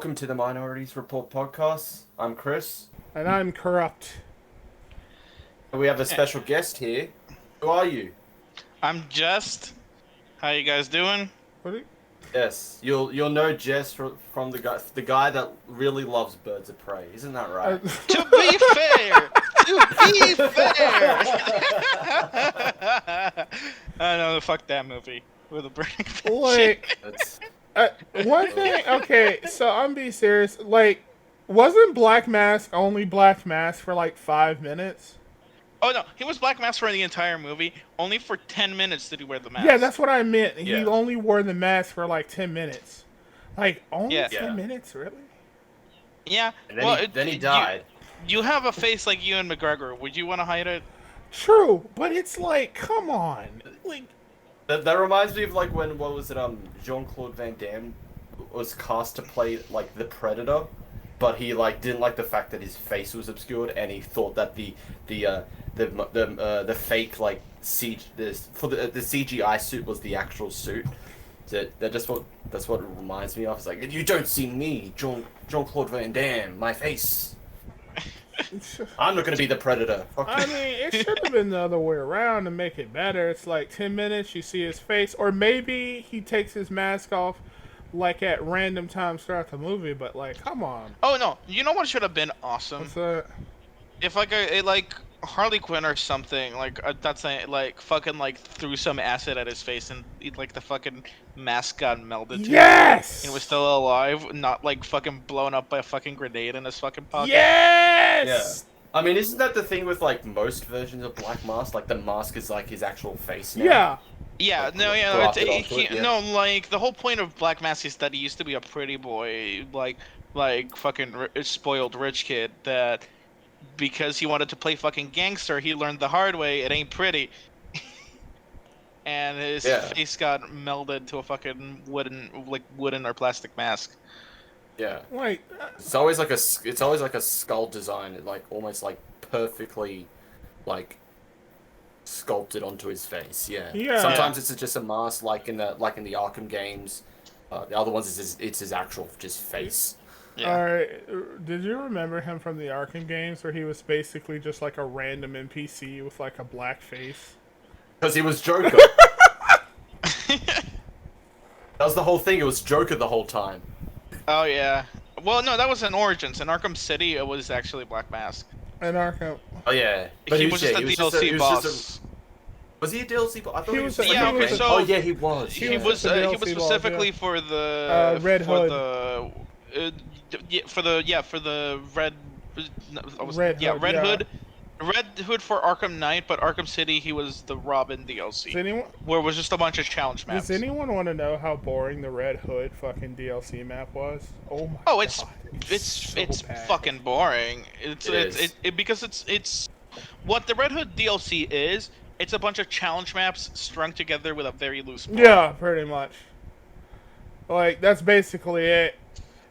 welcome to the Minorities Report podcast. I'm Chris. And I'm corrupt. We have a special guest here. Who are you? I'm Jest. How you guys doing? What are you... Yes, you'll know Jess from the guy that really loves Birds of Prey. Isn't that right? To be fair, I know, fuck that movie with a burning fish. Like, one thing, okay, so I'm being serious. Like, wasn't Black Mask only Black Mask for like 5 minutes? Oh no, he was Black Mask for the entire movie. Only for 10 minutes did he wear the mask. Yeah, that's what I meant. He Yeah. only wore the mask for like 10 minutes. Like, only Yeah. 10 Yeah. minutes, really? Yeah. And then he died. You have a face like Ewan McGregor. Would you want to hide it? True, but it's like, come on. Like, That reminds me of like when Jean-Claude Van Damme was cast to play like the Predator, but he like didn't like the fact that his face was obscured, and he thought that the fake like the CGI suit was the actual suit. That's what it reminds me of. It's like, you don't see me, Jean-Claude Van Damme, my face. I'm not gonna be the Predator. Fuck I you. mean, it should have been the other way around to make it better. It's like 10 minutes, you see his face, or maybe he takes his mask off like at random times throughout the movie, but like, come on. Oh no, you know what should have been awesome? What's that? If like Harley Quinn or something, like that's like fucking like threw some acid at his face and like the fucking mask got melted to Yes! him and was still alive, not like fucking blown up by a fucking grenade in his fucking pocket. Yes! I mean, isn't that the thing with like most versions of Black Mask? Like the mask is like his actual face now. Yeah. Yeah, Like, no, yeah, grafted onto it, yeah. no, like the whole point of Black Mask is that he used to be a pretty boy, like fucking spoiled rich kid that because he wanted to play fucking gangster, he learned the hard way. It ain't pretty, and his face got melded to a fucking wooden or plastic mask. Yeah. Like, It's always like a skull design, like almost like perfectly, like sculpted onto his face. Yeah. Yeah. Sometimes it's just a mask, like in the Arkham games. The other ones it's his actual just face. Yeah. alright, did you remember him from the Arkham games where he was basically just like a random NPC with like a black face? Because he was Joker. That was the whole thing. It was Joker the whole time. Oh yeah. Well, no, that was in Origins. In Arkham City, it was actually Black Mask. And Arkham. Oh yeah. He was just a DLC boss. Was he a DLC boss? I thought He he was was a- just like he a was main- a- Oh yeah, he was. He yeah. was a he DLC was boss, specifically yeah. for the Red for Hood. for the red Red Hood, Red Hood for Arkham Knight, but Arkham City he was the Robin DLC, Does where it was just a bunch of challenge maps. Does anyone want to know how boring the Red Hood fucking DLC map was? Oh my Oh, god. it's so bad. fucking boring. is. Because it's what the Red Hood DLC is. It's a bunch of challenge maps strung together with a very loose plot. Yeah, pretty much. Like, that's basically it.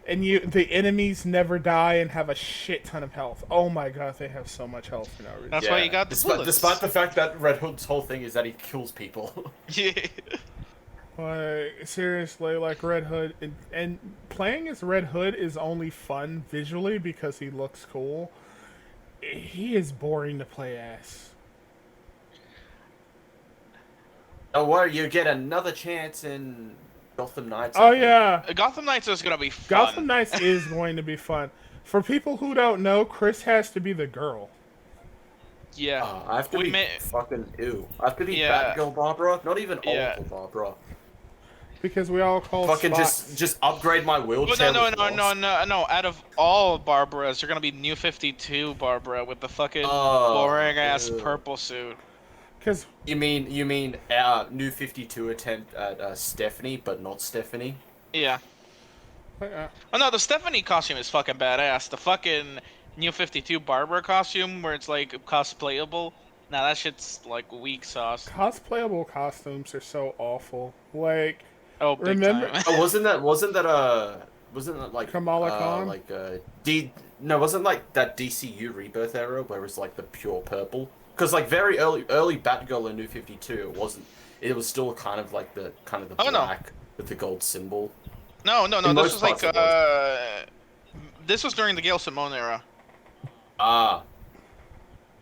And the enemies never die and have a shit ton of health. Oh my god, they have so much health for no reason. That's why you got the bullets. Despite the fact that Red Hood's whole thing is that he kills people. Yeah. Like, seriously, like Red Hood, and playing as Red Hood is only fun visually because he looks cool. He is boring to play as. Don't worry, you get another chance in Gotham Knights. I Oh think. yeah, Gotham Knights is gonna be fun. Gotham Knights is going to be fun. For people who don't know, Chris has to be the girl. Yeah. I have to We be may- fucking ew. I have to be Yeah. Batgirl Barbara, not even Yeah. awful Barbara. Because we all call Fucking spots. just upgrade my Well, wheelchair. no. with Ross. Out of all Barbaras, you're gonna be New 52 Barbara with the fucking Oh, boring ass ew. purple suit. Because You mean New 52 attempt at Stephanie, but not Stephanie? Yeah. Oh no, the Stephanie costume is fucking badass. The fucking New 52 Barbara costume, where it's like cosplayable. Nah, that shit's like weak sauce. cosplayable costumes are so awful. Like, Oh, big Remember- time. Oh, wasn't that like Kamala Khan? like wasn't like that DCU Rebirth era where it was like the pure purple? Because like very early Batgirl in New 52, it was still kind of the Oh, no. black with the gold symbol. No. In This most was like parts it was. this was during the Gail Simone era. Ah.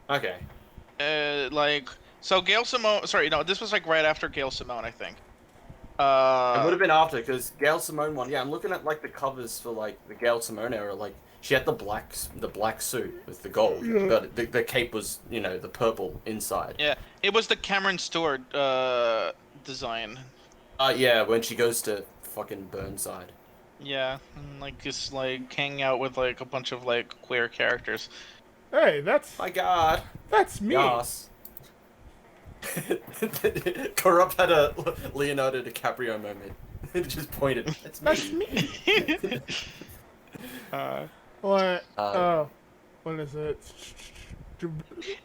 Okay. Like so Gail Simone. Sorry, no. This was like right after Gail Simone, I think. It would Uh, have been after, because Gail Simone one. Yeah, I'm looking at like the covers for like the Gail Simone era. Like she had the black suit with the gold, Yeah. but the cape was the purple inside. yeah, it was the Cameron Stewart design. Yeah, when she goes to fucking Burnside. Yeah, and, like just like hanging out with like a bunch of like queer characters. Hey, My God. that's me. Yas. Corrupt had a Leonardo DiCaprio moment. It just pointed. It's me. That's me. What? Uh, What is it?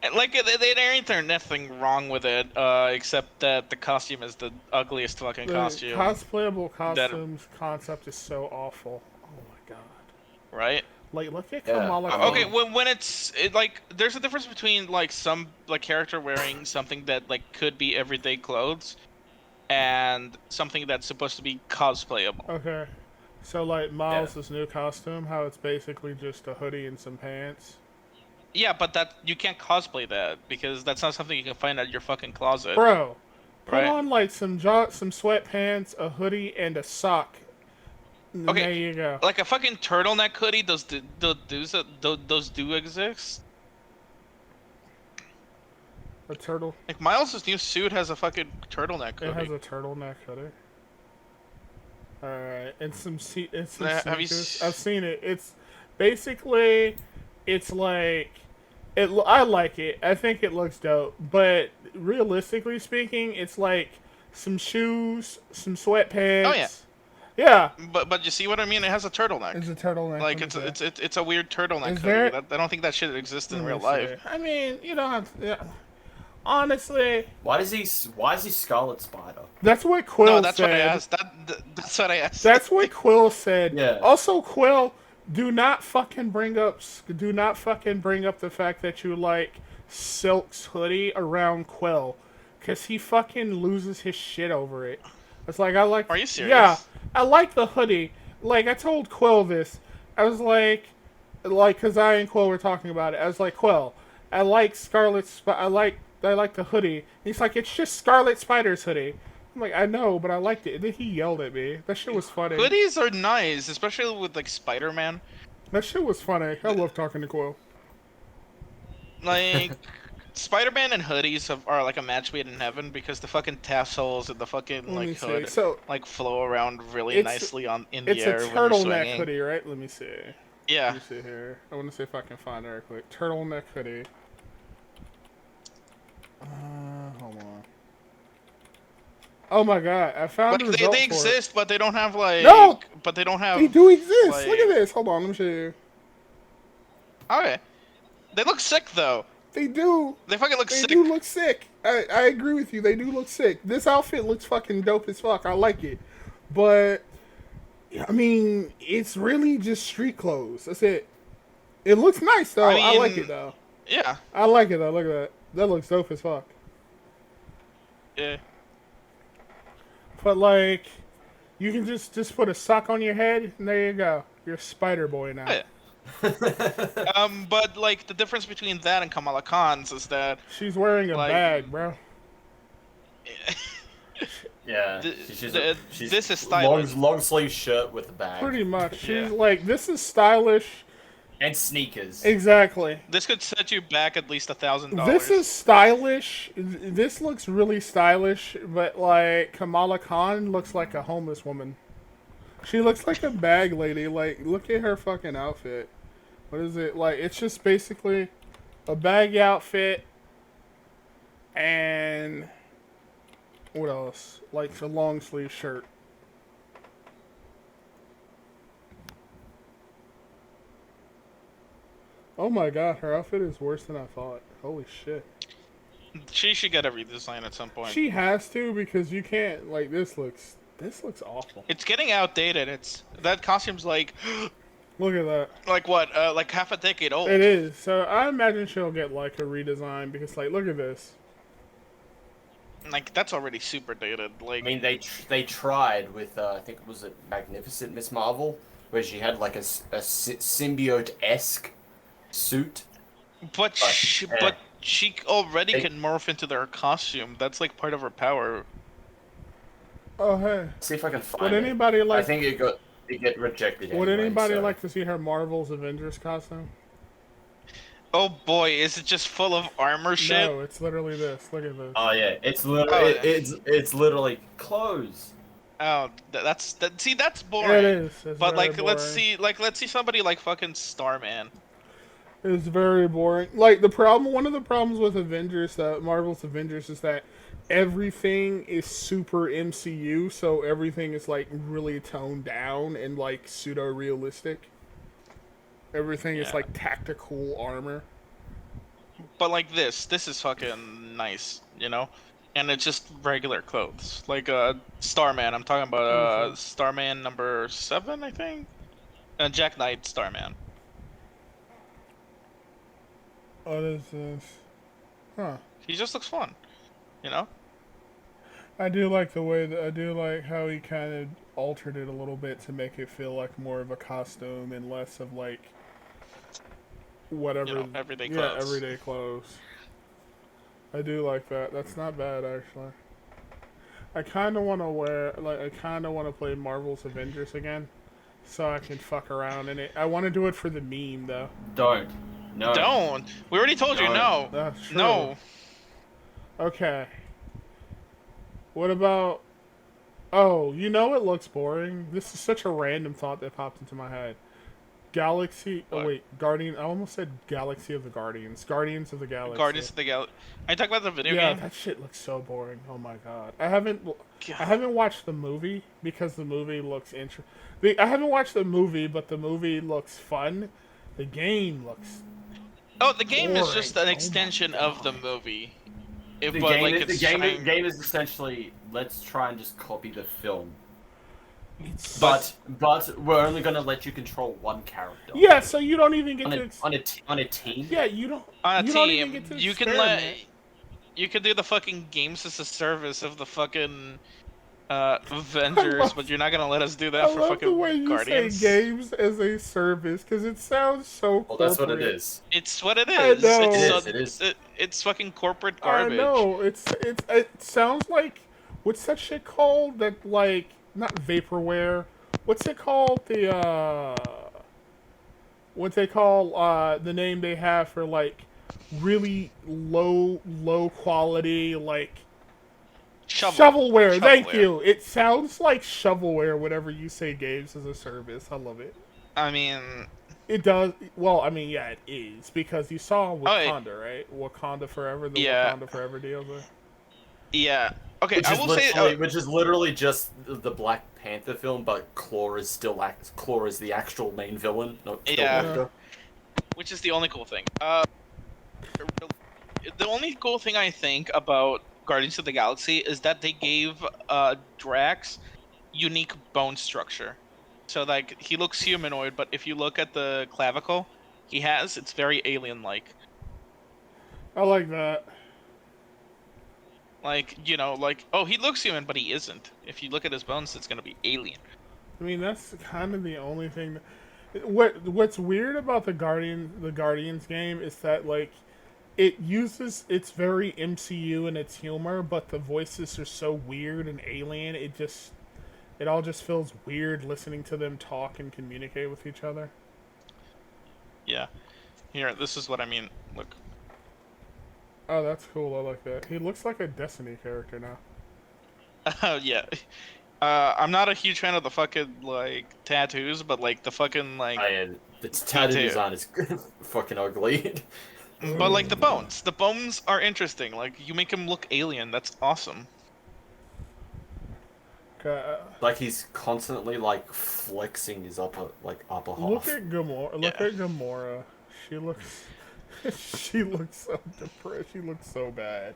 And like there ain't nothing wrong with it, except that the costume is the ugliest fucking The costume, cosplayable costumes concept is so awful. Oh my god. right? Like, look at Yeah. Kamala Khan. Okay, when like there's a difference between like some like character wearing something that like could be everyday clothes, and something that's supposed to be cosplayable. Okay. So, like, Miles' new costume, how it's basically just a hoodie and some pants. Yeah, but that you can't cosplay that because that's not something you can find at your fucking closet. Bro, put Right. on, like, some sweatpants, a hoodie, and a sock. And Okay, there you go. Like a fucking turtleneck hoodie, those do exist. A turtle. Like Miles' new suit has a fucking turtleneck It hoodie. has a turtleneck hoodie. Alright, and some Have you sneakers. I've seen it. It's basically, it's like, I like it. I think it looks dope. But realistically speaking, it's like some shoes, some sweatpants. Oh, yeah. Yeah. But you see what I mean? It has a turtleneck. It's a turtleneck. Like let me see. it's a weird turtleneck Is hoodie. there- I don't think that shit exists in Let real me life. see. I mean, you don't have to. Yeah. Honestly, why is he Scarlet Spider? that's what Quill No, that's said. what I asked. That's what I asked. That's what Quill said. Yeah. Also, Quill, do not fucking bring up the fact that you like Silk's hoodie around Quill, cause he fucking loses his shit over it. It's like I like. Are you serious? Yeah, I like the hoodie. Like I told Quill this. I was like, cause I and Quill were talking about it. I was like, Quill, I like I like the hoodie. He's like, it's just Scarlet Spider's hoodie. I'm like, I know, but I liked it. And then he yelled at me. That shit was funny. Hoodies are nice, especially with like Spider-Man. That shit was funny. I love talking to Quill. Like Spider-Man and hoodies are like a match made in heaven because the fucking tassels and the fucking Let me like see. hood So like flow around really It's- nicely in the it's a air when you're turtleneck swinging. hoodie, right? Let me see. Yeah. Let me see here. I want to see if I can find it real quick. Turtleneck hoodie. Hold on. Oh my god, I found Like the result they for exist, but they don't have like. No! But they don't have. It. They do exist. like- Look at this. Hold on, let me show you. Okay. They look sick though. They do. They fucking look They sick. do look sick. I agree with you. They do look sick. This outfit looks fucking dope as fuck. I like it. But, I mean, it's really just street clothes. That's it. It looks nice, though. I like mean- it, though. Yeah. I like it, though. Look at that. That looks dope as fuck. Yeah. But, like, you can just put a sock on your head, and there you go. You're Spider Boy now. Oh, yeah. But like the difference between that and Kamala Khan's is that She's wearing a Like- bag, bro. Yeah. Th- She's th- she's this is stylish. long sleeve shirt with a bag Pretty much. She's Yeah. like, this is stylish. and sneakers. Exactly. this could set you back at least $1,000. This is stylish. This looks really stylish, but like Kamala Khan looks like a homeless woman. She looks like a bag lady. Like, look at her fucking outfit. What is it? Like, it's just basically a bag outfit and what else? Like a long sleeve shirt. Oh my god, her outfit is worse than I thought. Holy shit. She should get a redesign at some point. She has to because you can't like this looks awful. It's getting outdated. That costume's like Look at that. like what? Like half a decade old. It is. So I imagine she'll get like a redesign because like look at this. Like that's already super dated. I Like, mean, they tried with I think it was a Magnificent Miss Marvel, where she had like a symbiote-esque suit, but but she already they, can morph into their costume. That's like part of her power. Oh hey, see if I can would find it. anybody I like? think it get rejected Would anyway. anybody So like to see her Marvel's Avengers costume? Oh boy, is it just full of armor shit? No, it's literally this. Look at this. oh yeah, it's literally Oh, yeah. it's literally clothes. Oh, that's that. See, that's It boring. is. It's But very like, boring. let's see somebody like fucking Starman. It's very boring. Like the problem, one of the problems with Avengers, Marvel's Avengers, is that everything is super MCU, so everything is like really toned down and like pseudo realistic. Everything is Yeah. like tactical armor. But like this is fucking nice, you know? And it's just regular clothes. Like Starman, I'm talking about Okay. Starman number 7, I think? Jack Knight Starman. What is this? Huh. He just looks fun, you know? I do like the way that I do like how he kind of altered it a little bit to make it feel like more of a costume and less of like whatever. You know, everyday Yeah, clothes. everyday clothes. I do like that. That's not bad actually. I kind of want to wear like I kind of want to play Marvel's Avengers again, so I can fuck around in it. I want to do it for the meme though. Don't. No. Don't. We already told you No. no. That's true. No. Okay. What about? Oh, you know it looks boring. This is such a random thought that popped into my head. Galaxy. Oh What? wait, Guardian. I almost said Galaxy of the Guardians. Guardians of the Galaxy. Guardians of the Galaxy. I talk about the video Yeah, game. that shit looks so boring. Oh my god. I God. haven't watched the movie because the movie looks interesting. I haven't watched the movie, but the movie looks fun. The game looks. Oh, the game is boring. just an Oh my extension of the God. movie. The But game, like the it's game is essentially let's try and just copy the film, It's but we're only gonna let you control one character. yeah, so you don't even get On to. on a team. Yeah, you don't. on a You don't even team. get to You can experiment. you can do the fucking games as a service of the fucking Avengers, but you're not gonna let us do that I for love the way fucking you Guardians. say games as a service because it sounds so Well, corporate. that's what it is. It's what it I is. know. It is. It's fucking corporate I garbage. know it sounds like what's that shit called? That like not vaporware. What's it called? What they call the name they have for like really low quality like shovelware. Thank Shovelware. you. It sounds like shovelware whenever you say games as a service. I love it. I mean, It does. Well, I mean, yeah, it is because you saw yeah. Wakanda, right? Wakanda Forever, the Yeah. Wakanda Forever deal. yeah. Okay, I will say. Which is literally just the Black Panther film, but Claw is the actual main villain, not Yeah. Killmonger. Which is the only cool thing. The only cool thing I think about Guardians of the Galaxy is that they gave Drax unique bone structure. So like he looks humanoid, but if you look at the clavicle it's very alien-like. I like that. Like, you know, like, oh, he looks human, but he isn't. If you look at his bones, it's gonna be alien. I mean, that's kind of the only thing. What's weird about the Guardians game is that like it's very MCU in its humor, but the voices are so weird and alien. It all just feels weird listening to them talk and communicate with each other. Yeah. Here, this is what I mean. Look. Oh, that's cool. I like that. He looks like a Destiny character now. Yeah. I'm not a huge fan of the fucking, like, tattoos, but, like, the fucking, like... The tattoo too. design is fucking ugly. But, like, the bones. The bones are interesting. Like, you make him look alien. That's awesome. Like he's constantly like flexing his upper half. Look at Gamora. Look Yeah. at Gamora. She looks. She looks so depressed. She looks so bad.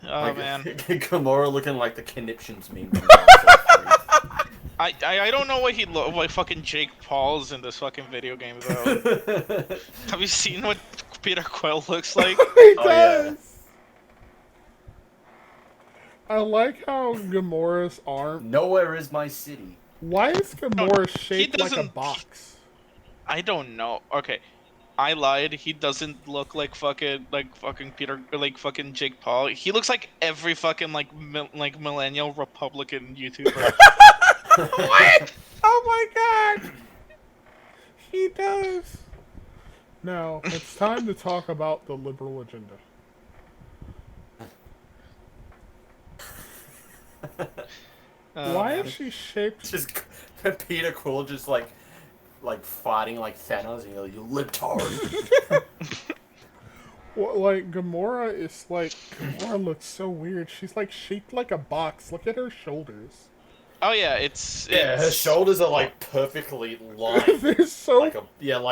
Oh, Like, man. Gamora looking like the conniptions meme. I don't know why why fucking Jake Paul's in this fucking video game, though. Have you seen what Peter Quill looks like? He Oh, yeah. does. I like how Gamora's arm. Nowhere is my city. Why is No, Gamora he shaped like a doesn't. box? I don't know. Okay, I lied. He doesn't look like fucking Peter, like fucking Jake Paul. He looks like every fucking like millennial Republican YouTuber. What? Oh my god! He does. Now, it's time to talk about the liberal agenda. Why Man. is she shaped? Just Peter Quill just like fighting like Thanos, and you're like, you libtard. Well, like Gamora is like Gamora looks so weird. She's like shaped like a box. Look at her shoulders. Oh yeah, it's Yeah, her shoulders are like perfectly lined, They're so like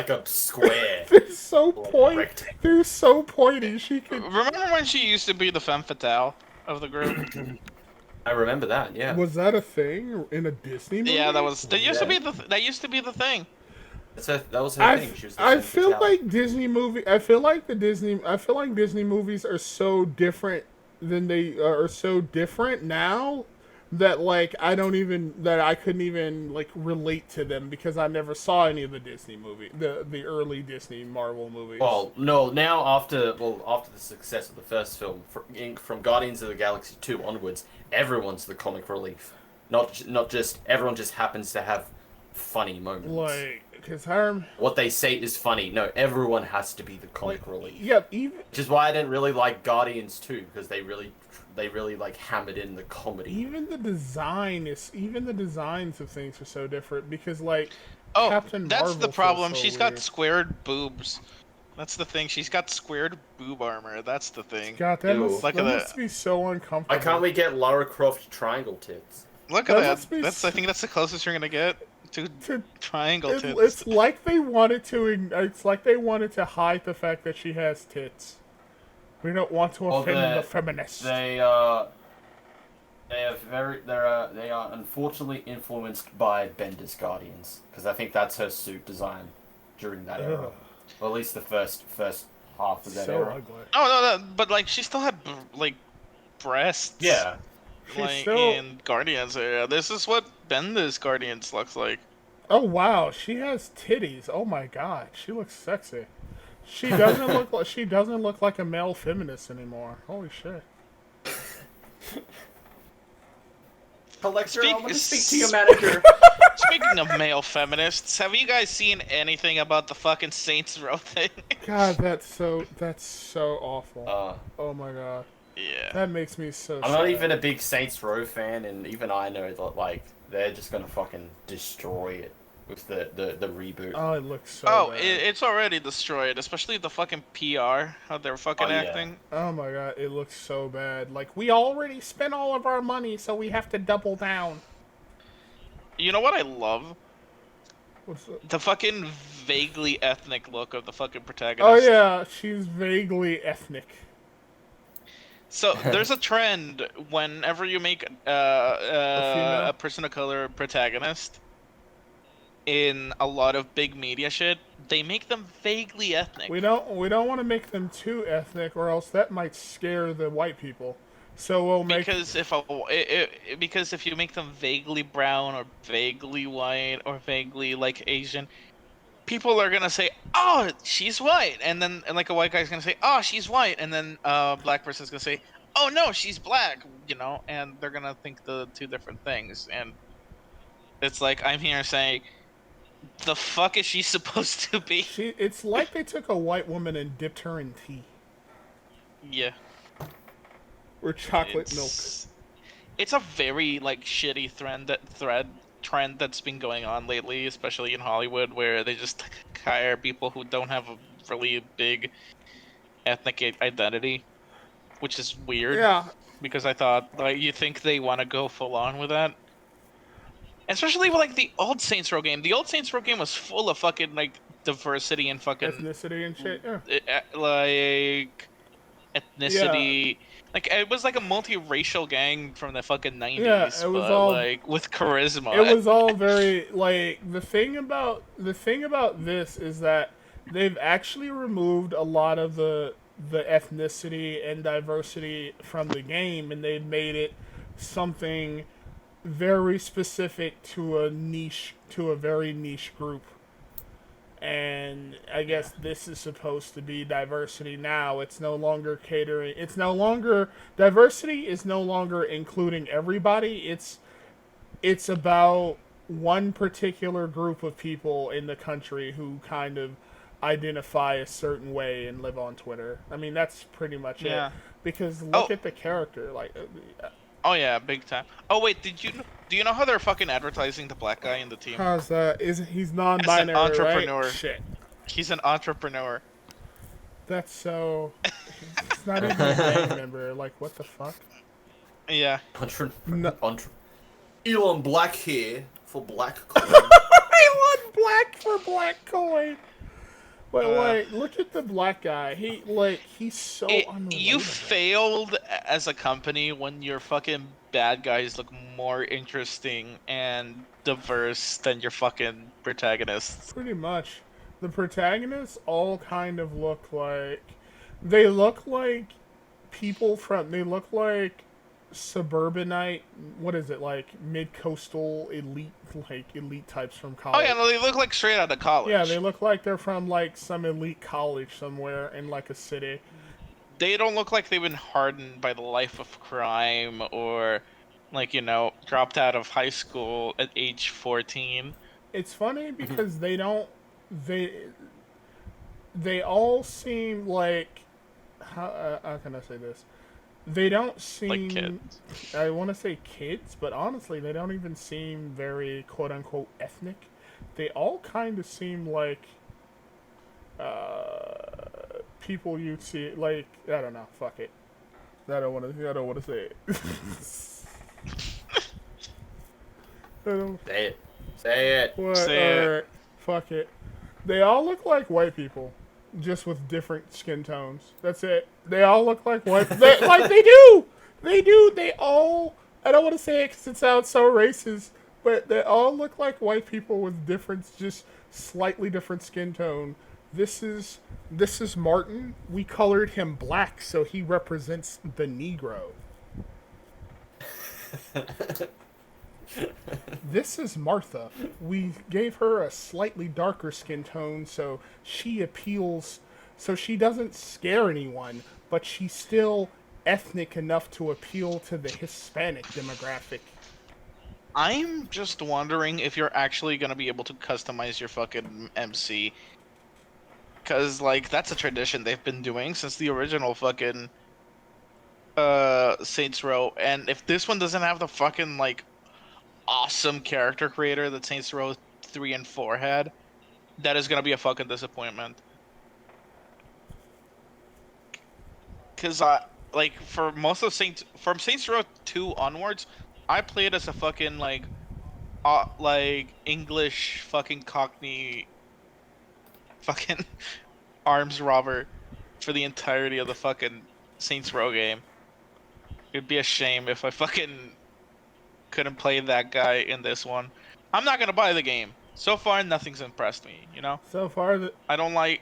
a square. they're so Or pointy. rectangle. They're so pointy. She could. Remember when she used to be the femme fatale of the group? I remember that. Yeah, Was that a thing in a Disney movie? Yeah, that used to Yeah. be that used to be the thing. that was her thing. She was the I femme feel fatale. like Disney movie. I feel like Disney movies are so different than they are so different now that like I couldn't even like relate to them because I never saw any of the Disney the early Disney Marvel movies. Well, no. Now after the success of the first film, from Guardians of the Galaxy 2 onwards, everyone's the comic relief. Not just everyone just happens to have funny moments. like because What they say is funny. No, everyone has to be the comic relief. yeah, even Which is why I didn't really like Guardians 2, because they really like hammered in the comedy. even the designs of things are so different because like Oh, Captain that's Marvel the problem. feels so She's got weird. squared boobs. That's the thing. She's got squared boob armor. That's the thing. God, that Ew. must, Look that at must that. be so uncomfortable. Why can't we get Lara Croft triangle tits? Look That at must be that. That's I think that's the closest you're gonna get to To- triangle tits. It's like they wanted to. It's like they wanted to hide the fact that she has tits. We don't want to Oh, offend the feminists. They are unfortunately influenced by Bender's Guardians, because I think that's her suit design during that era, Ugh, or at least the first half of that so era. ugly. Oh no, but like she still had like breasts. Yeah, She's Like still- in Guardians area. This is what Bender's Guardians looks like. Oh wow, she has titties. Oh my god, she looks sexy. She doesn't look like a male feminist anymore. Holy shit. Alexa, Speak- I want to speak to your manager. Speaking of male feminists, have you guys seen anything about the fucking Saints Row thing? God, that's so awful. Oh my god, Yeah. that makes me so. I'm not sad. even a big Saints Row fan, and even I know that like they're just gonna fucking destroy it with the reboot. Oh, it looks so. Oh, bad. it's already destroyed, especially the fucking PR, how they're fucking Oh, yeah. acting. Oh my god, it looks so bad. Like, we already spent all of our money, so we have to double down. You know what I love? What's the... The fucking vaguely ethnic look of the fucking Oh protagonist. yeah, she's vaguely ethnic. So there's a trend whenever you make female? a person of color protagonist in a lot of big media shit, they make them vaguely ethnic. We don't want to make them too ethnic, or else that might scare the white people. So we'll make Because if you make them vaguely brown or vaguely white or vaguely like Asian, people are gonna say, "Oh, she's white," and like a white guy's gonna say, "Oh, she's white," and then a black person's gonna say, "Oh no, she's black," and they're gonna think the two different things, and it's like I'm here saying, the fuck is she supposed to be? It's like they took a white woman and dipped her in tea Yeah. or chocolate milk. It's a very like shitty trend that's been going on lately, especially in Hollywood, where they just hire people who don't have a really big ethnic identity, which is weird. Yeah, Because I thought like you think they want to go full on with that, especially with like the old Saints Row game. The old Saints Row game was full of fucking like diversity and fucking ethnicity and shit. Yeah. like ethnicity. Like it was like a multiracial gang from the fucking 90s, Yeah, it was but all- like with charisma. It was all very like the thing about this is that they've actually removed a lot of the the ethnicity and diversity from the game, and they've made it something very specific to a very niche group. And I guess this is supposed to be diversity now. It's no longer catering. It's no longer diversity is no longer including everybody. It's about one particular group of people in the country who kind of identify a certain way and live on Twitter. I mean, that's pretty much it. Because look at the character, like. Oh yeah, big time. Oh wait, do you know how they're fucking advertising the black guy in the team? How's that? He's non-binary, As an entrepreneur. right? Shit. He's an entrepreneur. That's so. It's not even a gang member. Like, what the fuck? Yeah. Elon Black here for black coin. Elon Black for black coin. But like, look at the black guy. He's so unrelatable. You failed as a company when your fucking bad guys look more interesting and diverse than your fucking protagonists. Pretty much. The protagonists all kind of look like... They look like people from... They look like suburbanite... What is it? Like, mid-coastal elite types from college. Oh yeah, no, they look like straight out of college. Yeah, they look like they're from, like, some elite college somewhere in, like, a city. They don't look like they've been hardened by the life of crime or, like, dropped out of high school at age 14. It's funny because they don't... They all seem like... How can I say this? They don't seem... Like kids. I want to say kids, but honestly, they don't even seem very quote-unquote ethnic. They all kind of seem like people you'd see... Like, I don't know. Fuck it. I don't want to say it. Say it. Say it. What? Say it. Alright. Fuck it. They all look like white people. Just with different skin tones. That's it. They all look like white. They do. They do. They all. I don't want to say it because it sounds so racist, but they all look like white people with just slightly different skin tone. This is Martin. We colored him black, so he represents the Negro. This is Martha. We gave her a slightly darker skin tone so she appeals, so she doesn't scare anyone, but she's still ethnic enough to appeal to the Hispanic demographic. I'm just wondering if you're actually going to be able to customize your fucking MC. Because, like, that's a tradition they've been doing since the original fucking Saints Row. And if this one doesn't have the fucking, like, awesome character creator that Saints Row 3 and 4 had, that is gonna be a fucking disappointment. Cause like for most of from Saints Row 2 onwards, I played as a fucking like English fucking Cockney fucking arms robber for the entirety of the fucking Saints Row game. It'd be a shame if I fucking couldn't play that guy in this one. I'm not gonna buy the game. So far, nothing's impressed me. So far, I don't like.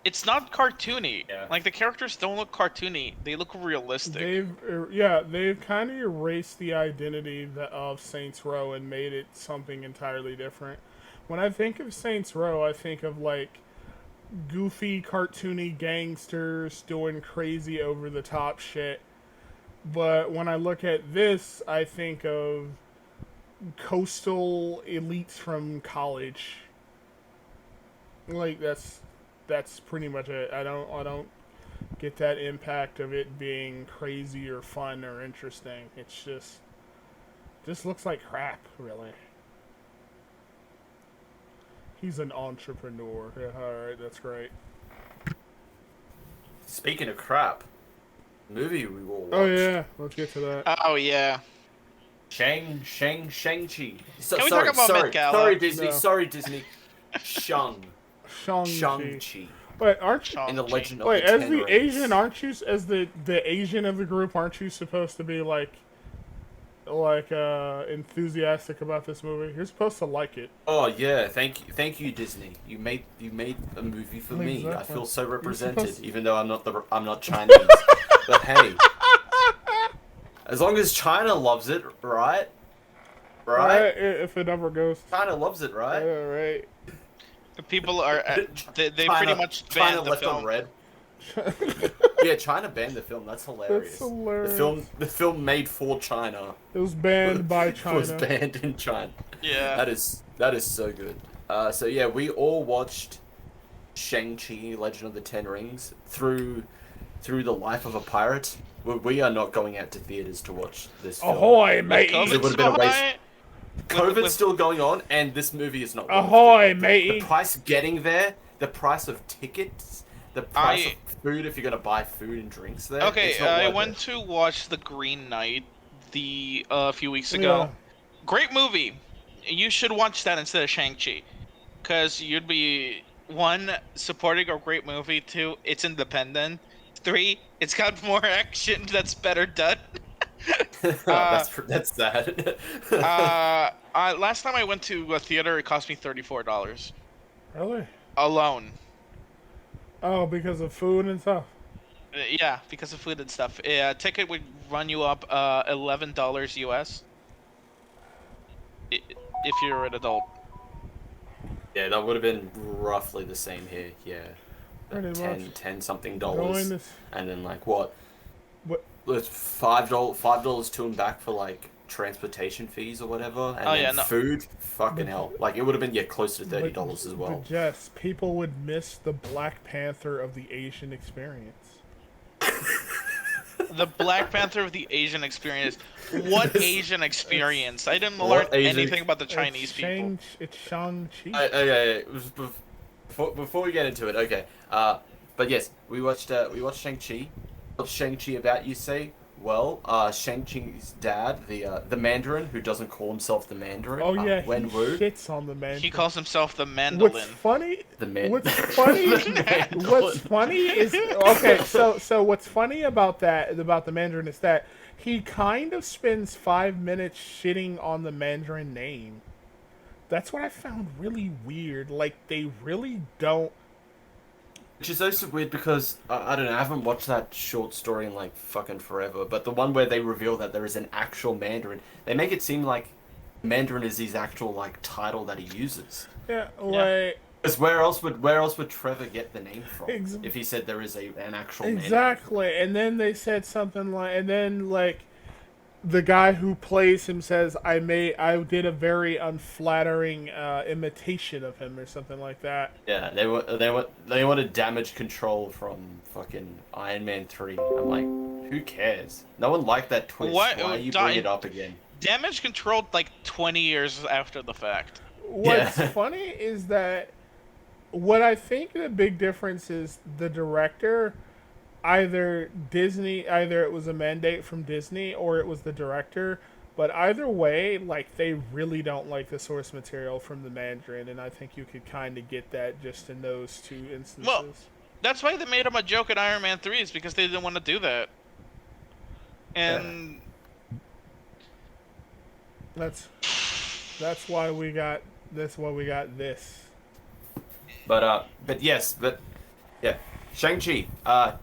It's not cartoony. Yeah. Like the characters don't look cartoony. They look realistic. They've kind of erased the identity of Saints Row and made it something entirely different. When I think of Saints Row, I think of like goofy, cartoony gangsters doing crazy, over-the-top shit. But when I look at this, I think of coastal elites from college. Like that's pretty much it. I don't get that impact of it being crazy or fun or interesting. It's just looks like crap, really. He's an entrepreneur. Yeah, alright, that's great. Speaking of crap, movie we will watch. Oh yeah, let's get to that. Oh yeah. Shang-Chi. Can we talk about Met Gala? Sorry Disney. Shang-Chi. Wait, aren't you? In the Legend of Wait, the as Ten the Rings. Asian, aren't you? As the Asian of the group, aren't you supposed to be like enthusiastic about this movie. You're supposed to like it. Oh yeah, thank you, Disney. You made a movie for me. I Exactly. feel so You're represented, supposed- even though I'm not Chinese. But hey, as long as China loves it, right? Right? If it ever goes. China loves it, right? Right. The people are they China, pretty much China banned the left film. on red. Yeah, China banned the film. That's hilarious. That's hilarious. The film made for China. It was banned by China. Was banned in China. Yeah. That is so good. So yeah, we all watched Shang-Chi, Legend of the Ten Rings through the life of a pirate. We are not going out to theaters to watch this film. Ahoy, mate! It would have been a waste. COVID's still going on, and this movie is not. Ahoy, The matey! price getting there, the price of tickets, the price of food if you're gonna buy food and drinks there. Okay, it's not I worth went it. to watch The Green Knight a few weeks ago. Great movie. You should watch that instead of Shang-Chi. Because you'd be, 1, supporting a great movie, 2, it's independent, 3, it's got more action that's better done. That's sad. Last time I went to a theater, it cost me $34. Really? Alone. Oh, because of food and stuff. Yeah, because of food and stuff. A ticket would run you up $11 US. If you're an adult. Yeah, that would have been roughly the same here. Yeah, Pretty much. 10 something Going dollars, to- and then like what? What? It's $5 to and back for like transportation fees or whatever, and Oh, then yeah, no. food. Fucking hell! Like it would have been close to $30 as well. But Jess, people would miss the Black Panther of the Asian experience. The Black Panther of the Asian experience. What Asian experience? I didn't learn What Asian- anything about the Chinese people. It's Shang-Chi. Okay. Before we get into it, okay. But yes, we watched Shang-Chi. What's Shang-Chi about, you say? Well, Shang-Chi's dad, the Mandarin, who doesn't call himself the Mandarin. Oh yeah, he Wenwu. shits on the man. He calls himself the Mandolin. What's funny? The man. What's funny? The What's funny is okay. So what's funny about the Mandarin is that he kind of spends 5 minutes shitting on the Mandarin name. That's what I found really weird. Like they really don't. Which is also weird because, I don't know, I haven't watched that short story in like fucking forever, but the one where they reveal that there is an actual Mandarin, they make it seem like Mandarin is his actual like title that he uses. Yeah, like Because where else would Trevor get the name from Ex- if he said there is an actual Mandarin? exactly. And then they said something like, and then like the guy who plays him says, I did a very unflattering imitation of him or something like that. Yeah, they wanted damage control from fucking Iron Man 3. I'm like, who cares? No one liked that twist. What? Why are you bringing it up again? Damage controlled like 20 years after the fact. What's Yeah. funny is that what I think the big difference is the director, either it was a mandate from Disney or it was the director, but either way, like they really don't like the source material from the Mandarin, and I think you could kind of get that just in those 2 instances. Well, that's why they made him a joke in Iron Man 3 is because they didn't want to do that. And that's why we got this. But yeah, Shang-Chi.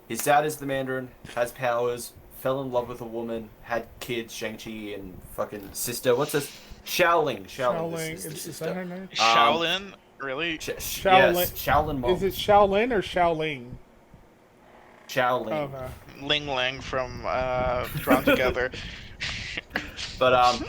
His dad is the Mandarin, has powers, fell in love with a woman, had kids. Shang-Chi and fucking sister. What's this? Shaolin. Shaolin, is the is sister. that her name? Shaolin, really? Shaolin. Yes, Shaolin mom. Is it Shaolin or Shaoling? Shaolin. Okay. Ling Ling from Drawn Together. But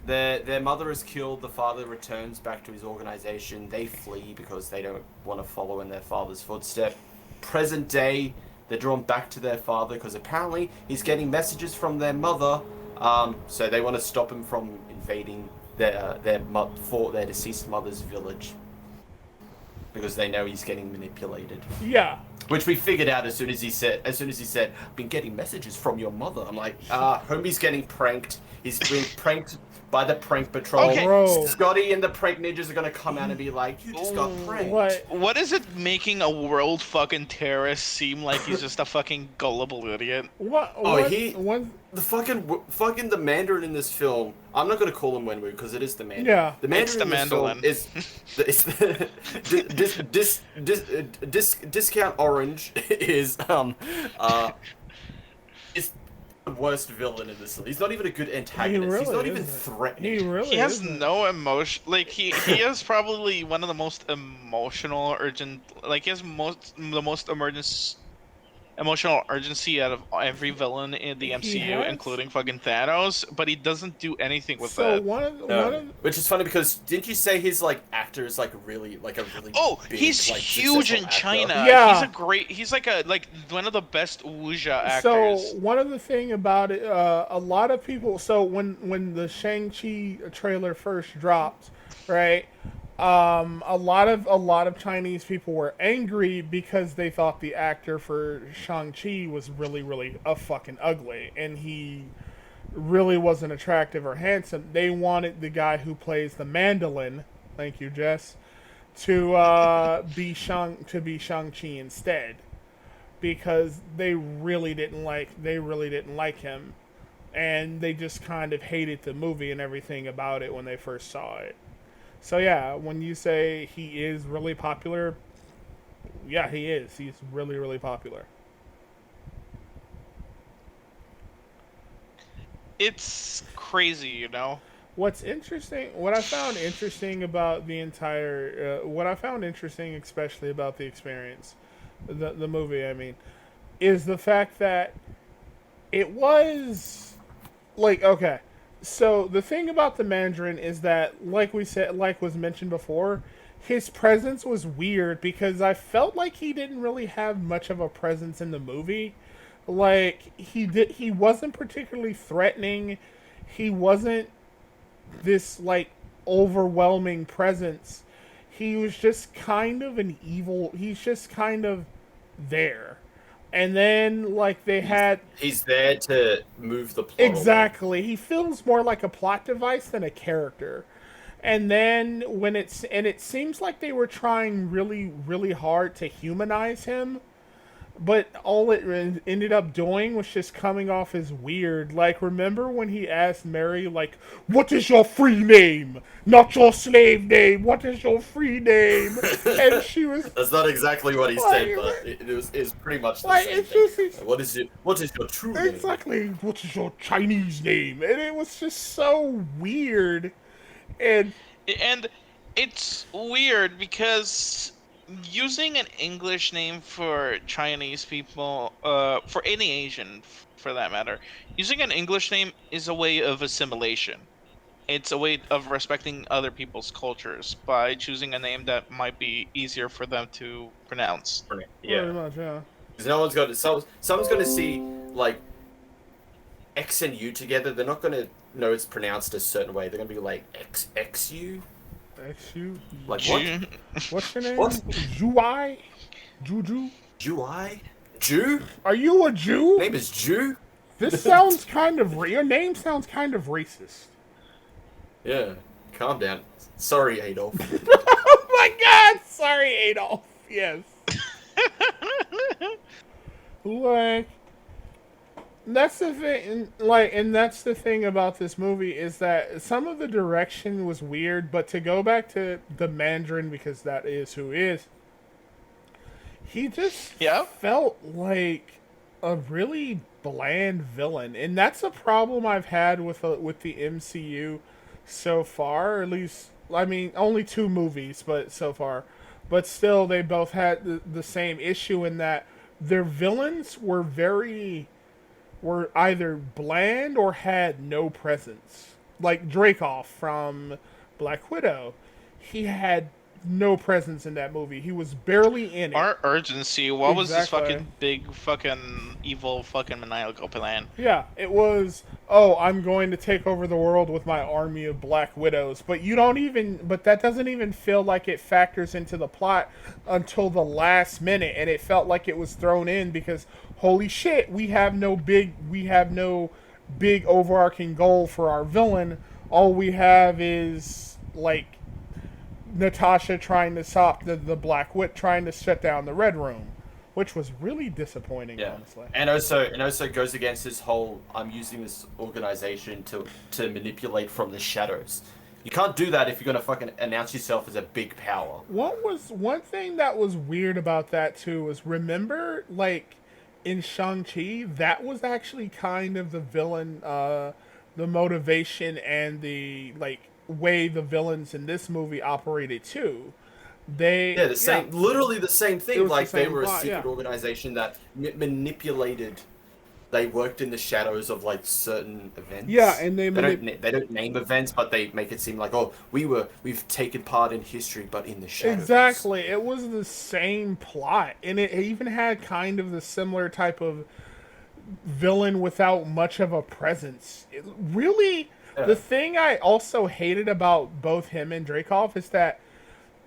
their mother is killed. The father returns back to his organization. They flee because they don't want to follow in their father's footstep. Present day, they're drawn back to their father because apparently he's getting messages from their mother. So they want to stop him from invading their deceased mother's village because they know he's getting manipulated. Yeah. Which we figured out as soon as he said, I've been getting messages from your mother. I'm like, homie's getting pranked. He's been pranked by the prank patrol. Okay. Bro. Scotty and the prank ninjas are gonna come out and be like, "You just got pranked." What is it making a world fucking terrorist seem like he's just a fucking gullible idiot? The fucking the Mandarin in this film. I'm not gonna call him Wenwu because it is the Mandarin. Yeah, the Mandarin it's the in this mandolin. Film is discount orange is is the worst villain in this. He's not even a good antagonist. He's not even threatening. He has no emotion. Like he is probably one of the most emotional, urgent. Like he has the most emotional urgency out of every villain in the MCU, including fucking Thanos. But he doesn't do anything with that. Which is funny because didn't you say his like actor is like a really big, he's like, huge in China. Yeah, he's like one of the best wuxia actors. So one of the thing about it, a lot of people. So when the Shang-Chi trailer first dropped, right? A lot of Chinese people were angry because they thought the actor for Shang-Chi was really fucking ugly, and he really wasn't attractive or handsome. They wanted the guy who plays the mandolin, thank you, Jess, to be Shang-Chi instead, because they really didn't like him, and they just kind of hated the movie and everything about it when they first saw it. So yeah, when you say he is really popular, yeah, he is. He's really popular. It's crazy, you know? What I found interesting about the entire, especially about the experience, the movie, I mean, is the fact that it was, like, okay, so the thing about the Mandarin is that, like was mentioned before, his presence was weird because I felt like he didn't really have much of a presence in the movie. Like, he wasn't particularly threatening. He wasn't this, like, overwhelming presence. He was just kind of he's just kind of there. And then, like, he's there to move the plot. Exactly. He feels more like a plot device than a character. And then it seems like they were trying really hard to humanize him, but all it ended up doing was just coming off as weird. Like, remember when he asked Mary, like, "What is your free name? Not your slave name. What is your free name?" And she was... That's not exactly what he said, but it was pretty much the same thing. What is your true name? Exactly. What is your Chinese name? And it was just so weird. And it's weird because using an English name for Chinese people, for any Asian for that matter, using an English name is a way of assimilation. It's a way of respecting other people's cultures by choosing a name that might be easier for them to pronounce. Yeah. Pretty much, yeah. Because no one's got someone's going to see like X and U together. They're not going to know it's pronounced a certain way. They're going to be like XU. XU. Like what? What's your name? What? Juai? Juju? Juai? Jew? Are you a Jew? Your name is Jew? This sounds kind of... Your name sounds kind of racist. Yeah. Calm down. Sorry, Adolf. Oh my god! Sorry, Adolf. Yes. Like... That's the thing, like, and that's the thing about this movie is that some of the direction was weird, but to go back to the Mandarin, because that is who is, he just felt like a really bland villain, and that's a problem I've had with the MCU so far. Or at least, I mean, only 2 movies, but so far, but still, they both had the same issue in that their villains were either bland or had no presence. Like Dreykov from Black Widow. He had no presence in that movie. He was barely in it. Our urgency. What was this fucking big fucking evil fucking maniacal plan? Yeah, it was, oh, I'm going to take over the world with my army of Black Widows. But that doesn't even feel like it factors into the plot until the last minute. And it felt like it was thrown in because, holy shit, we have no big overarching goal for our villain. All we have is like Natasha trying to stop the Black Witch, trying to shut down the Red Room, which was really disappointing, Yeah, honestly. and also goes against this whole I'm using this organization to manipulate from the shadows. You can't do that if you're gonna fucking announce yourself as a big power. What was one thing that was weird about that too was remember like in Shang-Chi that was actually kind of the villain, the motivation and the like way the villains in this movie operated too. Yeah, the same, literally the same It thing. was the Like they same were a plot, secret yeah. organization that manipulated. They worked in the shadows of like certain events. Yeah, and they don't name events, but they make it seem like, oh, we've taken part in history, but in the shadows. Exactly. It was the same plot, and it even had kind of the similar type of villain without much of a presence. It really, the thing I also hated about both him and Dreykov is that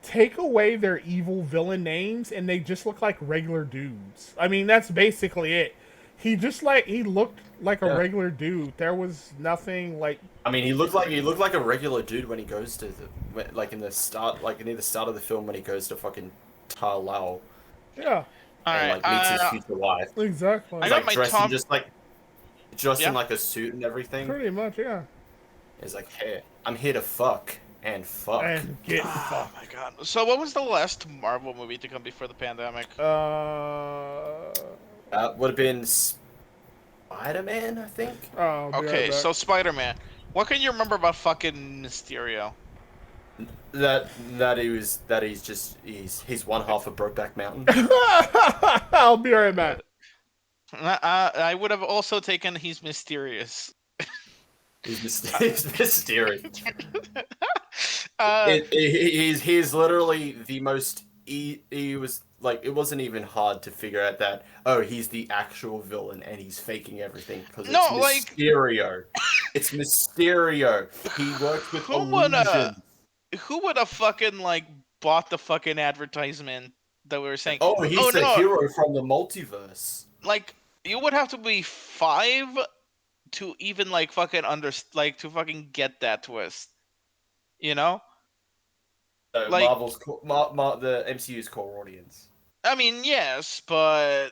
take away their evil villain names and they just look like regular dudes. I mean, that's basically it. He looked like a regular dude. There was nothing like. I mean, he looked like a regular dude when he goes to like in the start, like near the start of the film when he goes to fucking Ta Lao. Yeah. And like meets his future wife. Exactly. I He's got like my dressed top. in like a suit and everything. Pretty much, yeah. He's like, hey, I'm here to fuck and fuck. And get Oh fucked. my god. So what was the last Marvel movie to come before the pandemic? Would have been Spider-Man, I think. Oh, Okay, so Spider-Man. What can you remember about fucking Mysterio? That he's one half of Brokeback Mountain. I'll be right back. I would have also taken he's mysterious. He's mysterious. Uh, He's literally the most. He was like, it wasn't even hard to figure out that, oh, he's the actual villain and he's faking everything because it's Mysterio. It's Mysterio. He works with illusions. Who would have fucking like bought the fucking advertisement that we were saying? Oh, he's the hero from the multiverse. Like, you would have to be 5 to even like fucking to fucking get that twist. You know? So like, Marvel's the MCU's core audience. I mean, yes, but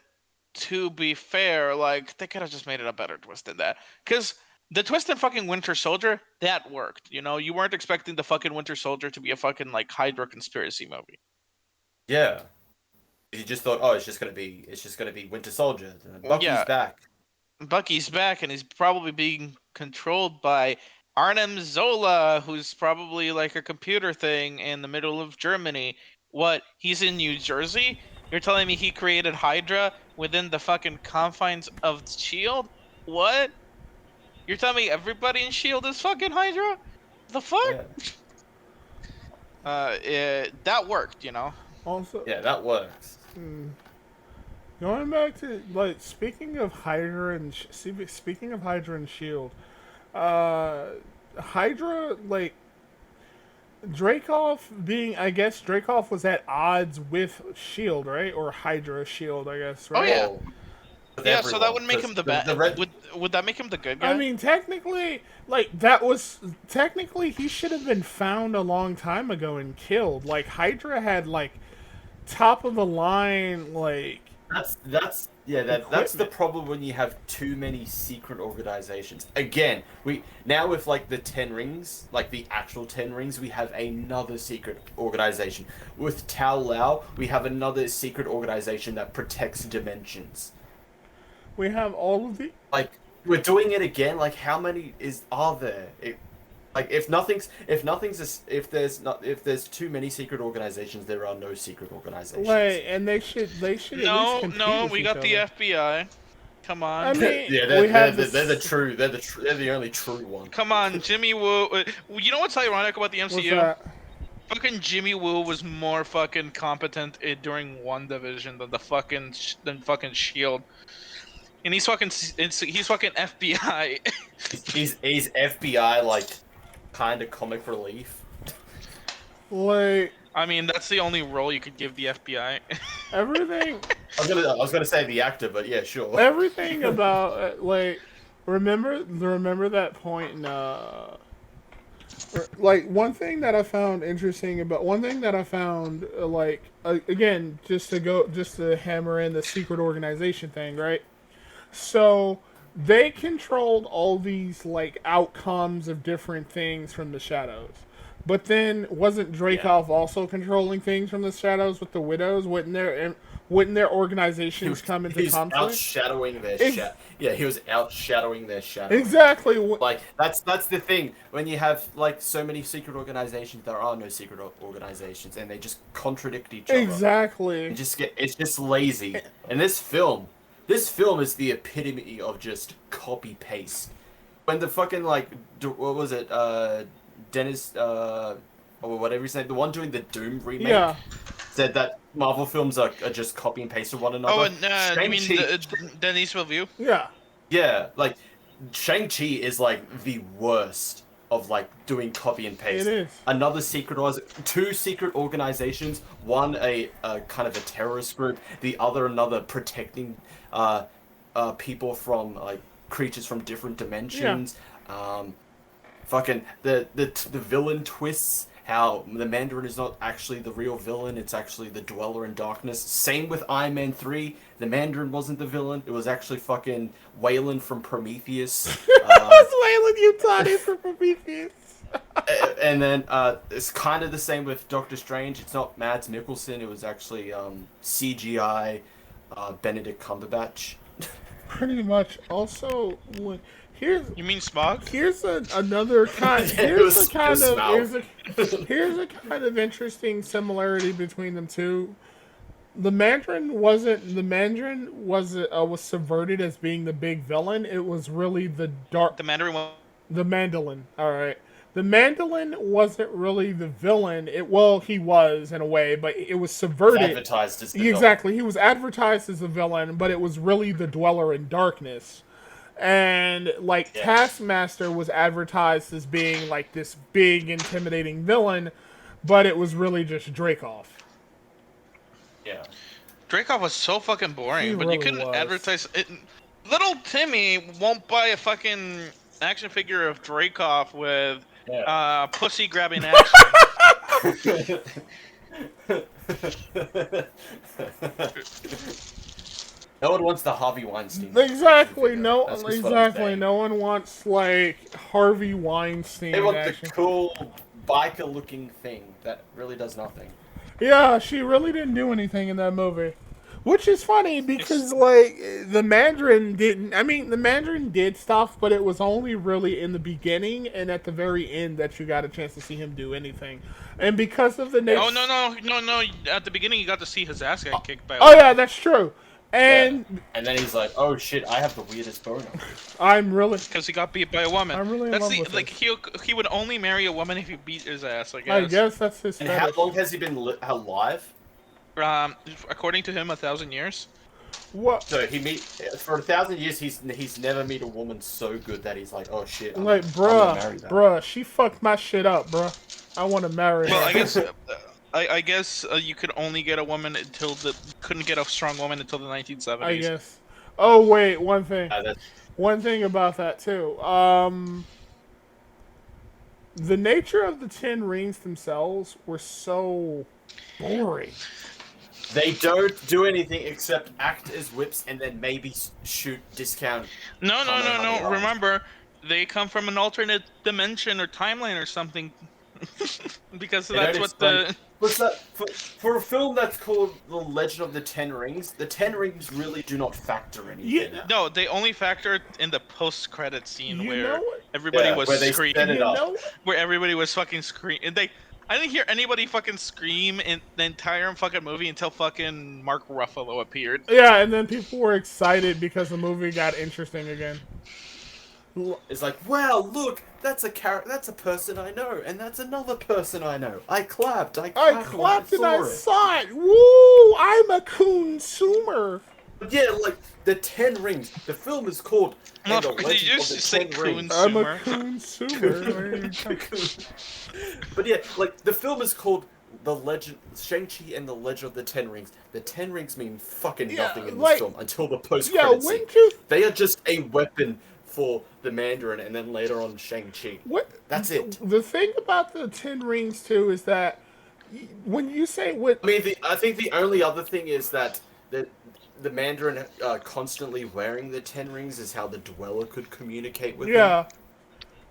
to be fair, like they could have just made it a better twist than that. Because the twist in fucking Winter Soldier, that worked. You know, you weren't expecting the fucking Winter Soldier to be a fucking like Hydra conspiracy movie. Yeah. You just thought, oh, it's just gonna be Winter Soldier. Bucky's back. Bucky's back, and he's probably being controlled by Arnim Zola, who's probably like a computer thing in the middle of Germany. What? He's in New Jersey? You're telling me he created Hydra within the fucking confines of S.H.I.E.L.D.? What? You're telling me everybody in S.H.I.E.L.D. is fucking Hydra? The fuck? Yeah. That worked, you know? Also, yeah, that works. Going back to like speaking of Hydra and Shield, Hydra like Dreykov Dreykov was at odds with Shield, right? Or Hydra Shield, I guess, right? Oh yeah. Yeah, everyone, so that would make him the bad. Would that make him the good guy? I mean, technically, he should have been found a long time ago and killed. Like Hydra had like top of the line like. That's the problem when you have too many secret organizations. Again, now with like the 10 rings, like the actual 10 rings, we have another secret organization. With Tao Lao, we have another secret organization that protects dimensions. We have all of the we're doing it again. Like, how many are there? If there's too many secret organizations, there are no secret organizations. Right, and they should. No, we got the FBI. Come on. I mean, yeah, they're the only true one. Come on, Jimmy Woo. You know what's ironic about the MCU? What's that? Fucking Jimmy Woo was more fucking competent during WandaVision than fucking Shield. And he's fucking FBI. he's FBI, like, kind of comic relief. Like, I mean, that's the only role you could give the FBI. Everything. I was gonna say the actor, but yeah, sure. Everything about remember that point in like one thing that I found interesting about one thing that I found again just to hammer in the secret organization thing, right? So they controlled all these like outcomes of different things from the shadows. But then wasn't Dreykov also controlling things from the shadows with the widows? Wouldn't their organizations come into He's conflict? outshadowing their Yeah, he was outshadowing their shadow. Exactly. Like that's the thing. When you have like so many secret organizations, there are no secret organizations, and they just contradict each other. Exactly. It's just lazy. And this film is the epitome of just copy paste. When the fucking like what was it? Dennis or whatever his name, the one doing the Doom remake, said that Marvel films are just copy and paste of one another. Oh, and you mean Denis Villeneuve? Yeah. Yeah, like Shang-Chi is like the worst of like doing copy and paste. It is. Two secret organizations, one a kind of a terrorist group, the other another protecting people from like creatures from different dimensions. Yeah. Fucking the villain twists, how the Mandarin is not actually the real villain, it's actually the Dweller in Darkness. Same with Iron Man 3, the Mandarin wasn't the villain, it was actually fucking Waylon from Prometheus. It was Waylon Yutani from Prometheus. And then it's kind of the same with Doctor Strange, it's not Mads Mikkelsen, it was actually CGI Benedict Cumberbatch. Pretty much. Also, you mean Smog? Here's another kind. Here's a kind of interesting similarity between them two. The Mandarin was subverted as being the big villain. It was really the dark. The Mandarin. The Mandolin. All right. The Mandolin wasn't really the villain. He was in a way, but it was subverted. Advertised as the villain. Exactly. He was advertised as the villain, but it was really the Dweller in Darkness. And Taskmaster was advertised as being like this big, intimidating villain, but it was really just Dreykov. Yeah, Dreykov was so fucking boring, but really you couldn't advertise it. Little Timmy won't buy a fucking action figure of Dreykov with pussy grabbing action. No one wants the Harvey Weinstein. Exactly. No one wants like Harvey Weinstein. They want the cool biker-looking thing that really does nothing. Yeah, she really didn't do anything in that movie, which is funny because like the Mandarin didn't. I mean, the Mandarin did stuff, but it was only really in the beginning and at the very end that you got a chance to see him do anything. And because of the nature. Oh no! At the beginning, you got to see his ass get kicked by. Oh yeah, that's true. And then he's like, "Oh shit, I have the weirdest boner." I'm really because he got beat by a woman. I'm really in love with like he would only marry a woman if he beat his ass. I guess that's his. And how long has he been alive? According to him, 1,000 years. What? So for 1,000 years. He's never met a woman so good that he's like, "Oh shit." I'm bruh, she fucked my shit up, bruh. I want to marry her. Well, I guess you could only get a woman couldn't get a strong woman until the 1970s. I guess. Oh wait, one thing. One thing about that too. The nature of the 10 rings themselves were so boring. They don't do anything except act as whips and then maybe shoot discount. No. Remember, they come from an alternate dimension or timeline or something. Because that's what the... For a film that's called The Legend of the Ten Rings, the Ten Rings really do not factor anything. No, they only factor in the post-credit scene where everybody was screaming. Where everybody was fucking screaming. I didn't hear anybody fucking scream in the entire fucking movie until fucking Mark Ruffalo appeared. Yeah, and then people were excited because the movie got interesting again. It's like, wow, look, that's a person I know, and that's another person I know. I clapped and I saw it. Woo! I'm a consumer. Yeah, like the 10 Rings. The film is called. No, did you just say consumer? I'm a consumer. But yeah, like the film is called The Legend, Shang-Chi and the Legend of the Ten Rings. The 10 Rings mean fucking nothing in this film until the post-credits scene. They are just a weapon for the Mandarin, and then later on Shang-Chi. What? That's it. The thing about the Ten Rings too is that when you say what, I mean, I think the only other thing is that the Mandarin constantly wearing the Ten Rings is how the Dweller could communicate with him. yeah,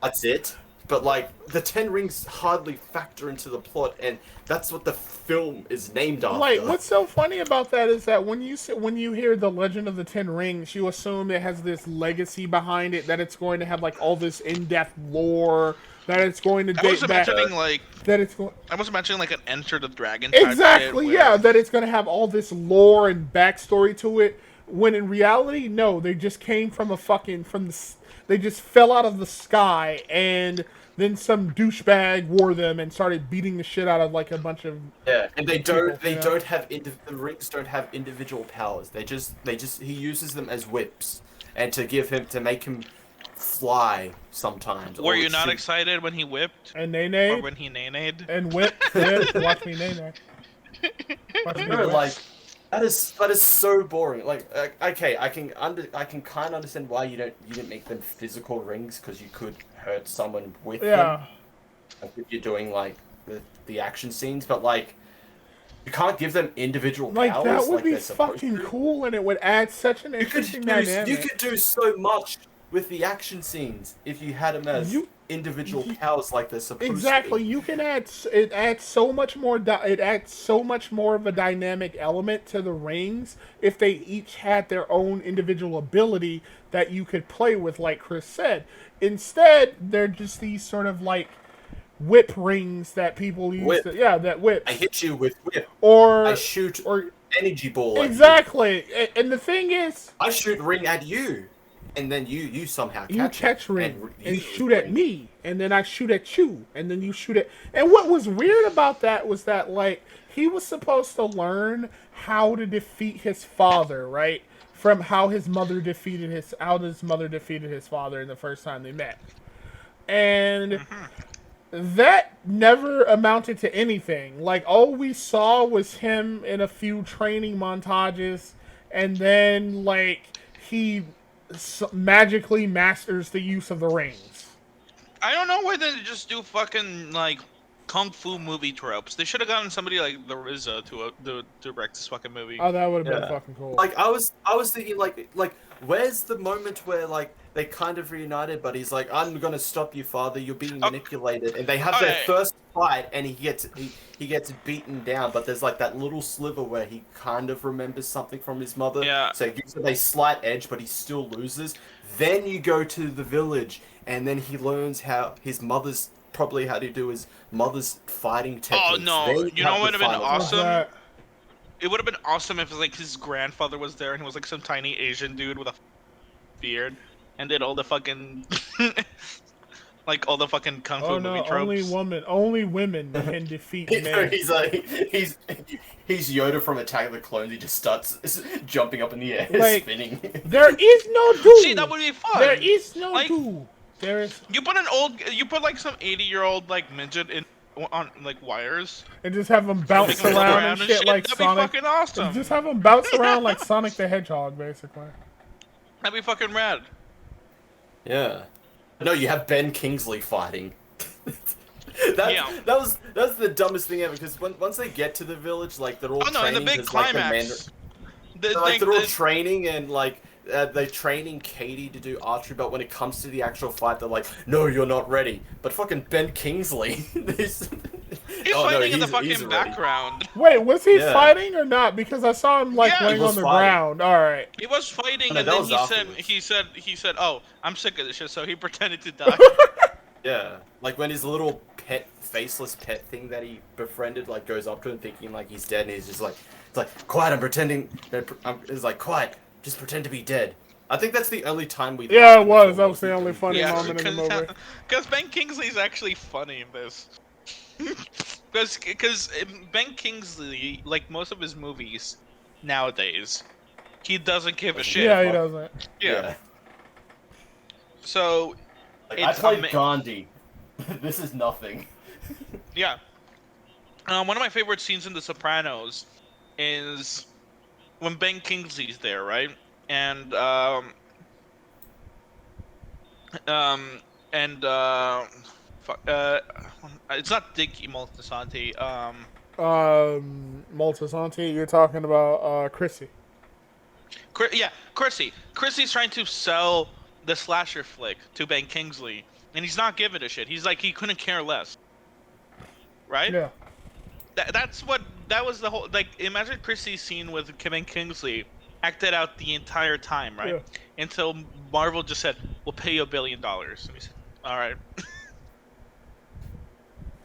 That's it. But like the Ten Rings hardly factor into the plot, and that's what the film is named after. like what's so funny about that is that when you hear the Legend of the Ten Rings, you assume it has this legacy behind it, that it's going to have like all this in-depth lore, that it's going to I was date back, imagining like that it's going. I was imagining like an Enter the Dragon type Exactly, shit yeah, where- that it's going to have all this lore and backstory to it, when in reality, no, they just came from they just fell out of the sky, and then some douchebag wore them and started beating the shit out of like a bunch of and they don't have the rings don't have individual powers. They just he uses them as whips, and to make him fly sometimes. Were or you not shoot. excited when he whipped? and Or nay when he nay-nayed? and whip, watch me nay. Watch me No, whip. like that is so boring. Like okay, I can kind of understand why you didn't make them physical rings, because you could hurt someone with them. Yeah. Like if you're doing like the action scenes, but like you can't give them individual Like powers. that would like be they're supposed fucking to. cool, and it would add such an interesting dynamic. You could do so much with the action scenes if you had them as individual powers like they're supposed Exactly. to. You can add. It adds so much more. It adds so much more of a dynamic element to the rings if they each had their own individual ability that you could play with, like Chris said. Instead, they're just these sort of like whip rings that people use. Whip. That whip. I hit you with whip. Or I shoot or energy ball. At exactly. And the thing is, you. I shoot ring at you, and then you somehow you catch catch it, ring and you shoot at me, and then I shoot at you, and then you shoot at. And what was weird about that was that like he was supposed to learn how to defeat his father, right? From how his mother defeated his father in the first time they met, and that never amounted to anything. Like all we saw was him in a few training montages, and then like he magically masters the use of the rings. I don't know why they just do fucking like kung fu movie tropes. They should have gotten somebody like the RZA to direct this fucking movie. Oh, that would have been Yeah. fucking cool. Like I was thinking like where's the moment where like they kind of reunited, but he's like, I'm gonna stop you, father, you're being manipulated, and they have their Okay. first fight, and he gets beaten down, but there's like that little sliver where he kind of remembers something from his mother, Yeah. so it gives him a slight edge, but he still loses. Then you go to the village, and then he learns how his mother's probably how to do his mother's fighting techniques. Oh, no. Then You know have what the would've been final What's awesome? that? It would have been awesome if like his grandfather was there and he was like some tiny Asian dude with a beard and did all the fucking like all the fucking kung fu Oh movie no! tropes. Only women can defeat fight. men. He's like he's Yoda from Attack of the Clones. He just starts jumping up in the air, Like, spinning. There is no dude. See, that would be fun. There is no Like- dude. There is, You put like some 80-year-old like midget in on like wires. and just have them bounce Make 'em look around and shit like That'd Sonic. be fucking awesome. Just have them bounce around like Sonic the Hedgehog, basically. That'd be fucking rad. Yeah. No, you have Ben Kingsley fighting. Yeah. That's the dumbest thing ever, because once they get to the village, like they're all Oh no! In training. the big there's, like, the climax, they're all training, and like they're training Katie to do archery, but when it comes to the actual fight, they're like, "No, you're not ready." But fucking Ben Kingsley, he's oh, no, fighting in the he's fucking ready. background. Wait, was he Yeah. fighting or not? Because I saw him like Yeah, he laying was on the fighting. ground. All right. He was fighting, No, and that then was he said, "Oh, I'm sick of this shit," so he pretended to die. Yeah, like when his little faceless pet thing that he befriended, like goes up to him thinking like he's dead, and he's just like, it's like, quiet, I'm pretending. It's like, quiet, just pretend to be dead. I think that's the only time we. Yeah, laughed it in the was. film, That was the only because- funny Yeah, moment in the movie. because Ben Kingsley's actually funny in this. Because Ben Kingsley, like most of his movies nowadays, he doesn't give a shit. Yeah, he doesn't. Yeah. So, Like, I It's played ama- Gandhi. This is nothing. yeah. One of my favorite scenes in The Sopranos is when Ben Kingsley's there, right? And And it's not Dick Moltisanti. Moltisanti, you're talking about Chrissy. Yeah, Chrissy. Chrissy's trying to sell the slasher flick to Ben Kingsley, and he's not giving a shit. He's like, he couldn't care less, right? Yeah. That was the whole, like, imagine Chrissy's scene with Ben Kingsley acted out the entire time, right? Yeah. Until Marvel just said, "We'll pay you $1 billion," and he said, "All right."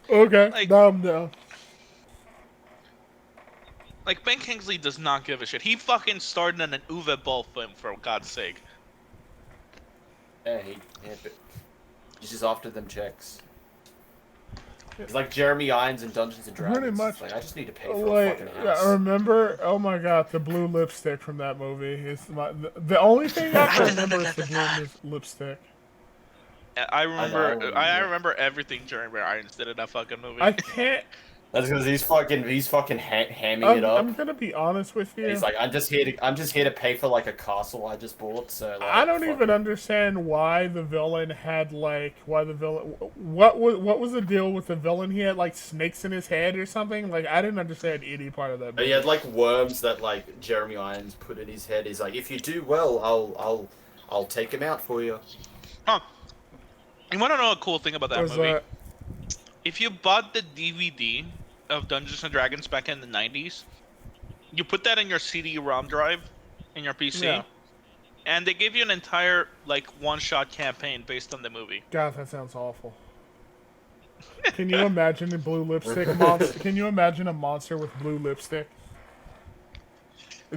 Okay. Like- Now I'm down. Like, Ben Kingsley does not give a shit. He fucking starred in an Uwe Boll film, for God's sake. Yeah, he's just after them checks. It's like Jeremy Irons in Dungeons and Dragons. Pretty much. It's like, I just need to pay for a Like, fucking yeah, house. I remember. Oh my god, the blue lipstick from that movie is the only thing I can remember is the blue lipstick. I remember. know, I yeah. remember everything Jeremy Irons did in that fucking movie. I can't. That's because he's fucking hamming it up. I'm gonna be honest with you. He's like, I'm just here to pay for like a castle I just bought. So like, I don't fuck even it. understand why the villain had what was the deal with the villain? He had like snakes in his head or something. Like I didn't understand any part of that. But he had like worms that like Jeremy Irons put in his head. He's like, if you do well, I'll take him out for you. Huh. You want to know a cool thing about that Was movie? that If you bought the DVD of Dungeons and Dragons back in the 90s, you put that in your CD-ROM drive in your PC, Yeah. and they gave you an entire like one-shot campaign based on the movie. God, that sounds awful. Can you imagine a blue lipstick monster? Can you imagine a monster with blue lipstick?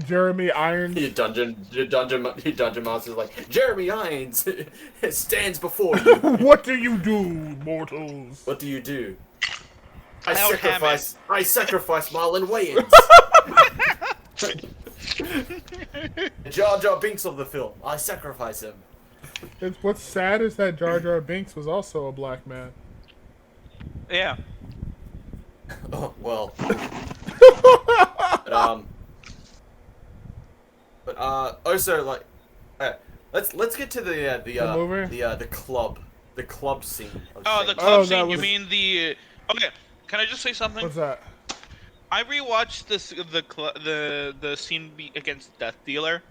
Jeremy Irons. Your dungeon master's like, Jeremy Irons stands before you. What do you do, mortals? What do you do? I Hal sacrifice Marlon Wayans. Jar Jar Binks of the film. I sacrifice him. What's sad is that Jar Jar Binks was also a black man. Yeah. Oh well. But also like, let's get to the movie? the club scene. Of Oh, the Shang-Chi. club that scene. You was- mean the? Okay. Can I just say something? What's that? I rewatched the scene against Death Dealer,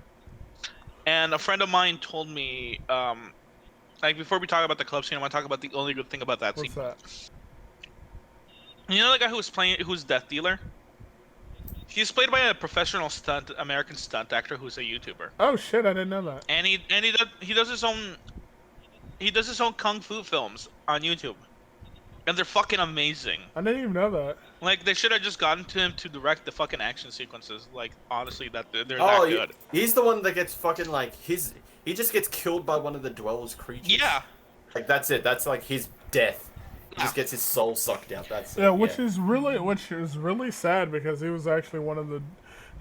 and a friend of mine told me, like before we talk about the club scene, I want to talk about the only good thing about that What's scene. that? You know the guy who's Death Dealer? He's played by a professional American stunt actor who's a YouTuber, Oh shit! I didn't know that. and he does his own kung fu films on YouTube, and they're fucking amazing. I didn't even know that. Like, they should have just gotten to him to direct the fucking action sequences. Like, honestly, they're Oh, that good. he's the one that gets fucking like he just gets killed by one of the Dwellers creatures. Yeah. Like that's it. That's like his death. He just Yeah. gets his soul sucked out. That's it. Yeah, which is really sad because he was actually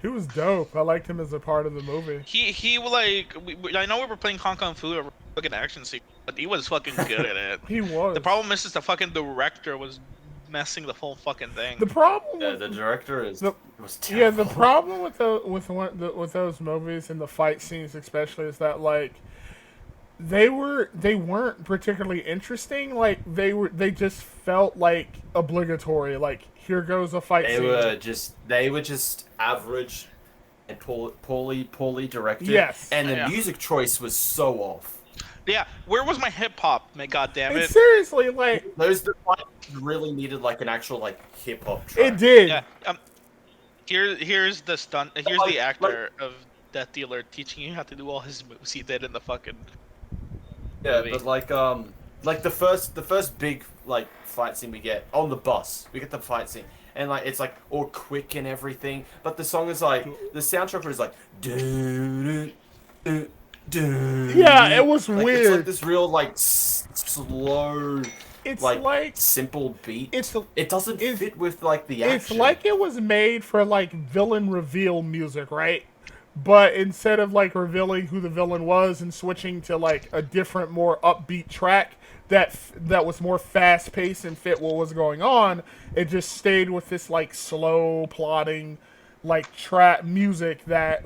he was dope. I liked him as a part of the movie. He like, I know we were playing Hong Kong Fu, a fucking action sequence, but he was fucking good at it. He was. The problem is the fucking director was messing the whole fucking thing. The problem. Yeah, with, the director was yeah, terrible. the problem with those movies and the fight scenes especially is that like they weren't particularly interesting. Like they just felt like obligatory. Like here goes a fight scene. They were just average and poorly directed. Yes. And the Yeah. music choice was so off. Yeah, where was my hip hop? Man, God damn And it! seriously, like The fight really needed like an actual like hip hop track. it did. Yeah. Here's the stunt. Here's Like- the actor of Death Dealer teaching you how to do all his moves he did in the fucking. Yeah, movie. but like the first big like fight scene we get on the bus, we get the fight scene, and like it's like all quick and everything, but the song is like the soundtrack is like do do do. Yeah, it was like, weird. It's like this real like slow, It's like, like simple beat. it's It doesn't it's- fit with like the action. it's like it was made for like villain reveal music, right? But instead of like revealing who the villain was and switching to like a different, more upbeat track that was more fast paced and fit what was going on, it just stayed with this like slow plodding like trap music that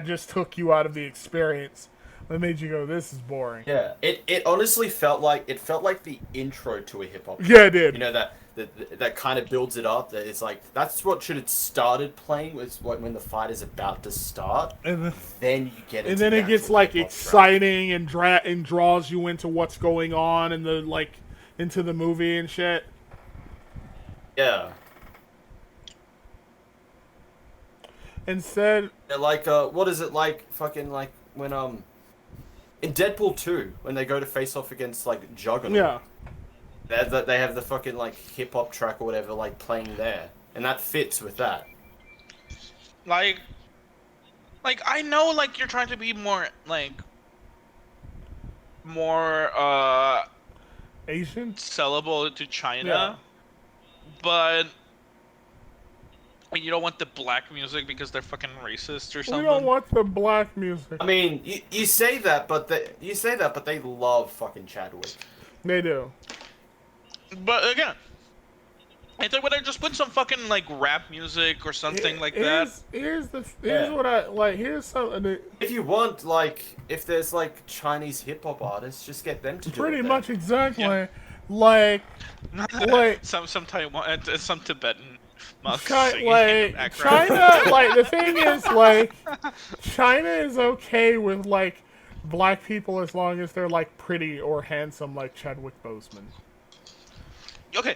just took you out of the experience. That made you go, this is boring. Yeah, it honestly felt like the intro to a hip hop. Yeah, it did. You know that kind of builds it up. That it's like that's what should have started playing was when the fight is about to start. And then you get. And then it gets like exciting and draws you into what's going on and into the movie and shit. Yeah. Instead, like what is it like? Fucking like when in Deadpool 2 when they go to face off against like Juggernaut. Yeah. They have the fucking like hip hop track or whatever like playing there, and that fits with that. Like I know like you're trying to be more Asian sellable to China, yeah. But you don't want the black music because they're fucking racist or something. We don't want the black music. I mean, you say that, but they love fucking Chadwick. They do. But again, I think when I just put some fucking like rap music or something like that. Here's what I like. Here's something. If you want if there's like Chinese hip hop artists, just get them to do it. Pretty much exactly. Yeah. Like some Taiwan, some Tibetan monks China, the thing is, China is okay with, black people as long as they're, pretty or handsome like Chadwick Boseman. Okay,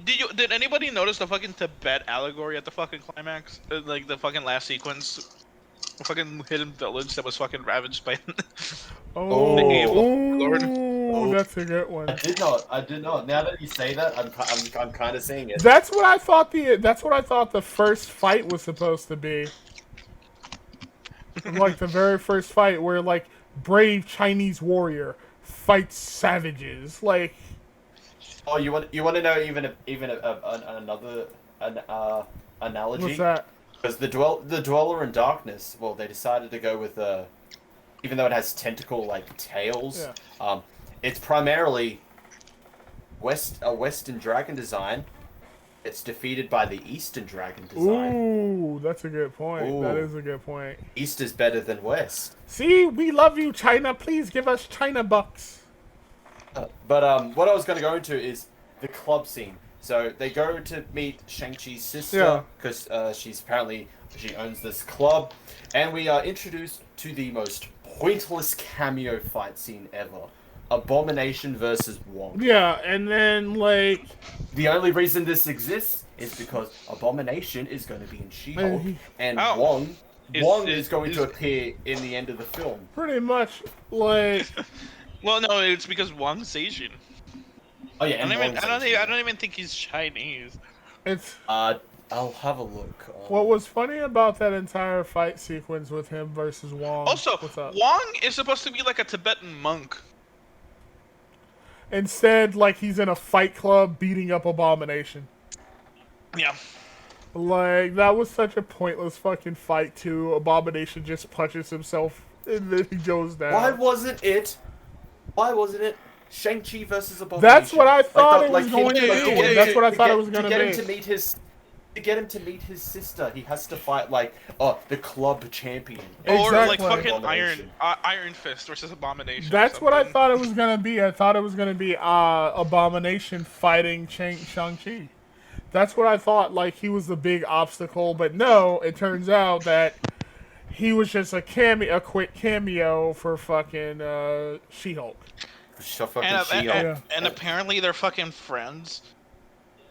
did anybody notice the fucking Tibet allegory at the fucking climax? The fucking last sequence? The fucking hidden village that was fucking ravaged by the evil lord. That's a good one. I did not. Now that you say that, I'm kind of seeing it. That's what I thought the first fight was supposed to be. The very first fight where brave Chinese warrior fights savages. Oh, you want to know even another analogy? What's that? Because the Dweller in Darkness, well, they decided to go with even though it has tentacle tails, yeah. It's primarily a Western dragon design. It's defeated by the Eastern dragon design. Ooh, that's a good point. Ooh. That is a good point. East is better than West. See, we love you, China. Please give us China bucks. But what I was going to go into is the club scene. So they go to meet Shang-Chi's sister because she owns this club, and we are introduced to the most pointless cameo fight scene ever: Abomination versus Wong. Yeah, and then the only reason this exists is because Abomination is going to be in She-Hulk, and Wong is going to appear in the end of the film. Pretty much, Well, no, it's because Wong's Asian. Oh yeah, I don't even think he's Chinese. It's. I'll have a look. What was funny about that entire fight sequence with him versus Wong? Also, Wong is supposed to be like a Tibetan monk. Instead, he's in a fight club beating up Abomination. Yeah. That was such a pointless fucking fight too. Abomination just punches himself and then he goes down. Why wasn't it Shang-Chi versus Abomination? That's what I thought it was going to be. That's what I thought it was going to be. To get him to meet his sister, he has to fight the club champion. Exactly. Or fucking Iron Fist versus Abomination. That's what I thought it was going to be. I thought it was going to be Abomination fighting Shang-Chi. That's what I thought. He was the big obstacle, but no, it turns out that he was just a quick cameo for fucking She-Hulk. And apparently they're fucking friends,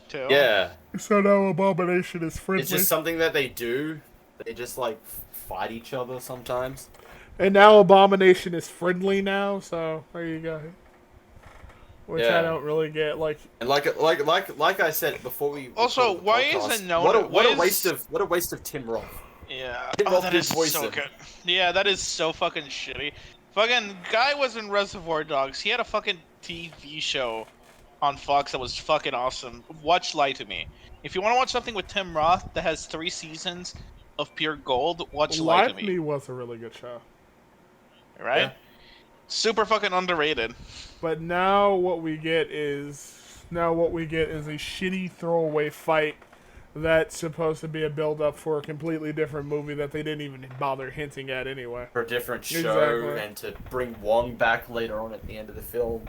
too. Yeah. So now Abomination is friendly. It's just something that they do. They just fight each other sometimes. And now Abomination is friendly now, so there you go. Which I don't really get. And like I said before we. Also, why podcast, isn't no? What a waste of Tim Roth. Yeah. Tim Roth that is so him. good. Yeah, that is so fucking shitty. Fucking guy was in Reservoir Dogs. He had a fucking TV show on Fox that was fucking awesome. Watch Lie to Me. If you want to watch something with Tim Roth that has 3 seasons of pure gold, watch Lie to Me. Lie to Me was a really good show. Right? Yeah. Super fucking underrated. But now what we get is a shitty throwaway fight That's supposed to be a build-up for a completely different movie that they didn't even bother hinting at anyway. For a different show, Exactly. and to bring Wong back later on at the end of the film.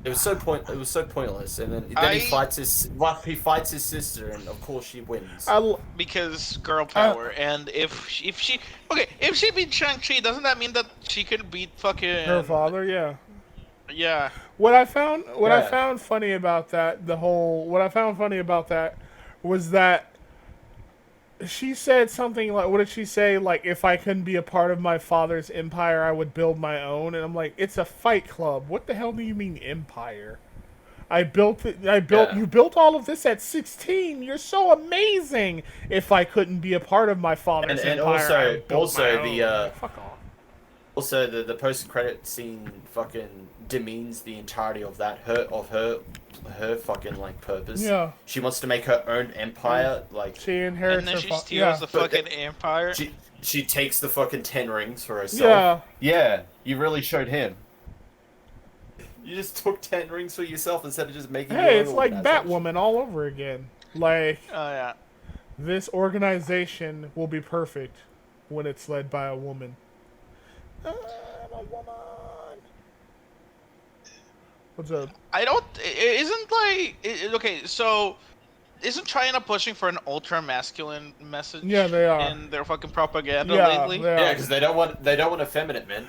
It was so pointless, and then he fights his sister, and of course she wins. Because girl power, and if she beat Shang-Chi, doesn't that mean that she could beat fucking Her father, yeah. Yeah. What I found funny about that, was that she said something like, what did she say? Like, if I couldn't be a part of my father's empire, I would build my own. And I'm like, it's a fight club. What the hell do you mean empire? You built all of this at 16. You're so amazing. If I couldn't be a part of my father's empire, I would build my own. Fuck off. Also, the post-credit scene fucking demeans the entirety of her fucking like purpose. Yeah. She wants to make her own empire. Like she inherits. And then she steals the fucking empire. She takes the fucking 10 rings for herself. Yeah. You really showed him. You just took 10 rings for yourself instead of just making. Hey, it's like Batwoman all over again. Like. Oh yeah. This organization will be perfect when it's led by a woman. I'm a woman. What's up? Okay, so isn't China pushing for an ultra masculine message? Yeah, they are. In their fucking propaganda lately. Yeah, because they don't want effeminate men.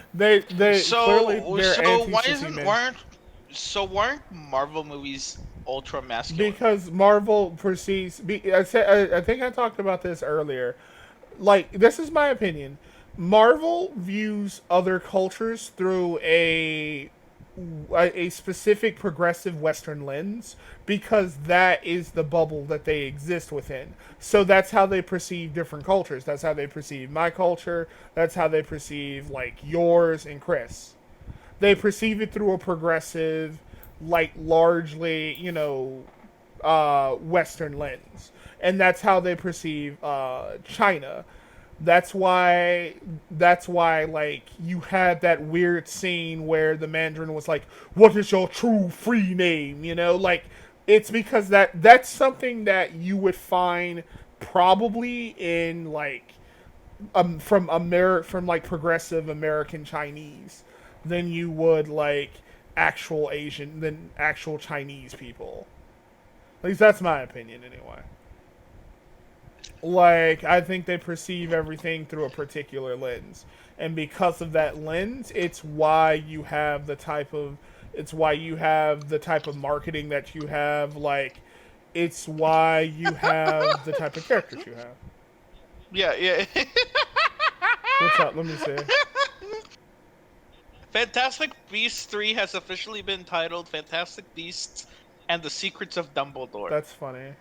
Weren't Marvel movies ultra masculine? Because Marvel perceives. I think I talked about this earlier. Like, this is my opinion. Marvel views other cultures through a specific progressive Western lens because that is the bubble that they exist within. So that's how they perceive different cultures. That's how they perceive my culture. That's how they perceive, like, yours and Chris. They perceive it through a progressive, like, largely, Western lens. And that's how they perceive China. That's why, like, you had that weird scene where the Mandarin was like, "What is your true free name?" Like, it's because that's something that you would find probably in, like, from like, progressive American Chinese than you would, like, actual Chinese people. At least that's my opinion, anyway. Like, I think they perceive everything through a particular lens. And because of that lens, it's why you have the type of marketing that you have. Like, it's why you have the type of characters you have. Yeah. What's up? Let me see. Fantastic Beasts 3 has officially been titled Fantastic Beasts and the Secrets of Dumbledore. That's funny.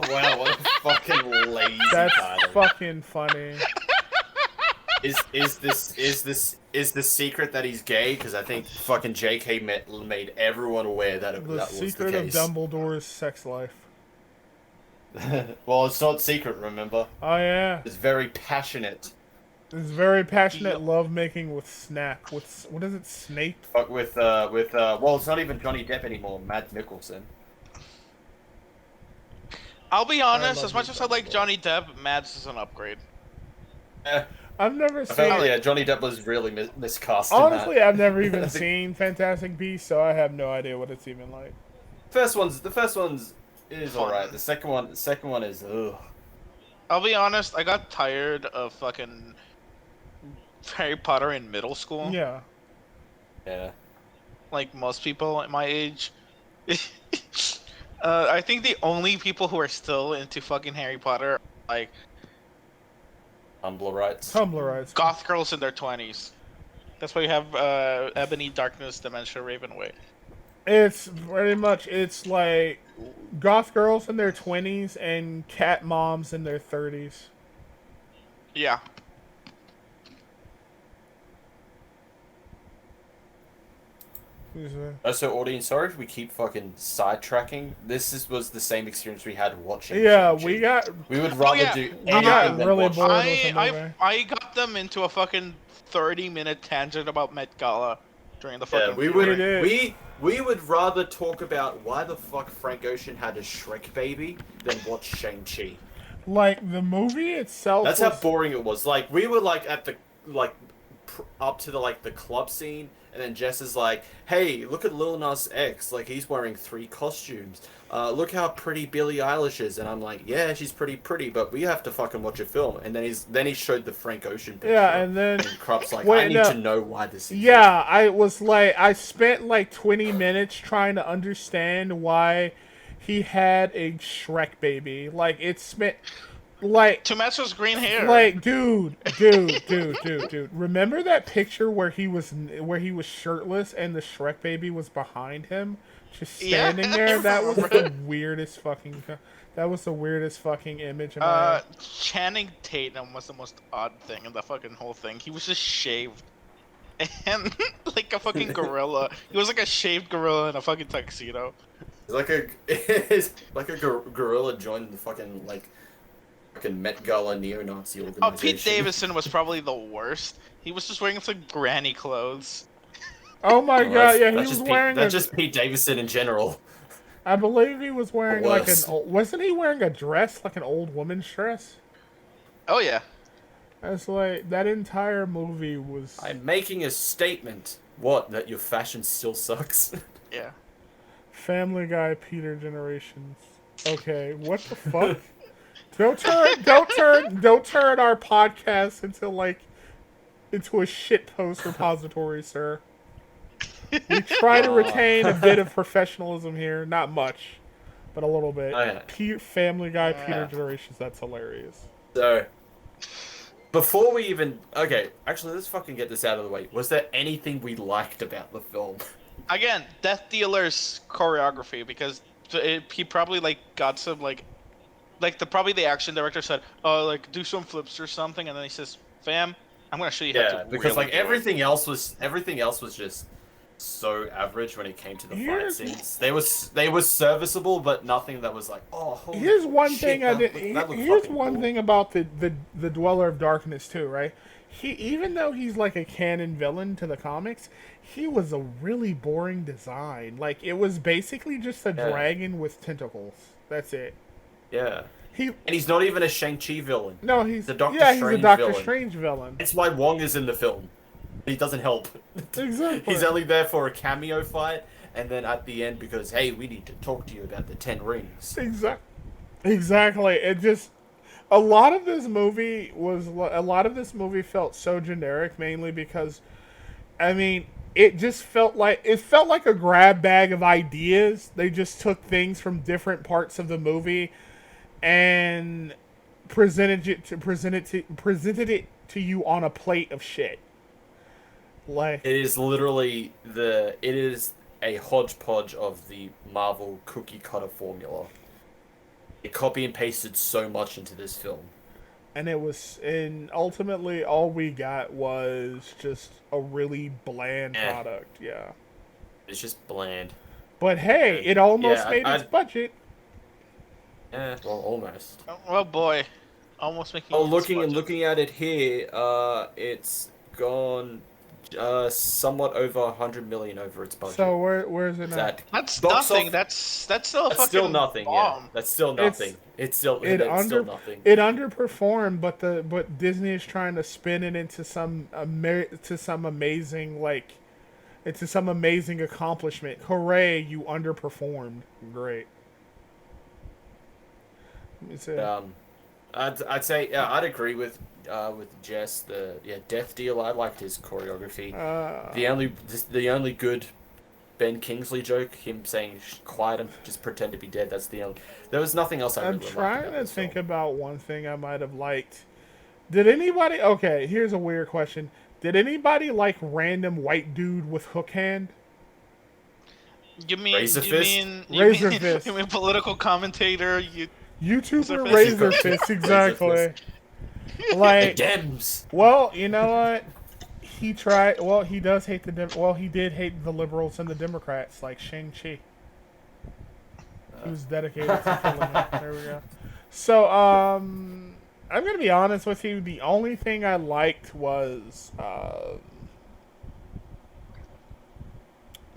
Wow, what a fucking lazy That's title. fucking funny. Is the secret that he's gay? Because I think fucking J.K. made everyone aware that that was the case. The secret of Dumbledore's sex life. Well, it's not secret, remember? Oh yeah. It's very passionate. It's very passionate lovemaking with Snap. What is it, Snape? Well, it's not even Johnny Depp anymore. Mads Mikkelsen. I'll be honest, as much as I like Johnny Depp, Mads is an upgrade. I've never seen. Johnny Depp was really miscast. Honestly, I've never even seen Fantastic Beasts, so I have no idea what it's even like. The first one's is alright. The second one is ugh. I'll be honest, I got tired of fucking Harry Potter in middle school. Yeah. Yeah. Like most people at my age. I think the only people who are still into fucking Harry Potter are, like, Tumblrites. goth girls in their 20s. That's why you have Ebony, Darkness, Dementia, Ravenway. It's pretty much, it's like goth girls in their 20s and cat moms in their 30s. Yeah. So, audience, sorry if we keep fucking sidetracking. Was the same experience we had watching. Yeah, Shang-Chi. We would rather do. We got really bored with the movie. I got them into a fucking 30-minute tangent about Met Gala. during the Yeah, fucking we viewing. would It is. we would rather talk about why the fuck Frank Ocean had a Shrek baby than watch Shang-Chi. Like the movie itself That's was how boring it was. Like we were like at the like up to the club scene, and then Jess is like, "Hey, look at Lil Nas X. Like he's wearing 3 costumes. Look how pretty Billie Eilish is." And I'm like, "Yeah, she's pretty, but we have to fucking watch a film." And then he showed the Frank Ocean picture. yeah, and then And Krupp's like, Wait, "I need no. to know why this is." yeah, I spent like 20 minutes trying to understand why he had a Shrek baby. Like it spent like To match his green hair. Like, dude. Remember that picture where he was shirtless and the Shrek baby was behind him, just standing Yeah, there? I That was remember. the weirdest fucking. That was the weirdest fucking image in my head. Channing Tatum was the most odd thing in the fucking whole thing. He was just shaved. And like a fucking gorilla. He was like a shaved gorilla in a fucking tuxedo. It's like a gorilla joined the fucking Met Gala neo-Nazi organization. Oh, Pete Davidson was probably the worst. He was just wearing some granny clothes. Oh my Well, god! Yeah, he that's was just wearing that's just Pete Davidson in general. I believe he was wearing like an. Worse. Wasn't he wearing a dress like an old woman's dress? Oh yeah. That's like that entire movie was. I'm making a statement. What? That your fashion still sucks? Yeah. Family Guy, Peter Generations. Okay, what the fuck? Don't turn our podcast into a shitpost repository, sir. We try to retain a bit of professionalism here, not much, but a little bit. Oh, yeah. Family Guy, Yeah. Peter Generations. That's hilarious. So, before we even actually, let's fucking get this out of the way. Was there anything we liked about the film? Again, Death Dealer's choreography, because he probably got some probably the action director said, "Oh, do some flips or something," and then he says, "Fam, I'm gonna show you how Yeah, to." because really do it." everything else was just so average when it came to the fight Here's- scenes. They were serviceable, but nothing that was like, oh, holy Here's one shit, thing I that did. looked Here's fucking one cool. thing about the Dweller of Darkness too, right? Even though he's like a canon villain to the comics, he was a really boring design. Like it was basically just a Yeah. dragon with tentacles. That's it. Yeah. He And he's not even a Shang-Chi villain. no, he's The Doctor he's a Strange Doctor villain. Strange villain. That's why Wong is in the film. He doesn't help. Exactly. He's only there for a cameo fight, and then at the end because, hey, we need to talk to you about the 10 rings. Exactly. It just a lot of this movie felt so generic, mainly because, I mean, it felt like a grab bag of ideas. They just took things from different parts of the movie and presented it to you on a plate of shit. Like It is literally it is a hodgepodge of the Marvel cookie cutter formula. It copy and pasted so much into this film. and ultimately all we got was just a really bland product. Yeah. It's just bland. But hey, it almost Yeah, made its budget. Well, almost. Oh boy, almost making. Oh, its looking budget. at it here, it's gone somewhat over 100 million over its budget. So where's it now? that That's box nothing. off- That's still a That's fucking still nothing. bomb. Yeah, that's still nothing. It's still It still nothing. it underperformed, but Disney is trying to spin it into some amazing accomplishment. Hooray! You underperformed. Great. Let me see. I'd say I'd agree with Jess. Death Deal. I liked his choreography. The only good Ben Kingsley joke, him saying quiet and just pretend to be dead. That's the only. There was nothing else I I'm really liked trying about to this think film. about one thing I might have liked. Did anybody? Okay, here's a weird question. Did anybody like random white dude with hook hand? You mean Razor you Fist? mean Razor Fist. You mean political commentator? YouTuber Razor Razor Fist. Fist, exactly. The Like, Dems. well, you know what? He tried. Well, he does hate he did hate the liberals and the Democrats, like Shang-Chi. He was dedicated to killing them. There we go. So, I'm gonna be honest with you. The only thing I liked was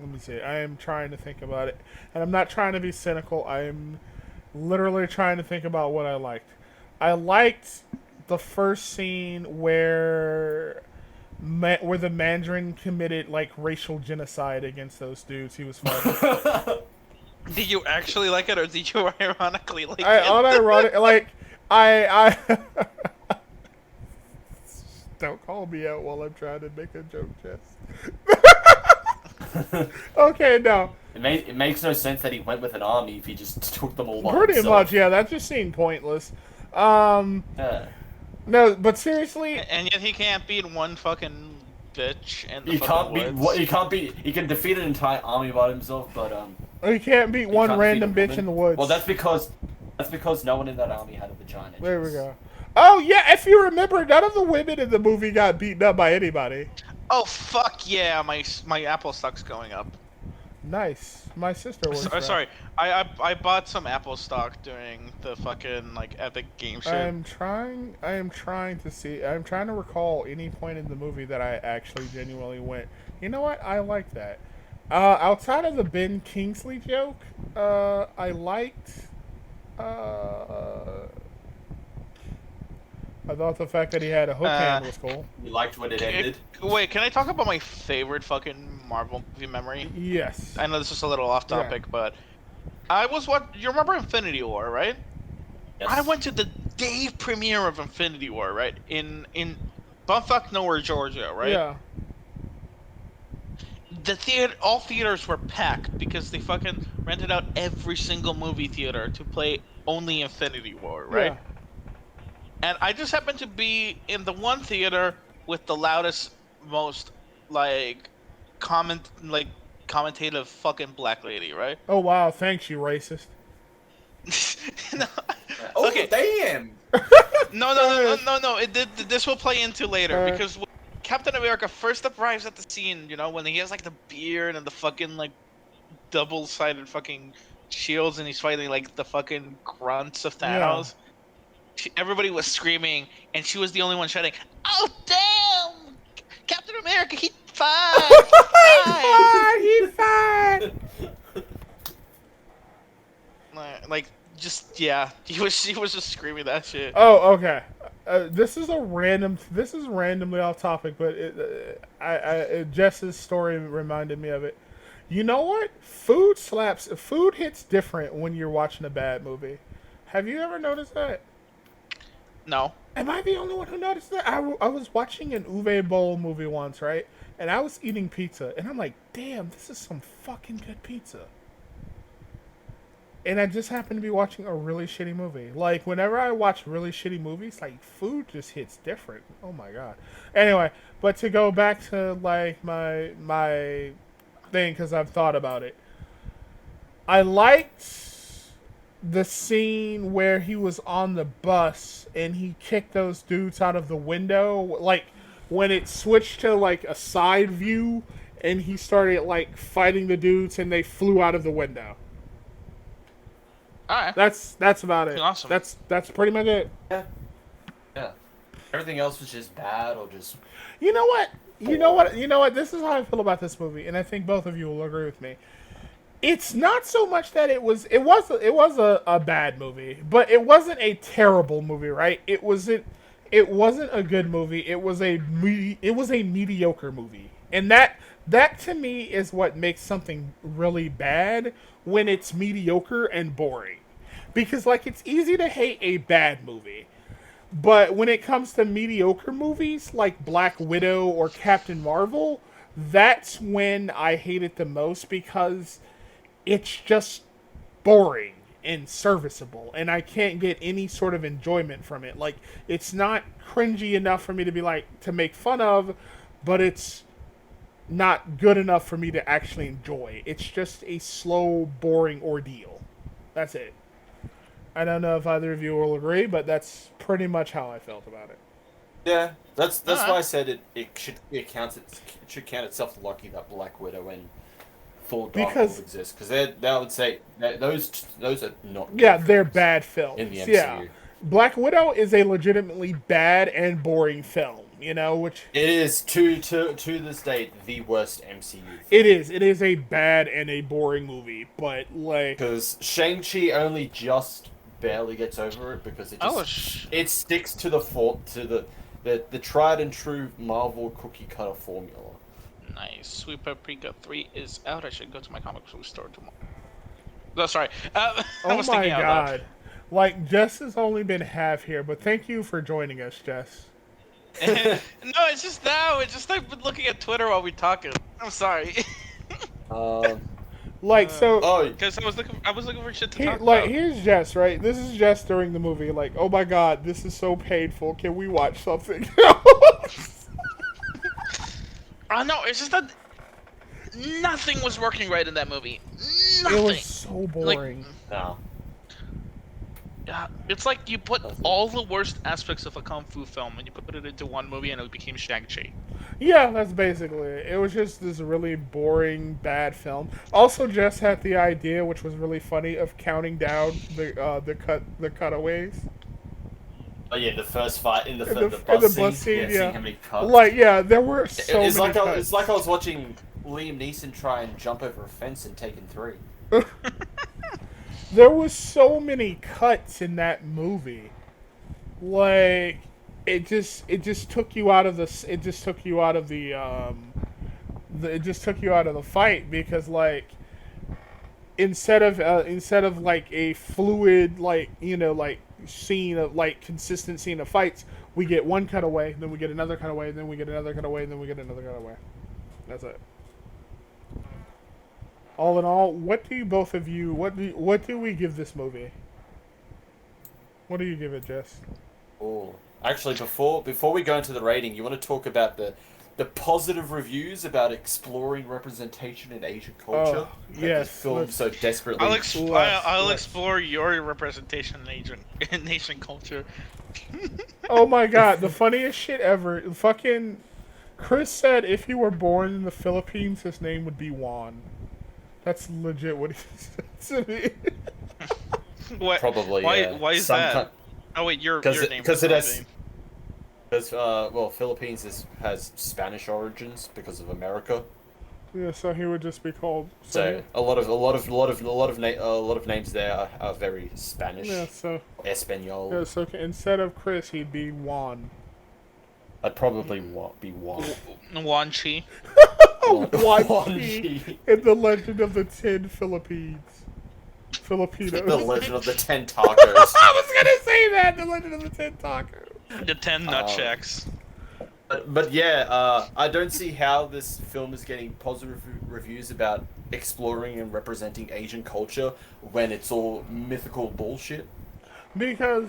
Let me see. I am trying to think about it, and I'm not trying to be cynical. I am literally trying to think about what I liked. I liked the first scene where the Mandarin committed like racial genocide against those dudes he was fighting. Did you actually like it, or did you ironically like I it? unironic like I don't call me out while I'm trying to make a joke, Jess. Okay, no. It makes no sense that he went with an army if he just took them all by Pretty himself. much, yeah. That just seemed pointless. Yeah. No, but seriously, And yet he can't beat one fucking bitch in the You fucking can't beat. woods. You can't beat. He can defeat an entire army by himself, but you can't beat he one can't random defeat a bitch woman. in the woods. Well, that's because no one in that army had a vagina. There we Jess. go. Oh yeah, if you remember, none of the women in the movie got beaten up by anybody. Oh fuck yeah, my Apple stock's going up. Nice. My sister was. Sorry, I bought some Apple stock during the fucking like Epic Game shit. I am trying to see. I'm trying to recall any point in the movie that I actually genuinely went, you know what? I like that. Outside of the Ben Kingsley joke, I liked. I thought the fact that he had a hook hand was cool. You liked when it ended. Wait, can I talk about my favorite fucking Marvel movie memory? Yes. I know this is a little off topic, but I was you remember Infinity War, right? Yes. I went to the day premiere of Infinity War, right? In bumfuck nowhere, Georgia, right? Yeah. All theaters were packed because they fucking rented out every single movie theater to play only Infinity War, right? Yeah. And I just happened to be in the one theater with the loudest, most commentative fucking black lady, right? Oh wow! Thanks, you racist. No. Oh Okay. damn! No. This will play into later because when Captain America first arrives at the scene, you know, when he has like the beard and the fucking like double-sided fucking shields and he's fighting like the fucking grunts of Thanos. Everybody was screaming, and she was the only one shouting, "Oh damn! Captain America, he fine! He's fine. Like, just yeah, he was just screaming that shit. Oh, okay. This is randomly off topic, but Jess's story reminded me of it. You know what? Food slaps. Food hits different when you're watching a bad movie. Have you ever noticed that? No. Am I the only one who noticed that? I was watching an Uwe Boll movie once, right? And I was eating pizza, and I'm like, damn, this is some fucking good pizza. And I just happened to be watching a really shitty movie. Like, whenever I watch really shitty movies, like, food just hits different. Oh my god. Anyway, but to go back to, like, my thing, because I've thought about it. I liked the scene where he was on the bus and he kicked those dudes out of the window, like when it switched to like a side view and he started like fighting the dudes and they flew out of the window. Alright. That's about it. Awesome. That's pretty much it. Yeah. Everything else was just bad or just. You know what? This is how I feel about this movie, and I think both of you will agree with me. It's not so much that it was a bad movie, but it wasn't a terrible movie, right? It wasn't a good movie. It was a mediocre movie. And that to me is what makes something really bad, when it's mediocre and boring. Because like it's easy to hate a bad movie. But when it comes to mediocre movies like Black Widow or Captain Marvel, that's when I hate it the most, because it's just boring and serviceable, and I can't get any sort of enjoyment from it. Like, it's not cringy enough for me to be like, to make fun of, but it's not good enough for me to actually enjoy. It's just a slow, boring ordeal. That's it. I don't know if either of you will agree, but that's pretty much how I felt about it. Yeah, that's why I said it should count itself lucky that Black Widow and Thor Dark World exist, because they would say that those are not. Yeah, they're bad films. In the MCU. Yeah, Black Widow is a legitimately bad and boring film. you know, which It is to this date the worst MCU. it is. It is a bad and a boring movie, but like, Because Shang-Chi only just barely gets over it because it sticks to the tried and true Marvel cookie cutter formula. Nice. Sweet Paprika 3 is out. I should go to my comic book store tomorrow. No, sorry. I oh was my thinking out loud. god, like Jess has only been half here, but thank you for joining us, Jess. No, it's just now. It's just I've been looking at Twitter while we're talking. I'm sorry. Like so. Oh, Because I was looking for shit to Here, talk like about. here's Jess, right? This is Jess during the movie. Like, oh my god, this is so painful. Can we watch something else? No, it's just that nothing was working right in that movie. Nothing. It was so boring. no. It's like you put all the worst aspects of a kung fu film and you put it into one movie and it became Shang-Chi. Yeah, that's basically it. It was just this really boring, bad film. Also, Jess had the idea, which was really funny, of counting down the cutaways. Oh yeah, the first fight in the bus scene, yeah. seeing how many cuts. Like, yeah, there were so it's many like cuts. it's like I was watching Liam Neeson try and jump over a fence in Taken 3. There was so many cuts in that movie. Like, it just took you out of the fight because like instead of like a fluid like scene of like consistent scene of fights, we get one cutaway, then we get another cutaway, then we get another cutaway, then we get another cutaway. That's it. All in all, what do we give this movie? What do you give it, Jess? Oh, actually, before we go into the rating, you want to talk about the positive reviews about exploring representation in Asian culture. Yes, this film so desperately. I'll explore your representation in Asian culture. Oh my god, the funniest shit ever. Fucking Chris said if he were born in the Philippines, his name would be Juan. That's legit what he said to me. What? Probably. Why is that? Oh wait, your name. Because it has. Because Philippines has Spanish origins because of America. Yeah, so he would just be called. So a lot of names there are very Spanish. Yeah, so. Espanol. Yeah, so instead of Chris, he'd be Juan. I'd probably be Juan. Juan-Chi. Juan-Chi in the Legend of the 10 Filipinos. The Legend of the 10 Tacos. I was gonna say that! The Legend of the 10 Tacos. The 10 nutshacks. But yeah, I don't see how this film is getting positive reviews about exploring and representing Asian culture when it's all mythical bullshit. Because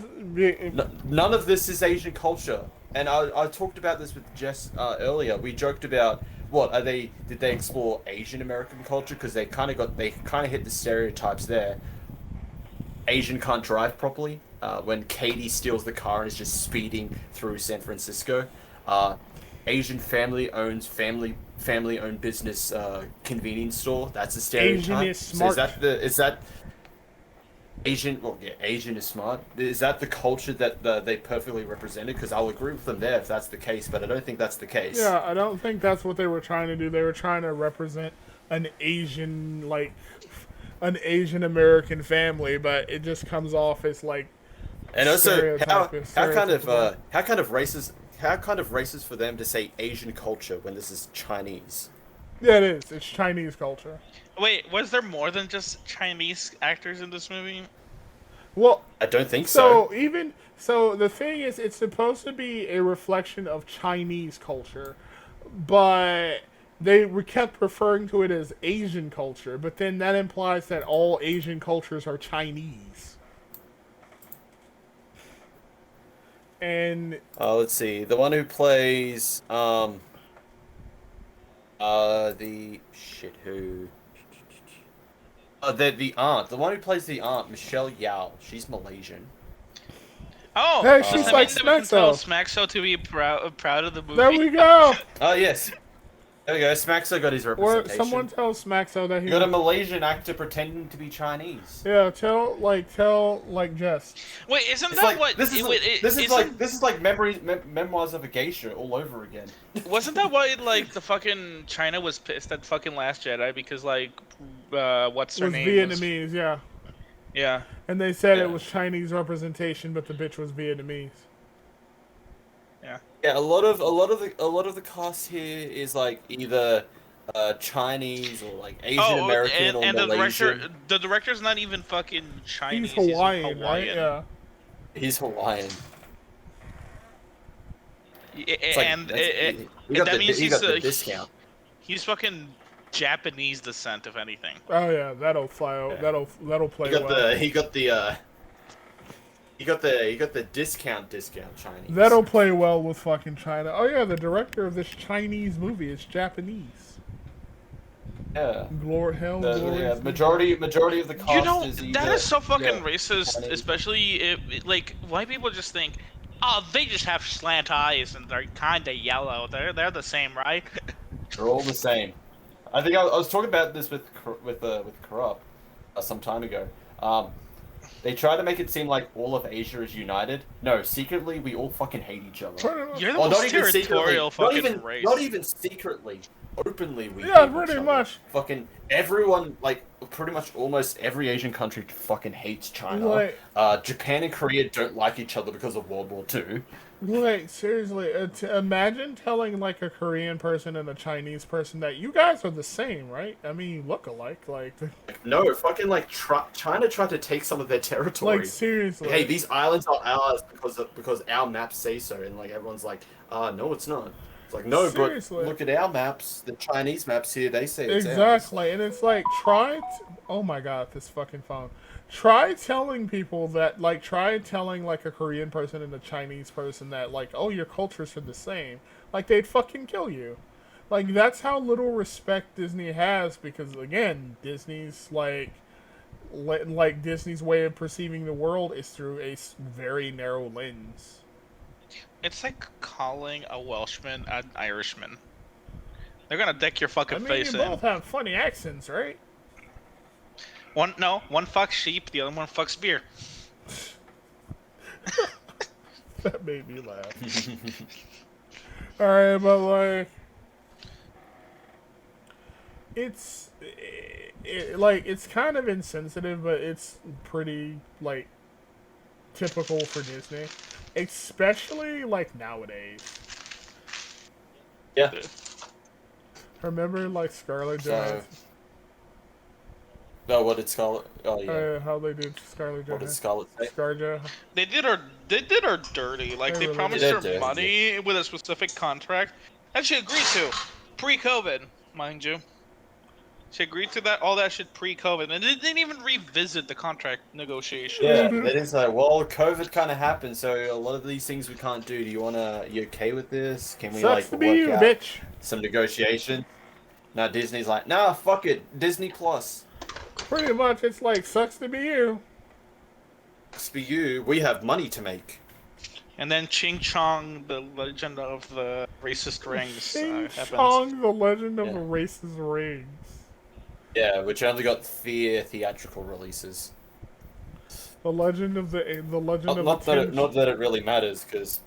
none of this is Asian culture. And I talked about this with Jess earlier. We joked about did they explore Asian American culture because they kind of hit the stereotypes there. Asian can't drive properly. When Katie steals the car and is just speeding through San Francisco. Asian family owns family-owned business convenience store. That's a stereotype. Asian is smart. So is that Asian? Well, yeah, Asian is smart. Is that the culture that they perfectly represented? Because I'll agree with them there if that's the case, but I don't think that's the case. Yeah, I don't think that's what they were trying to do. They were trying to represent an Asian American family, but it just comes off as like. And also, how kind of racist for them to say Asian culture when this is Chinese? Yeah, it is. It's Chinese culture. Wait, was there more than just Chinese actors in this movie? Well, I don't think so. So the thing is, it's supposed to be a reflection of Chinese culture, but they kept referring to it as Asian culture. But then that implies that all Asian cultures are Chinese. And let's see, the one who plays the aunt, the one who plays the aunt, Michelle Yao, she's Malaysian. Oh, hey, she's like Smaxo. Smaxo. Smaxo to be proud of the movie. There we go. Oh yes. There we go. Smaxo got his Or representation. someone tell Smaxo that he You got a Malaysian actor pretending to be Chinese. Yeah, tell Jess. Wait, isn't It's that like what? this is like memoirs of a geisha all over again. Wasn't that why like the fucking China was pissed at fucking Last Jedi because like what's her was name Vietnamese, yeah. Yeah. And they said Yeah. it was Chinese representation, but the bitch was Vietnamese. Yeah. Yeah, a lot of the cast here is like either Chinese or like Asian American or and Malaysian. the director's not even fucking Chinese. He's Hawaiian, right? Yeah. He's Hawaiian. And that means he he's got the discount. He's fucking Japanese descent, if anything. Oh yeah, that'll fly out. Yeah. That'll play He got well. he got the discount Chinese. That'll play well with fucking China. Oh yeah, the director of this Chinese movie is Japanese. Yeah. Glorious. Majority of the cast You know, is that either, is so fucking yeah, racist, Chinese. especially like white people just think, oh, they just have slant eyes and they're kind of yellow. They're the same, right? They're all the same. I think I was talking about this with Corp some time ago. They try to make it seem like all of Asia is united. No, secretly we all fucking hate each other. You're the Or most territorial fucking race. Not even secretly. Openly we Yeah, hate each pretty other. much. Fucking everyone, like pretty much almost every Asian country fucking hates China. Like- Japan and Korea don't like each other because of World War II. Like, seriously, imagine telling, like, a Korean person and a Chinese person that you guys are the same, right? I mean, you look alike, like... No, fucking, like, China tried to take some of their territory. Like, seriously. Hey, these islands are ours because our maps say so, and, like, everyone's like, no, it's not. It's like, no, Seriously. but look at our maps, the Chinese maps here, they say it's ours. Exactly, and it's like, oh my god, this fucking phone. Try telling people that, like, like, a Korean person and a Chinese person that, like, oh, your cultures are the same. Like, they'd fucking kill you. Like, that's how little respect Disney has, because, again, Disney's, like Disney's way of perceiving the world is through a very narrow lens. It's like calling a Welshman an Irishman. They're gonna deck your fucking face you in. both have funny accents, right? One fucks sheep, the other one fucks beer. That made me laugh. Alright, but like... It's kind of insensitive, but it's pretty, like, typical for Disney. Especially, like, nowadays. Yeah. Remember, like, Scarlett Johansson? No, what did Scarlett... Oh, yeah. How they did Scarlett What did Johansson? Scarlett say? Scarjo. They did her dirty. Like, They they really promised did her dirty. money with a specific contract that she agreed to. Pre-COVID, mind you. She agreed to that, all that shit pre-COVID, and they didn't even revisit the contract negotiation. Yeah, it is like, well, COVID kind of happened, so a lot of these things we can't do. You okay with this? Can we, Sucks to like, be work you, out bitch. some negotiation? Now Disney's like, nah, fuck it. Disney Plus. Pretty much, it's like, sucks to be you. It's for you. We have money to make. And then Ching Chong, the legend of the racist rings, Ching happens. Chong, the legend of Yeah. the racist rings. Yeah, which only got theatrical releases. The legend of the Not that it really matters, because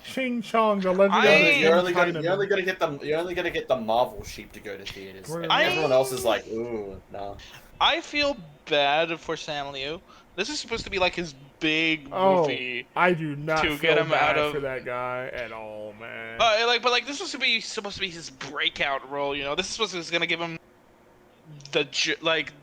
Ching Chong, the legend of the you're only Chinaman. gonna get the Marvel sheep to go to theaters. And I- everyone else is like, ooh, no. I feel bad for Sam Liu. This is supposed to be like his big Oh, movie. I do not to feel get him bad out of- for that guy at all, man. But this was supposed to be his breakout role. You know, this was gonna give him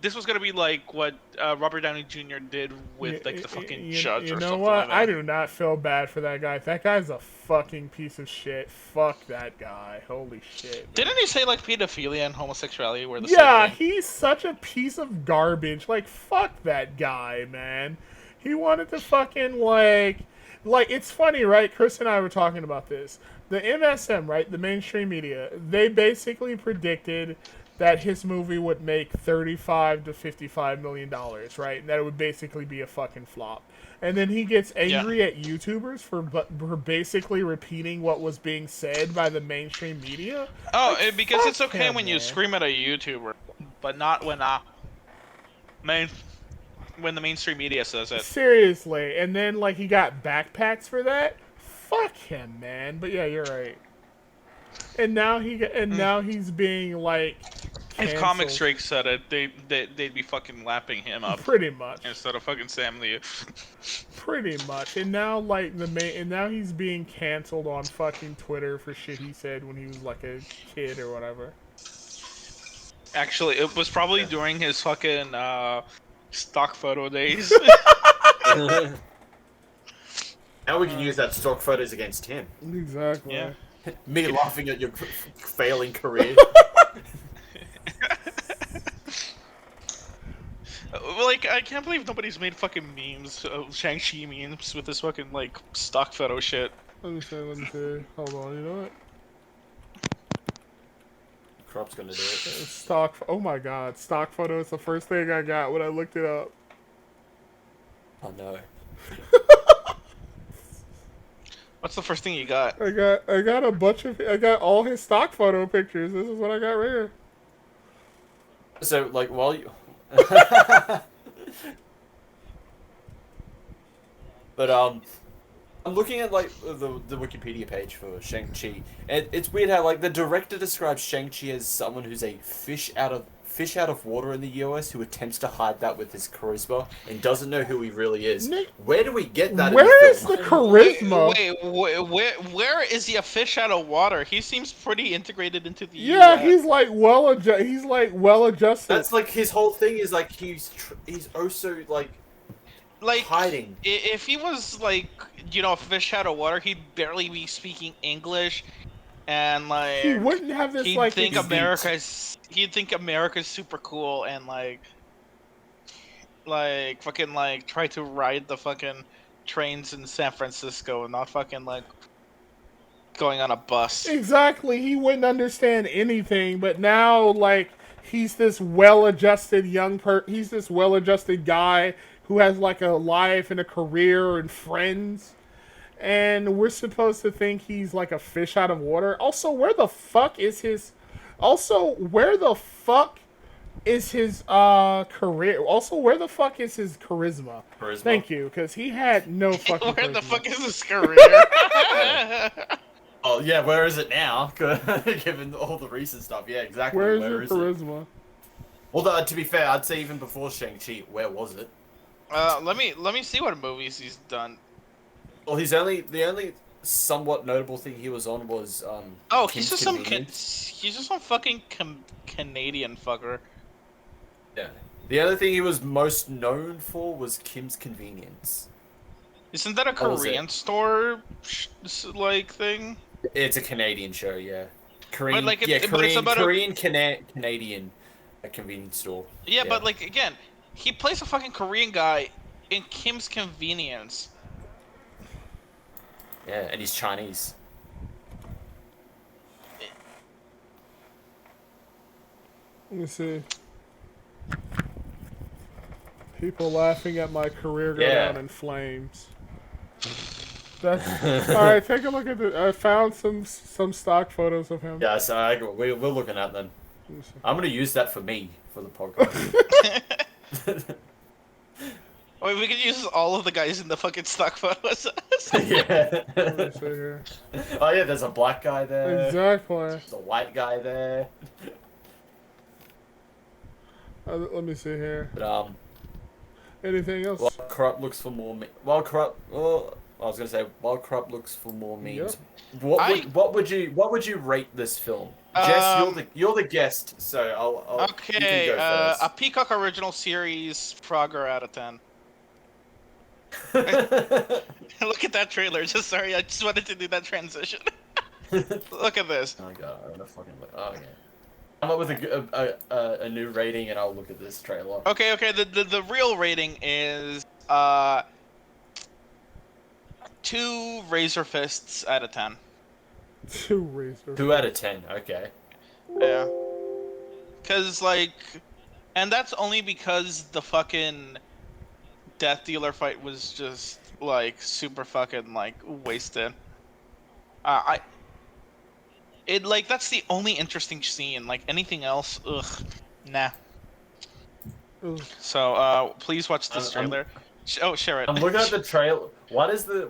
this was gonna be like what Robert Downey Jr. did with like the fucking judge you or know something what? like that. I do not feel bad for that guy. That guy's a fucking piece of shit. Fuck that guy. Holy shit. Man. Didn't he say like pedophilia and homosexuality were the Yeah, same thing? he's such a piece of garbage. Like, fuck that guy, man. He wanted to fucking, like, it's funny, right? Chris and I were talking about this. The MSM, right? The mainstream media, they basically predicted that his movie would make $35 to $55 million, right? And that it would basically be a fucking flop. And then he gets angry at YouTubers for basically repeating what was being said by the mainstream media. Oh, Like, because it's fuck okay him, when you man. scream at a YouTuber, but not when when the mainstream media says it. Seriously. And then like he got backpacks for that. Fuck him, man. But yeah, you're right. And now he's being like If canceled. Comic Strike said it, they'd be fucking lapping him up Pretty much. instead of fucking Sam Liu. Pretty much. And now like now he's being canceled on fucking Twitter for shit he said when he was like a kid or whatever. Actually, it was probably during his fucking stock photo days. Now we can use that stock photos against him. Exactly. Yeah. Me laughing at your failing career. Like, I can't believe nobody's made fucking memes, Shang-Chi memes with this fucking, like, stock photo shit. Let me see. Hold on, you know what? Crop's gonna do it. Oh my god, stock photo is the first thing I got when I looked it up. Oh no. What's the first thing you got? I got I got all his stock photo pictures. This is what I got right here. So, like, while you... But, I'm looking at, like, the Wikipedia page for Shang-Chi, and it's weird how, like, the director describes Shang-Chi as someone who's a fish out of water in the US who attempts to hide that with his charisma and doesn't know who he really is. Nick, where do we get that where in is the the film? charisma? Where is he a fish out of water? He seems pretty integrated into the Yeah, US. he's like well adjusted. That's, like, his whole thing is, like, he's also, like hiding. If he was, like, you know, a fish out of water, he'd barely be speaking English, and, like... He wouldn't have this, he'd think America's super cool, and, like, fucking, like, try to ride the fucking trains in San Francisco and not fucking, like, going on a bus. Exactly, he wouldn't understand anything, but now, like, he's this well-adjusted he's this well-adjusted guy who has, like, a life and a career and friends, and we're supposed to think he's, like, a fish out of water. Also, where the fuck is his career? Also, where the fuck is his charisma? Thank you, because he had no fucking Where charisma. the fuck is his career? Oh yeah, where is it now? Given all the recent stuff, yeah, exactly. Where is where his charisma? Although, to be fair, I'd say even before Shang-Chi, where was it? Let me see what movies he's done. Well, the only somewhat notable thing he was on was Oh, Kim's he's just some fucking Canadian fucker. Yeah. The other thing he was most known for was Kim's Convenience. Isn't that a Korean store like thing? It's a Canadian show, yeah. Korean, but Korean, it's about Canadian, a convenience store. Yeah, but like again, he plays a fucking Korean guy in Kim's Convenience. Yeah, and he's Chinese. Let me see. People laughing at my career go down in flames. That's all right. Take a look at the. I found some stock photos of him. Yeah, so we're looking at them. I'm gonna use that for me for the podcast. Wait, we could use all of the guys in the fucking stock photos. Yeah. Let me see here. Oh yeah, there's a black guy there. Exactly. There's a white guy there. Let me see here. But Anything else? while Corrupt looks for more while Corrupt looks for more memes. Yep. What would you rate this film? Jess, you're the guest, so I'll Okay, you can go first. a Peacock original series, Frogger out of 10. Look at that trailer. Sorry, I just wanted to do that transition. Look at this. Oh god, I'm gonna fucking look. Oh yeah. Come up with a new rating, and I'll look at this trailer. Okay. The real rating is 2 Razor Fists out of 10. 2 razor. 2 out of 10. Okay. Yeah. Cause like, and that's only because the fucking Death Dealer fight was just like super fucking like wasted. I it like that's the only interesting scene. Like anything else, ugh, nah. Ugh. So please watch this I'm trailer. Oh, share it. I'm looking at the trailer. Why does the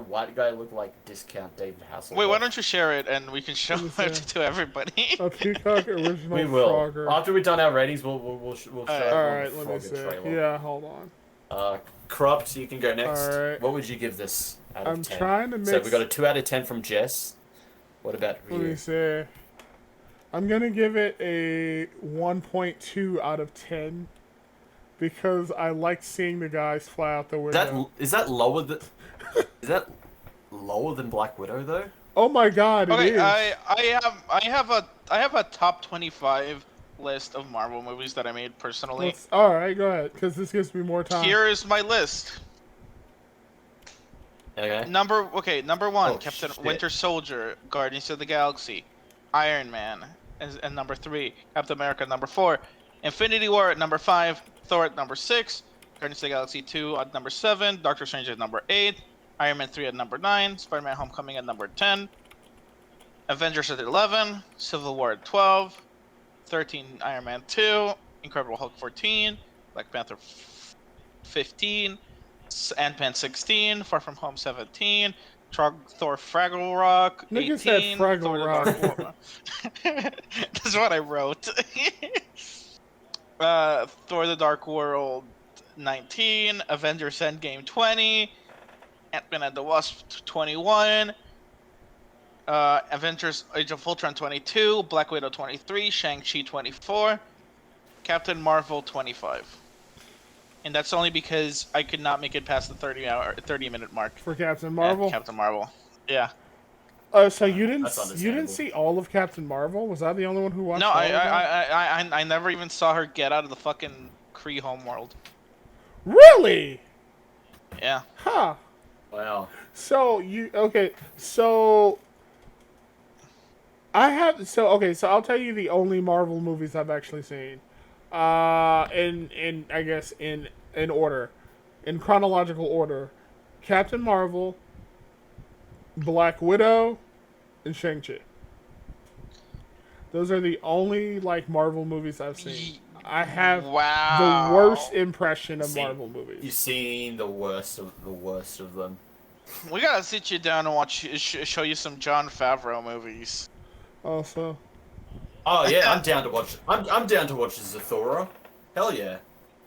white guy look like discount David Wait, why Hasselhoff? don't you share it and we can show Let me it see. to everybody? A Peacock original We will. Frogger. After we've done our ratings, we'll show Alright. everyone Alright, the let me Frogger see. trailer. Yeah, hold on. Corrupt, you can go next. Alright. What would you give this out of I'm 10? trying to mix. So we got a 2 out of 10 from Jess. What about Let me you? see. I'm gonna give it a 1.2 out of 10 because I like seeing the guys fly out the window. Is that lower than Black Widow though? Oh my god, it Okay, is. I have a top 25 list of Marvel movies that I made personally. Alright, go ahead, because this gives me more time. Here is my list. Okay. Number 1, Oh, Captain shit. Winter Soldier, Guardians of the Galaxy, Iron Man, and number 3, Captain America, number 4, Infinity War at number 5, Thor at number 6, Guardians of the Galaxy 2 at number 7, Doctor Strange at number 8, Iron Man 3 at number 9, Spider-Man Homecoming at number 10, Avengers at 11, Civil War at 12, 13 Iron Man 2, Incredible Hulk 14, Black Panther 15, Ant-Man 16, Far From Home 17, Thor Fraggle Rock 18. Nigga said Fraggle Thor the Rock. Dark World. That's what I wrote. Thor the Dark World 19, Avengers Endgame 20, Ant-Man and the Wasp 21, Avengers Age of Ultron 22, Black Widow 23, Shang-Chi 24, Captain Marvel 25. And that's only because I could not make it past the 30-minute mark. For Captain Marvel? At Captain Marvel. Yeah. So you That's didn't understandable. see all of Captain Marvel? Was I the only one who watched No, all of them? I never even saw her get out of the fucking Kree homeworld. Really? Yeah. Huh. Wow. So so I'll tell you the only Marvel movies I've actually seen. In I guess in order. In chronological order. Captain Marvel, Black Widow, and Shang-Chi. Those are the only Marvel movies I've seen. I have the worst impression of Marvel movies. You've seen the worst of them. We gotta sit you down and show you some Jon Favreau movies. Also, Oh yeah, I'm down to watch. I'm down to watch Zathura. Hell yeah.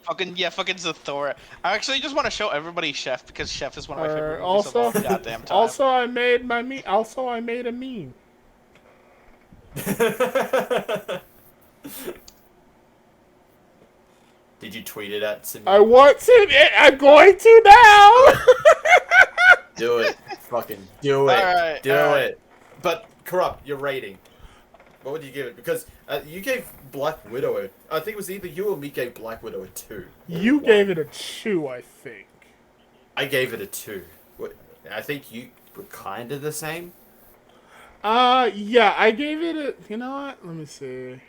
Fucking Zathura. I actually just want to show everybody Chef because Chef is one of my favorite movies of all goddamn time. Also, I made a meme. Did you tweet it at Simi? I'm going to now. Do it. Fucking do it. Alright, do alright. it. But Corrupt, your rating. What would you give it? Because you gave Black Widow I think it was either you or me gave Black Widow a 2. You gave it a 2, I think. I gave it a 2. I think you were kind of the same. Yeah, I gave it a. You know what? Let me see.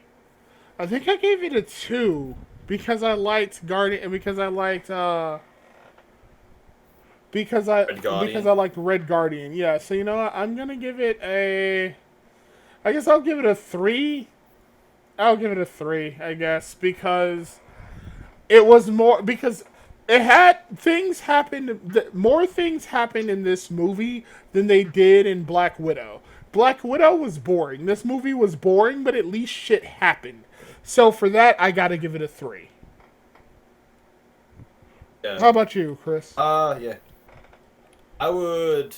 I think I gave it a 2 because I liked Guardian and because I liked Red Guardian. because I liked Red Guardian. Yeah, so you know what? I'm gonna give it a. I guess I'll give it a 3. I'll give it a 3, I guess, because it was more because it had things happen. More things happened in this movie than they did in Black Widow. Black Widow was boring. This movie was boring, but at least shit happened. So for that, I gotta give it a 3. Yeah. How about you, Chris? Yeah. I'd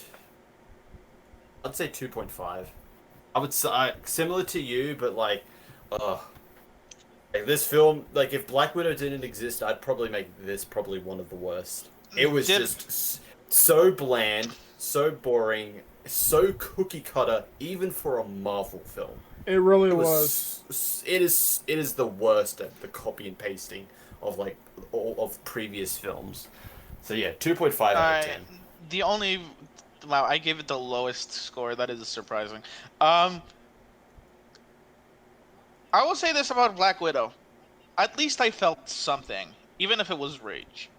say 2.5. I would say similar to you, but like this film, if Black Widow didn't exist, I'd probably make this probably one of the worst. It was just so bland, so boring, so cookie cutter, even for a Marvel film. It really was. It is the worst at the copy and pasting of all of previous films. So yeah, 2.5 out of 10. The only I gave it the lowest score. That is surprising. I will say this about Black Widow. At least I felt something, even if it was rage.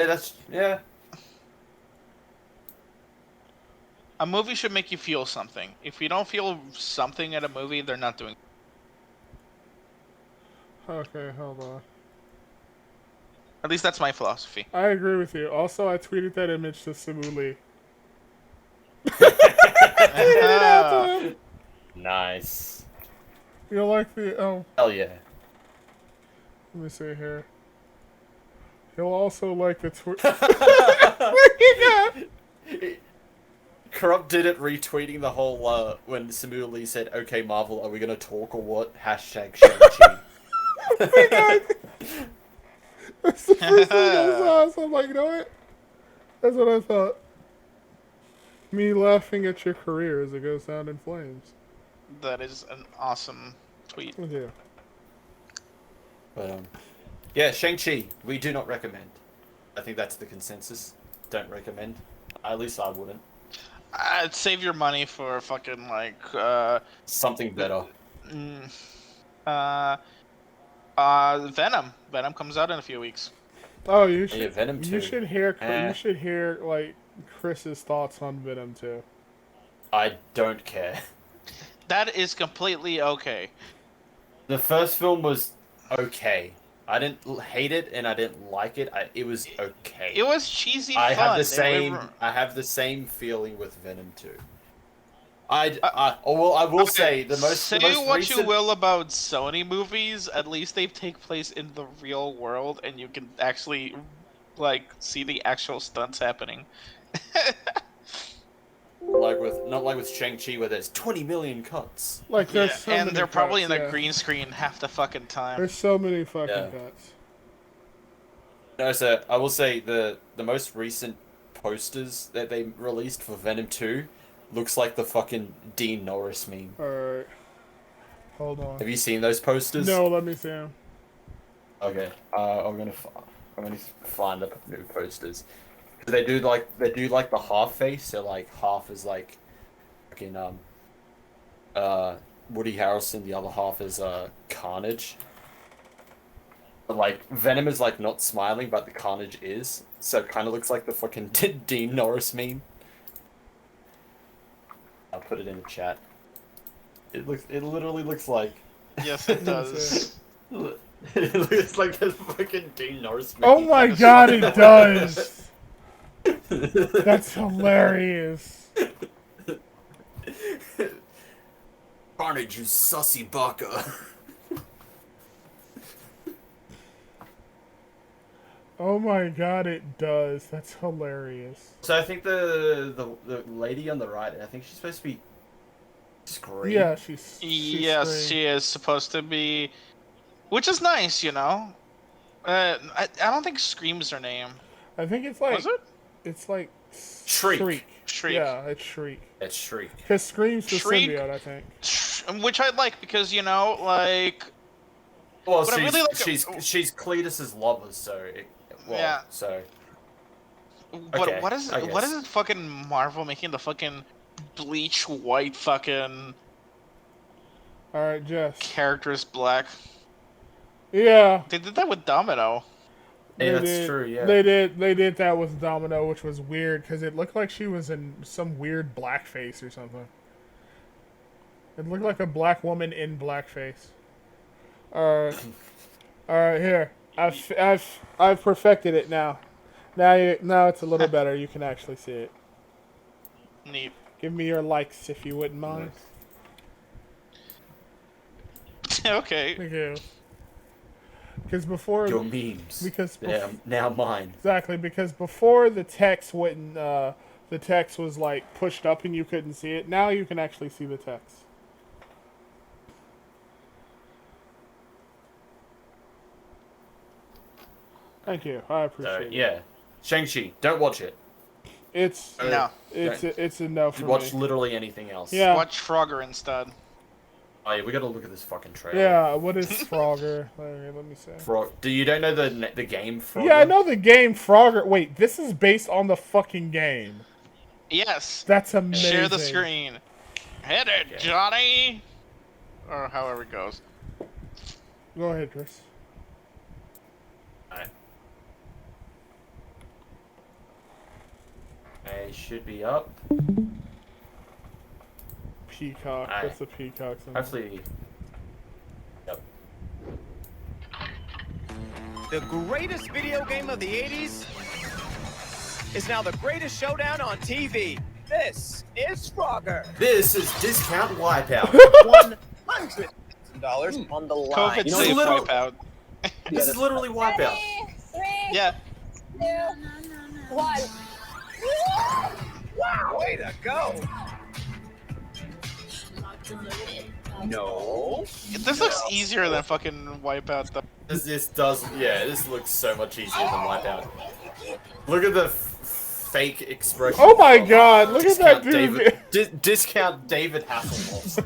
Yeah, yeah. A movie should make you feel something. If you don't feel something at a movie, they're not doing. Okay, hold on. At least that's my philosophy. I agree with you. Also, I tweeted that image to Simu Lee. Nice. You like the Hell yeah. Let me see here. He'll also like the tweet. Corrupt did it retweeting the whole when Samuel Lee said, "Okay, Marvel, are we gonna talk or what?" Hashtag Shang-Chi. That's the first thing I saw. So I'm like, you know what? That's what I thought. Me laughing at your career as it goes down in flames. That is an awesome tweet. Yeah. But yeah, Shang-Chi, we do not recommend. I think that's the consensus. Don't recommend. At least I wouldn't. I'd save your money for fucking like something better. Venom. Venom comes out in a few weeks. Oh, you should. Yeah, Venom 2. You should hear. You should hear like Chris's thoughts on Venom 2. I don't care. That is completely okay. The first film was okay. I didn't hate it and I didn't like it. It was okay. It was cheesy fun. I have the same feeling with Venom 2. I will say the most. Say the most what recent... you will about Sony movies. At least they take place in the real world, and you can actually like see the actual stunts happening. Not like with Shang-Chi where there's 20 million cuts. Like there's so and many they're probably cuts, in the green screen half the fucking time. There's so many fucking cuts. No, so I will say the most recent posters that they released for Venom 2 looks like the fucking Dean Norris meme. Alright. Hold on. Have you seen those posters? No, let me see them. Okay. I'm gonna find the new posters. They do like the half face, so like half is like fucking Woody Harrelson, the other half is Carnage. But like Venom is like not smiling, but the Carnage is, so it kind of looks like the fucking Dean Norris meme. I'll put it in the chat. It literally looks like. Yes, it does. It looks like the fucking Dean Norris meme. Oh my god, it does. That's hilarious. Carnage, you sussy baka. Oh my god, it does. That's hilarious. So I think the lady on the right, I think she's supposed to be Scream. Yeah, yes, Scream. she is supposed to be, which is nice, you know. I don't think Scream's her name. I think it's like. Was it? It's like Shriek. Shriek. Yeah, it's Shriek. It's Shriek. Because Scream's the Shriek. symbiote, I think. Which I like because, you know, like. Well, But I she's really like she's Cletus's lover, so Yeah. So. But Okay, what is it fucking Marvel making the fucking bleach white fucking Alright, Jess. characters black? Yeah. They did that with Domino. Hey, that's true. Yeah. They did that with Domino, which was weird because it looked like she was in some weird blackface or something. It looked like a black woman in blackface. Alright, here. I've perfected it now. Now it's a little better. You can actually see it. Neat. Give me your likes if you wouldn't mind. Okay. Thank you. Because before Your memes. because they're now mine. exactly because before the text wouldn't the text was like pushed up and you couldn't see it. Now you can actually see the text. Thank you. I appreciate it. Yeah. Shang-Chi, don't watch it. It's No. it's a no for Watch me. literally anything else. Yeah. Watch Frogger instead. Oh yeah, we gotta look at this fucking trailer. Yeah, what is Frogger? Let me see. You don't know the game Frogger? Yeah, I know the game Frogger. Wait, this is based on the fucking game. Yes. That's amazing. Share the screen. Hit it, Johnny. or however it goes. Go ahead, Chris. Alright. I should be up. Peacock. Aye. What's the peacock? Hopefully. Yep. The greatest video game of the 80s is now the greatest showdown on TV. This is Frogger. This is Discount Wipeout. $100,000 on the line. COVID You know, safe little- wipeout. This is literally Wipeout. 3, Yeah. 2, 1. Wow, way to go. No. This looks easier than fucking wipeout though. This does, yeah, this looks so much easier than Wipeout. Look at the fake expression. Oh my god, look at that Discount dude. Discount David Hasselhoff.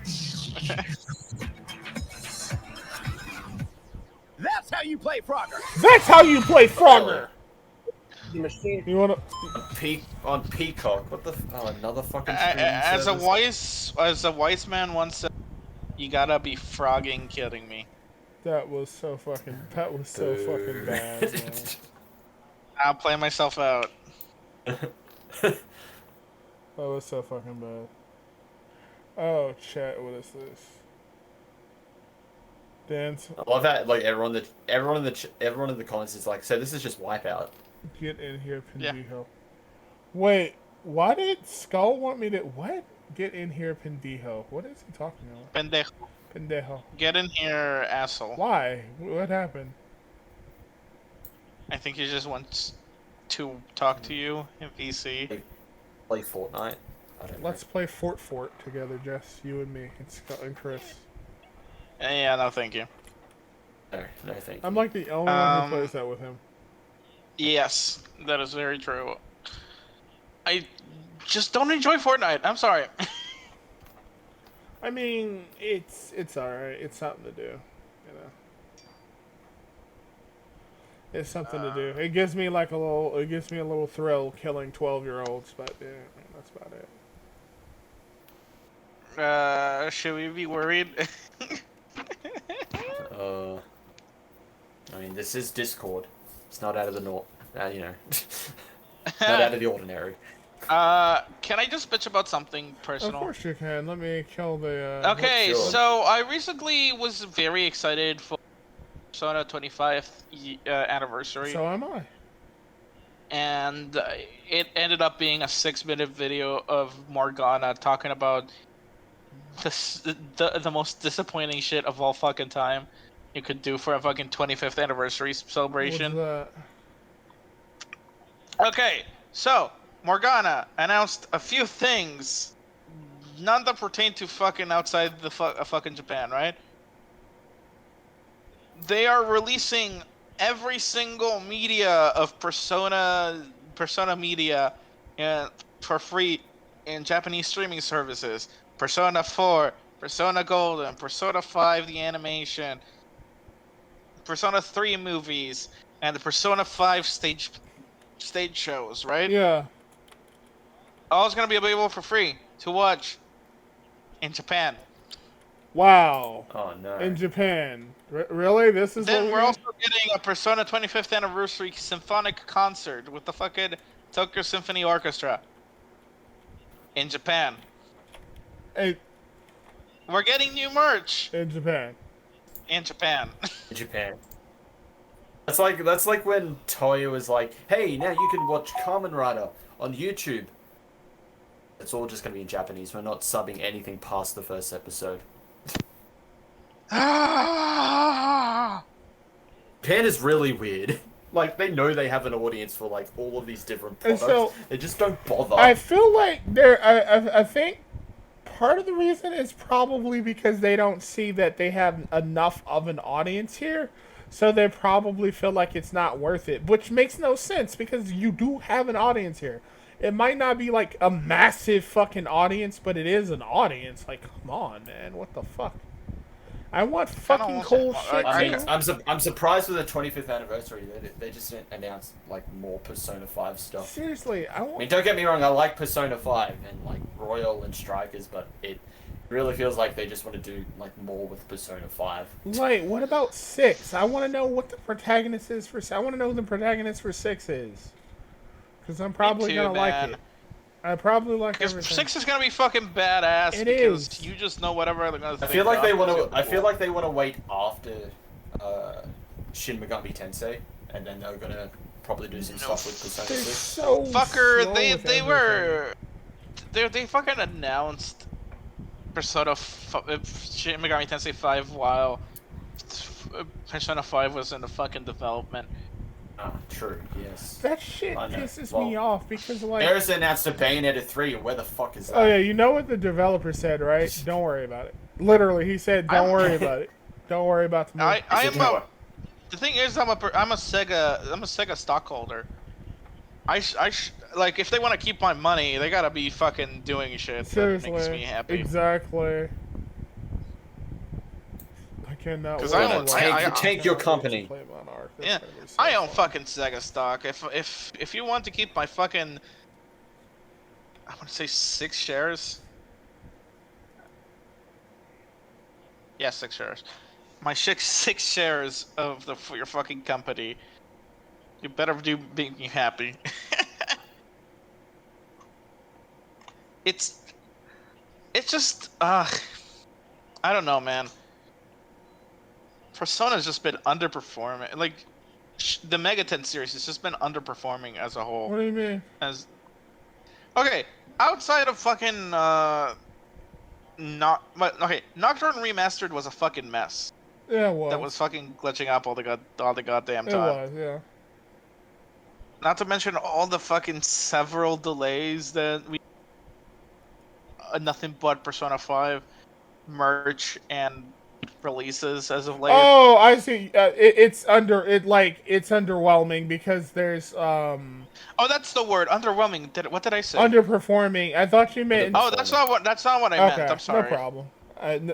That's how you play Frogger. That's how you play Frogger. Machine. You wanna? On Peacock. What the? Oh, another fucking. As a service? wise man once said, you gotta be frogging kidding me. That was so fucking. That was so fucking bad. Man. I'll play myself out. That was so fucking bad. Oh, chat. What is this? Dance. I love that. Like everyone in the comments is like, so this is just Wipeout. Get in here, Yeah. Pendejo. Wait, why did Skull want me to what? Get in here, Pendejo. What is he talking about? Pendejo. Pendejo. Get in here, asshole. Why? What happened? I think he just wants to talk to you in VC. Play Fortnite. I don't know. Let's play Fort together, Jess. You and me, and Skull and Chris. Yeah, no, thank you. No, thank you. I'm like the only one who plays that with him. Yes, that is very true. I just don't enjoy Fortnite. I'm sorry. I mean, it's alright. It's something to do, you know. It's something to do. It gives me like a little. It gives me a little thrill killing 12-year-olds, but yeah, that's about it. Should we be worried? I mean, this is Discord. It's not out of the you know, not out of the ordinary. Can I just bitch about something personal? Of course you can. Let me kill the. Okay, Sure. so I recently was very excited for Persona 25th anniversary, So am I. and it ended up being a 6-minute video of Morgana talking about the most disappointing shit of all fucking time you could do for a fucking 25th anniversary celebration. What's that? Okay, so Morgana announced a few things, none that pertain to fucking outside the fucking Japan, right? They are releasing every single media of Persona media for free in Japanese streaming services. Persona 4, Persona Golden, Persona 5 the animation, Persona 3 movies, and the Persona 5 stage shows, right? Yeah. All is going to be available for free to watch in Japan. Wow. Oh no. In Japan. Really? This is Then what we're also getting a Persona 25th anniversary symphonic concert with the fucking Tokyo Symphony Orchestra in Japan. Hey, We're getting new merch in Japan. in Japan. In Japan. That's like when Toya was like, "Hey, now you can watch Kamen Rider on YouTube." It's all just gonna be in Japanese. We're not subbing anything past the first episode. Japan is really weird. Like, they know they have an audience for like all of these different And products. so, they just don't bother. I feel like I think part of the reason is probably because they don't see that they have enough of an audience here. So they probably feel like it's not worth it, which makes no sense because you do have an audience here. It might not be like a massive fucking audience, but it is an audience. Like, come on, man, what the fuck? I want fucking cool shit too. I'm surprised with the 25th anniversary. They just announced like more Persona 5 stuff. Seriously, I I mean, want. don't get me wrong. I like Persona 5 and like Royal and Strikers, but really feels like they just want to do like more with Persona 5. Like, what about 6? I want to know what the protagonist is for. I want to know who the protagonist for 6 is, because I'm probably too, gonna like man. it. I probably like Because everything. 6 is gonna be fucking badass. It because is. you just know whatever they're gonna I think feel like they of want is to. gonna be I feel cool. like they want to wait after Shin Megami Tensei, and then they're gonna probably do some stuff with Persona They're 6. so Fucker, slow they with they everything. were they fucking announced Shin Megami Tensei 5 while Persona 5 was in the fucking development. Ah, true. Yes. That shit I know. pisses Well, me off because like. There's announced a Bayonetta 3. Where the fuck is that? Oh yeah, you know what the developer said, right? Don't worry about it. Literally, he said, "Don't worry about it. Don't worry about the movie." I Is am it a. The thing is, I'm a Sega stockholder. Like if they want to keep my money, they gotta be fucking doing shit Seriously, that makes me happy. exactly. I cannot. 'Cause wait I to own- watch- I take your cannot wait to company. play Monarch. That's Yeah, gonna be so I own fun. fucking Sega stock. If you want to keep my fucking, I want to say 6 shares. Yeah, 6 shares. My 6 shares of your fucking company. You better make me happy. it's just I don't know, man. Persona's just been underperforming. Like the Megaten series has just been underperforming as a whole. What do you mean? As okay, outside of fucking Nocturne Remastered was a fucking mess. Yeah, it was. That was fucking glitching up all the goddamn It time. was, yeah. Not to mention all the fucking several delays that we nothing but Persona 5 merch and releases as of late. Oh, I see. It's underwhelming because there's Oh, that's the word, underwhelming. What did I say? underperforming. I thought you meant. Oh, that's not what I meant. I'm sorry. No problem.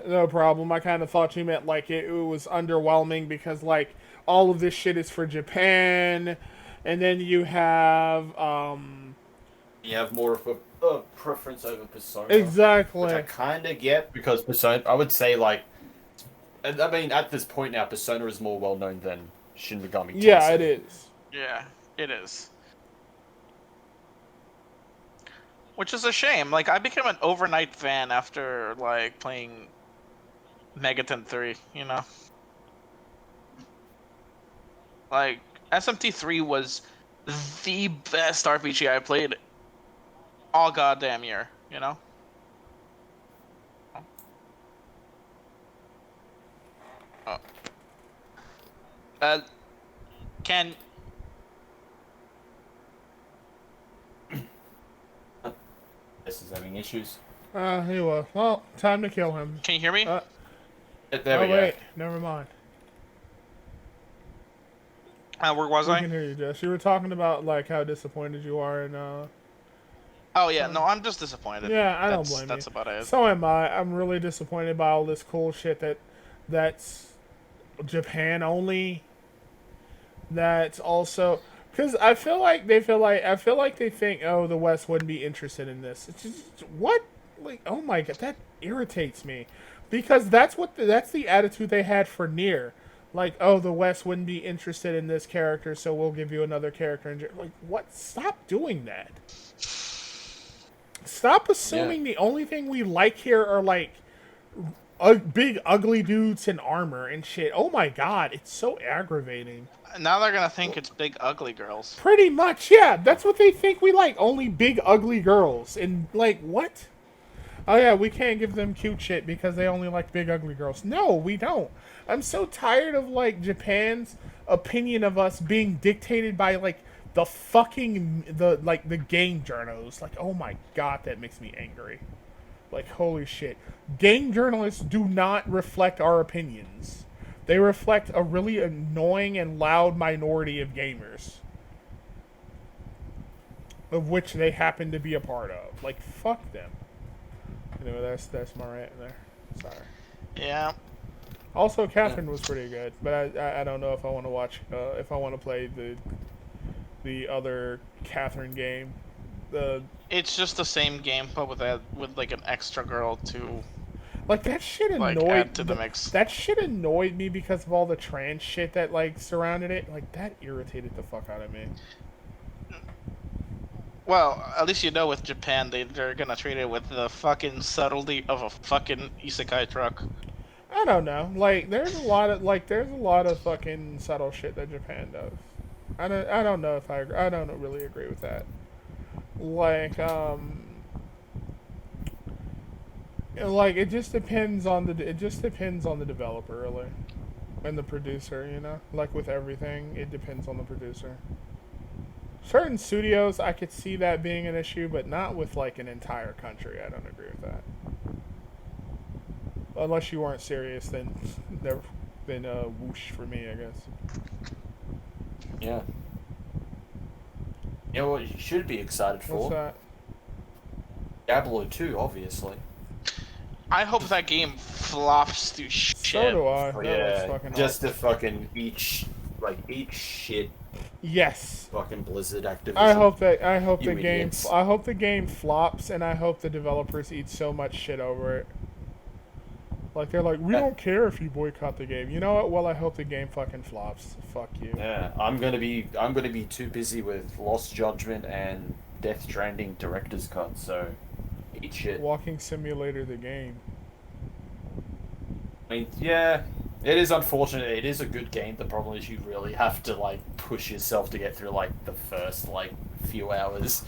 No problem. I kind of thought you meant like it was underwhelming because like all of this shit is for Japan, and then you have You have more of a preference over Persona. exactly. Which I kind of get because Persona. I would say like. I mean, at this point now, Persona is more well known than Shin Megami Tensei. Yeah, it is. Yeah, it is. Which is a shame. Like I became an overnight fan after like playing Megaten 3, you know? Like SMT3 was the best RPG I played all goddamn year, you know? Oh. Can This is having issues. He was. Well, time to kill him. you hear me? There Oh we go. wait, never mind. Where was We I? can hear you, Jess. You were talking about like how disappointed you are in. Oh yeah, no, I'm just disappointed. Yeah, I don't blame you. That's about it. So am I. I'm really disappointed by all this cool shit that's Japan only. That's also because I feel like they think, oh, the West wouldn't be interested in this. It's just what, like, oh my god, that irritates me, because that's the attitude they had for Nier. Like, oh, the West wouldn't be interested in this character, so we'll give you another character. Like, what? Stop doing that. Stop assuming the only thing we like here are, like, big, ugly dudes in armor and shit. Oh my god, it's so aggravating. Now they're gonna think it's big ugly girls. Pretty much, yeah. That's what they think we like. Only big, ugly girls. And, like, what? Oh yeah, we can't give them cute shit because they only like big, ugly girls. No, we don't. I'm so tired of, like, Japan's opinion of us being dictated by, like, the game journals. Like, oh my god, that makes me angry. Like, holy shit. Game journalists do not reflect our opinions. They reflect a really annoying and loud minority of gamers. Of which they happen to be a part of. Like, fuck them. Anyway, that's my rant there. Sorry. Yeah. Also, Catherine was pretty good, but I don't know if I want to watch if I want to play the other Catherine game. It's just the same game, but with like an extra girl to Like that shit like annoyed add to the mix. that shit annoyed me because of all the trans shit that like surrounded it. Like that irritated the fuck out of me. Well, at least you know with Japan, they're gonna treat it with the fucking subtlety of a fucking isekai truck. I don't know. Like there's a lot of fucking subtle shit that Japan does. I don't know if I don't really agree with that. Like like it just depends on the developer really and the producer, you know? Like with everything, it depends on the producer. Certain studios I could see that being an issue, but not with like an entire country. I don't agree with that. Unless you weren't serious, then whoosh for me, I guess. Yeah. You know what you should be excited for? What's that? Diablo 2, obviously. I hope that game flops to shit. So do I. Oh, That looks yeah, fucking just awesome. to fucking eat shit. Yes. Fucking Blizzard Activision. I hope the You game idiots. I hope the game flops, and I hope the developers eat so much shit over it. Like they're like, we don't care if you boycott the game. You know what? Well, I hope the game fucking flops. Fuck you. Yeah, I'm gonna be too busy with Lost Judgment and Death Stranding director's cut, so eat shit. Walking Simulator the game. I mean, yeah, it is unfortunate. It is a good game. The problem is you really have to like push yourself to get through like the first like few hours.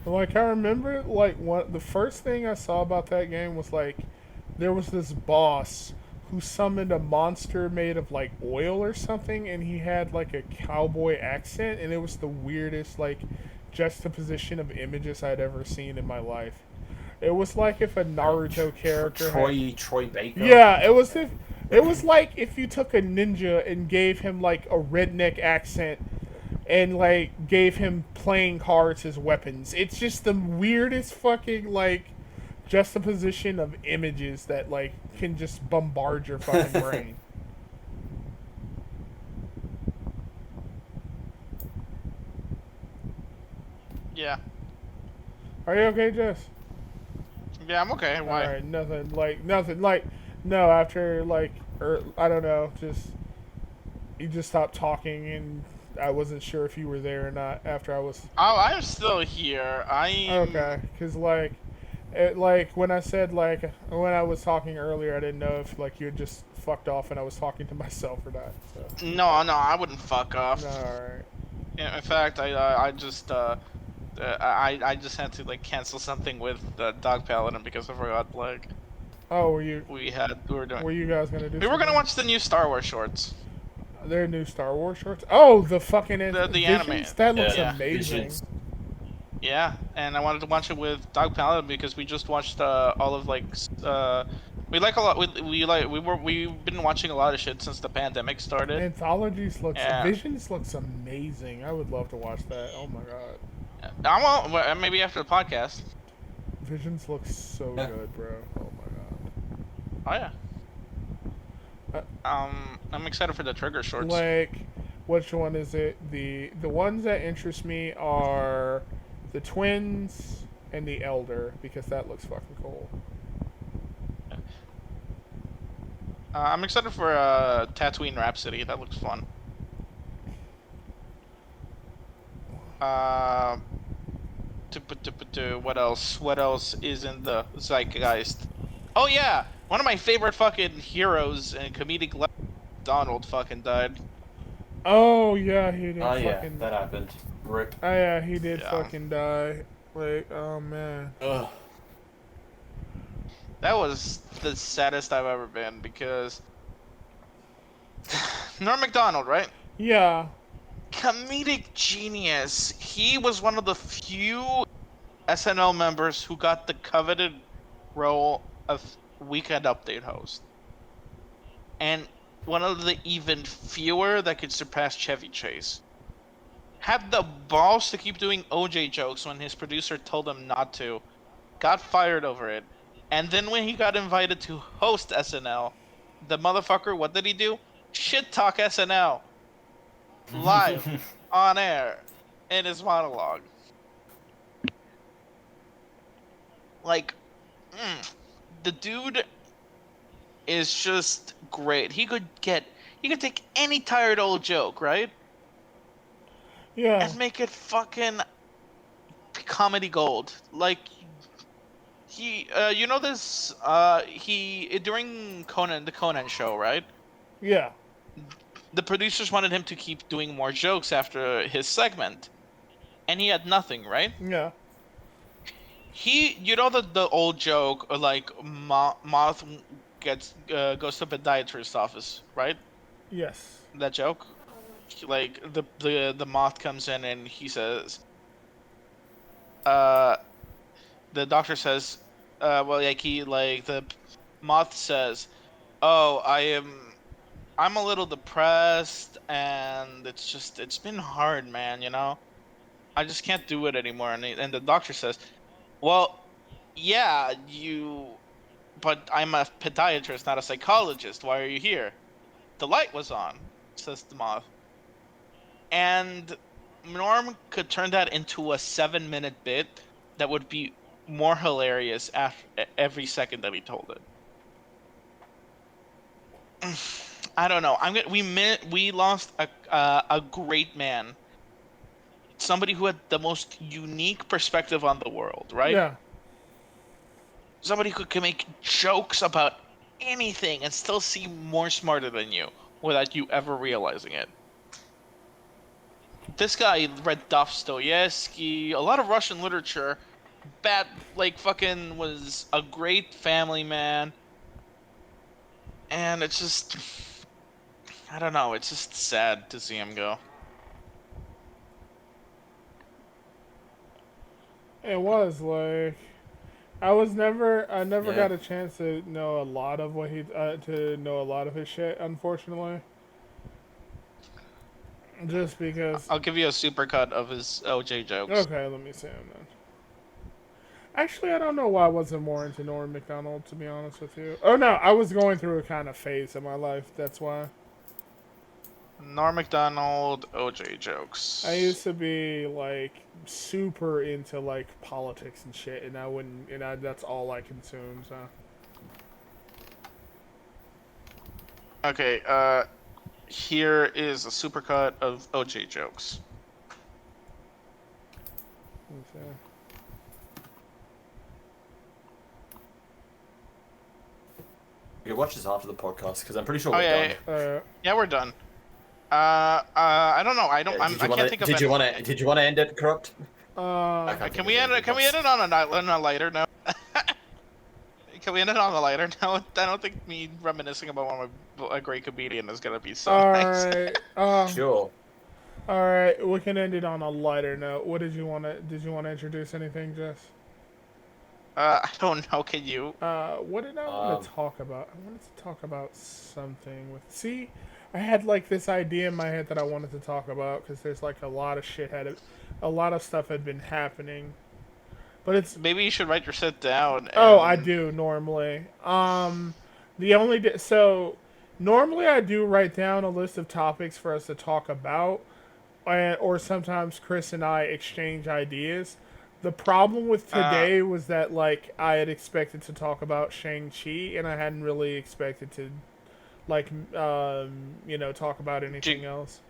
Like I remember, like the first thing I saw about that game was like, there was this boss who summoned a monster made of like oil or something, and he had like a cowboy accent, and it was the weirdest like juxtaposition of images I'd ever seen in my life. It was like if a Naruto character Troy Baker. Yeah, it was like if you took a ninja and gave him like a redneck accent and like gave him playing cards as weapons. It's just the weirdest fucking like juxtaposition of images that like can just bombard your fucking brain. Yeah. Are you okay, Jess? Yeah, I'm okay. Why? Alright, nothing. No, after, like, I don't know, just, you just stopped talking, and I wasn't sure if you were there or not after I was... Oh, I'm still here. Okay, because, like, when I said, like, when I was talking earlier, I didn't know if, like, you had just fucked off and I was talking to myself or not, so... No, I wouldn't fuck off. Alright. In fact, I just had to like cancel something with Dog Paladin because I forgot like Oh, were you guys gonna do we were gonna something? watch the new Star Wars shorts. Their new Star Wars shorts? Oh, the fucking... The anime. Visions? That looks Yeah. amazing. Visions. Yeah, and I wanted to watch it with Dog Paladin because we just watched all of like we like a lot we've been watching a lot of shit since the pandemic started. Anthologies looks... Yeah. Visions looks amazing. I would love to watch that. Oh my god. Maybe after the podcast. Visions looks so Yeah. good, bro. Oh Oh yeah. Uh, I'm excited for the Trigger shorts. my god. Like, which one is it? The ones that interest me are the twins and the elder, because that looks fucking cool. I'm excited for Tatooine Rhapsody. That looks fun. What else? What else is in the zeitgeist? Oh yeah, one of my favorite fucking heroes and comedic Donald fucking died. Oh yeah, he did Oh yeah, fucking... that happened. RIP. Oh yeah, he did Yeah. fucking die. Like, oh man. Ugh. That was the saddest I've ever been because Norm Macdonald, right? Yeah. Comedic genius. He was one of the few SNL members who got the coveted role of Weekend Update host. And one of the even fewer that could surpass Chevy Chase. Had the balls to keep doing OJ jokes when his producer told him not to. Got fired over it. And then when he got invited to host SNL, the motherfucker, what did he do? Shit talk SNL. Live. On air. In his monologue. Like, the dude is just great. He could take any tired old joke, right? Yeah. And make it fucking comedy gold. Like you know this, he during the Conan show, right? Yeah. The producers wanted him to keep doing more jokes after his segment, and he had nothing, right? Yeah. You know the old joke, like Moth goes to podiatrist's office, right? Yes. That joke, like the Moth comes in and he says, uh, the doctor says, well, like the Moth says, oh, I'm a little depressed, and it's been hard, man. You know, I just can't do it anymore. And the doctor says, well, yeah, but I'm a podiatrist, not a psychologist. Why are you here? The light was on, says the Moth. And Norm could turn that into a 7-minute bit that would be more hilarious after every second that he told it. I don't know. We lost a great man, somebody who had the most unique perspective on the world, right? Yeah. Somebody who can make jokes about anything and still seem more smarter than you without you ever realizing it. This guy read Dostoevsky, a lot of Russian literature. Fucking was a great family man. And it's just, I don't know, it's just sad to see him go. It was like I never got a chance to know a lot of his shit, unfortunately. Just because. I'll give you a supercut of his OJ jokes. Okay, let me see him then. Actually, I don't know why I wasn't more into Norm Macdonald, to be honest with you. Oh no, I was going through a kind of phase in my life. That's why. Norm Macdonald, OJ jokes. I used to be like super into like politics and shit, and that's all I consume. So. Okay, here is a supercut of OJ jokes. Okay. We can watch this after the podcast because I'm pretty sure Oh, we're yeah, done. Yeah, we're done. I don't know. I can't think of. Did you want to end it, Corrupt? Can we end it on a lighter note? Can we end it on a lighter note? I don't think me reminiscing about a great comedian is gonna be so nice. Alright. Sure. Alright, we can end it on a lighter note. Did you want to introduce anything, Jess? I don't know. Can you? What did I want to talk about? I wanted to talk about something with. See, I had like this idea in my head that I wanted to talk about because there's like a lot of stuff had been happening, but it's. Maybe you should write your shit down. Oh, I do normally. Normally I do write down a list of topics for us to talk about, or sometimes Chris and I exchange ideas. The problem with today was that, like, I had expected to talk about Shang-Chi, and I hadn't really expected to, like, talk about anything else.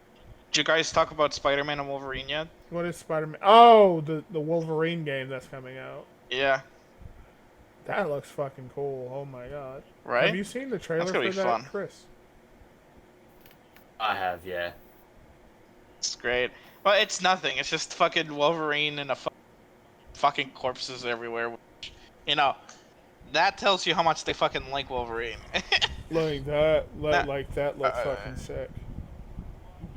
Did you guys talk about Spider-Man and Wolverine yet? What is Spider-Man? Oh, the Wolverine game that's coming out. Yeah. That looks fucking cool. Oh my god. Right? Have you seen the trailer for that, fun. Chris? I have, yeah. It's great. Well, it's nothing. It's just fucking Wolverine and fucking corpses everywhere. That tells you how much they fucking like Wolverine. That looks fucking sick.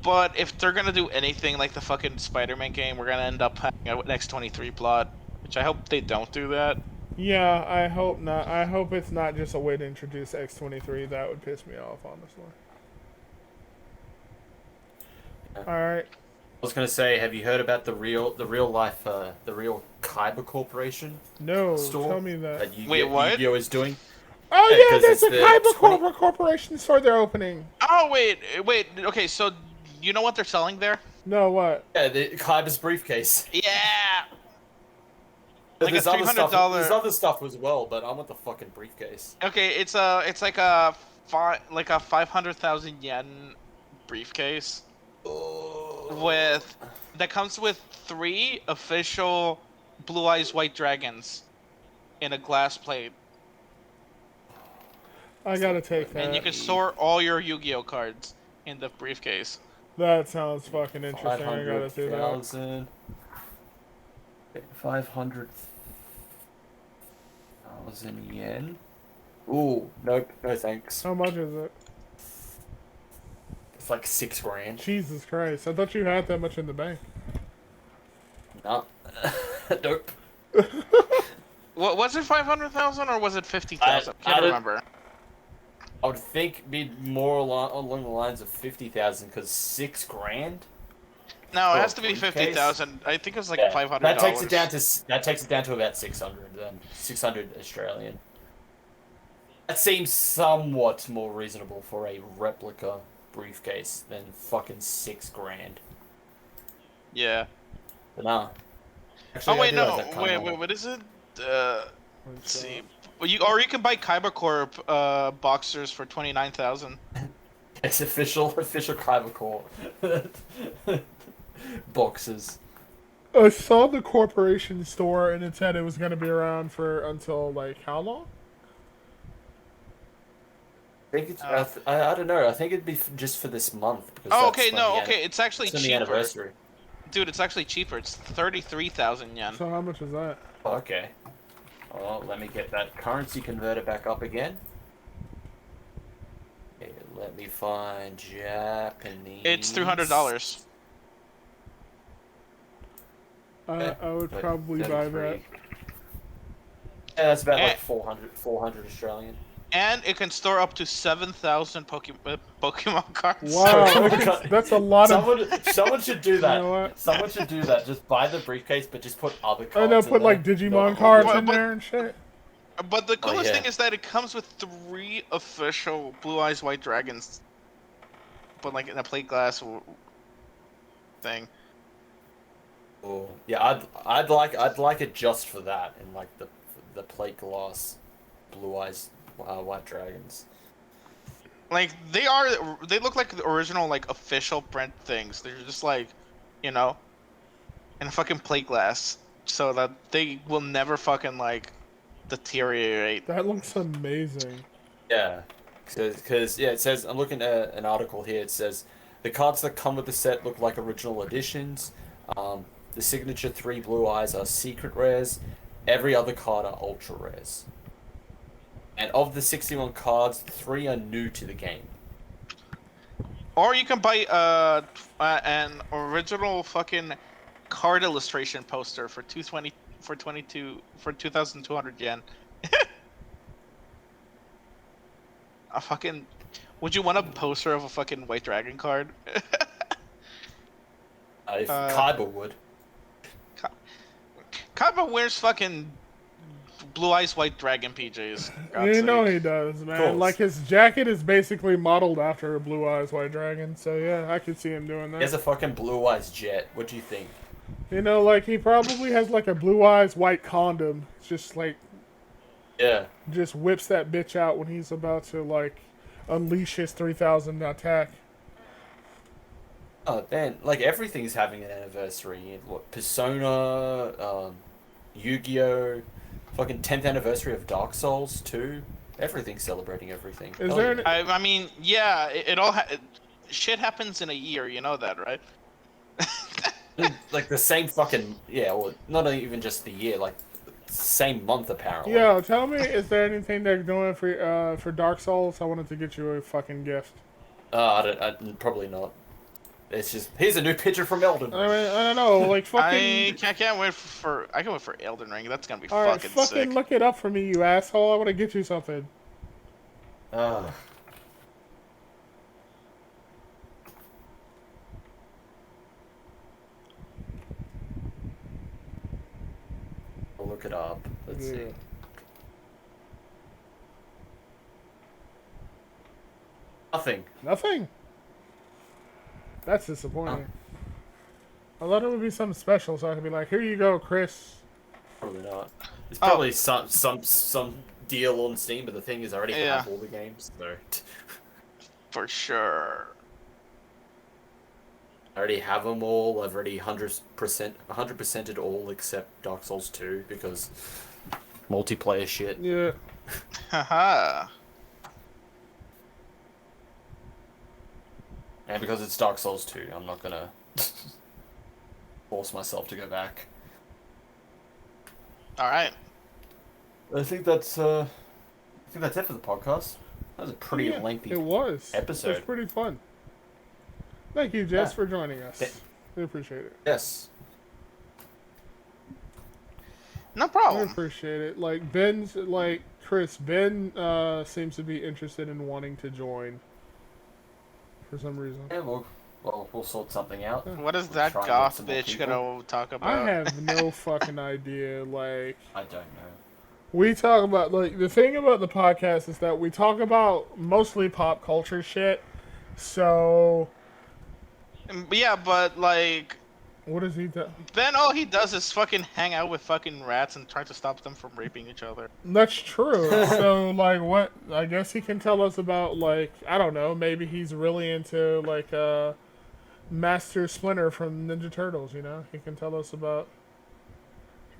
But if they're gonna do anything like the fucking Spider-Man game, we're gonna end up having an X-23 plot, which I hope they don't do that. Yeah, I hope not. I hope it's not just a way to introduce X-23. That would piss me off, honestly. Alright. I was gonna say, have you heard about the real Kaiba Corporation? No, store tell me that. Wait, what? Yu-Gi-Oh is doing. Oh yeah, there's a the Kaiba Corporation store they're opening. Oh wait. Okay, so you know what they're selling there? No, what? Yeah, the Kaiba's briefcase. Yeah. Like a There's $300. There's other stuff as well, but I want the fucking briefcase. Okay, it's like a like a 500,000 yen briefcase with that comes with 3 official Blue Eyes White Dragons in a glass plate, I gotta take that. and you can store all your Yu-Gi-Oh cards in the briefcase. That sounds fucking interesting. I gotta do that. 500,000. 500,000 yen. Ooh, nope, no thanks. How much is it? It's like 6 grand. Jesus Christ! I thought you had that much in the bank. No. Nope. What was it? 500,000 or was it 50,000? I Can't don't- remember. I would think be more along the lines of 50,000, because 6 grand. No, it For has a to be briefcase? 50,000. I think it was like Yeah, $500. that takes it down to about 600 then. 600 Australian. That seems somewhat more reasonable for a replica briefcase than fucking 6 grand. Yeah. But nah. Actually, Oh I wait, do no. have that kind of- Wait. What is it? Let's See. Well, you can buy Kaiba Corp boxers for 29,000. It's official Kaiba Corp boxes. I saw the corporation store and it said it was gonna be around for until like how long? I think it's, I don't know. I think it'd be just for this month. Because Oh, that's okay, when no, the okay. It's actually It's on the cheaper. anniversary. Dude, it's actually cheaper. It's 33,000 yen. So how much is that? Oh, okay. Well, let me get that currency converter back up again. Okay, let me find Japanese. It's $300. I would probably buy that. Yeah, that's about Eh. like 400 Australian. And it can store up to 7,000 Pokemon cards. Wow, that's a lot of. Someone should do that. You know what? Someone should do that. Just buy the briefcase, but just put other cards. I know, in put like there. Digimon Not cards But- in but- there and shit. But the coolest yeah. thing is that it comes with 3 official Blue Eyes White Dragons. But like in a plate glass thing. Oh, yeah, I'd like it just for that, and like the plate glass, blue eyes, white dragons. Like they look like the original like official print things. They're just like, you know, in a fucking plate glass, so that they will never fucking like deteriorate. That looks amazing. Yeah, because yeah, it says I'm looking at an article here. It says the cards that come with the set look like original editions. The signature 3 blue eyes are secret rares. Every other card are ultra rares. And of the 61 cards, 3 are new to the game. Or you can buy an original fucking card illustration poster for 2,200 yen. A fucking. Would you want a poster of a fucking White Dragon card? If Kaiba would. Kaiba wears fucking Blue Eyes White Dragon PJs. You know he does, man. course. Like his jacket is basically modeled after a Blue Eyes White Dragon. So yeah, I could see him doing He has that. a fucking blue eyes jet. What do you think? You know, like he probably has like a Blue Eyes White condom. It's just like Yeah. just whips that bitch out when he's about to like unleash his 3,000 attack. Oh man, like everything's having an anniversary. What Persona, Yu-Gi-Oh, fucking 10th anniversary of Dark Souls 2. Everything's celebrating everything. Is Hell there yeah. an- I mean, yeah, it all shit happens in a year. You know that, right? Like the same fucking well, not even just the year, like same month apparently. Yo, tell me, is there anything they're doing for Dark Souls? I wanted to get you a fucking gift. Probably not. It's just here's a new picture from Elden. I mean, I don't know, like fucking. I can't wait for. I can wait for Elden Ring. That's gonna be All right, fucking sick. look it up for me, you asshole. I want to get you something. Ah. I'll look it up. Let's see. Yeah. Nothing. Nothing. That's disappointing. I thought it would be something special, so I could be like, "Here you go, Chris." Probably not. There's Oh. probably some deal on Steam, but the thing is, I already Yeah. have all the games, so For sure. I already have them all. I've already 100%ed all except Dark Souls 2 because multiplayer shit. Yeah. Haha. And because it's Dark Souls 2, I'm not gonna force myself to go back. Alright. I think that's it for the podcast. That was a pretty lengthy It was. episode. It was pretty fun. Thank you, Jess, Yeah. for joining us. We appreciate it. Yes. No I problem. appreciate it. Like Ben's, like Chris, Ben seems to be interested in wanting to join for some reason. Yeah, we'll sort something out. What is We'll that try and get goth some more bitch people. gonna talk about? I have no fucking idea. Like, I don't know. we talk about, like, the thing about the podcast is that we talk about mostly pop culture shit. So, Yeah, but like what does he do? Ben, all he does is fucking hang out with fucking rats and try to stop them from raping each other. That's true. So, like, what? I guess he can tell us about, like, I don't know. Maybe he's really into, like, Master Splinter from Ninja Turtles. You know, he can tell us about.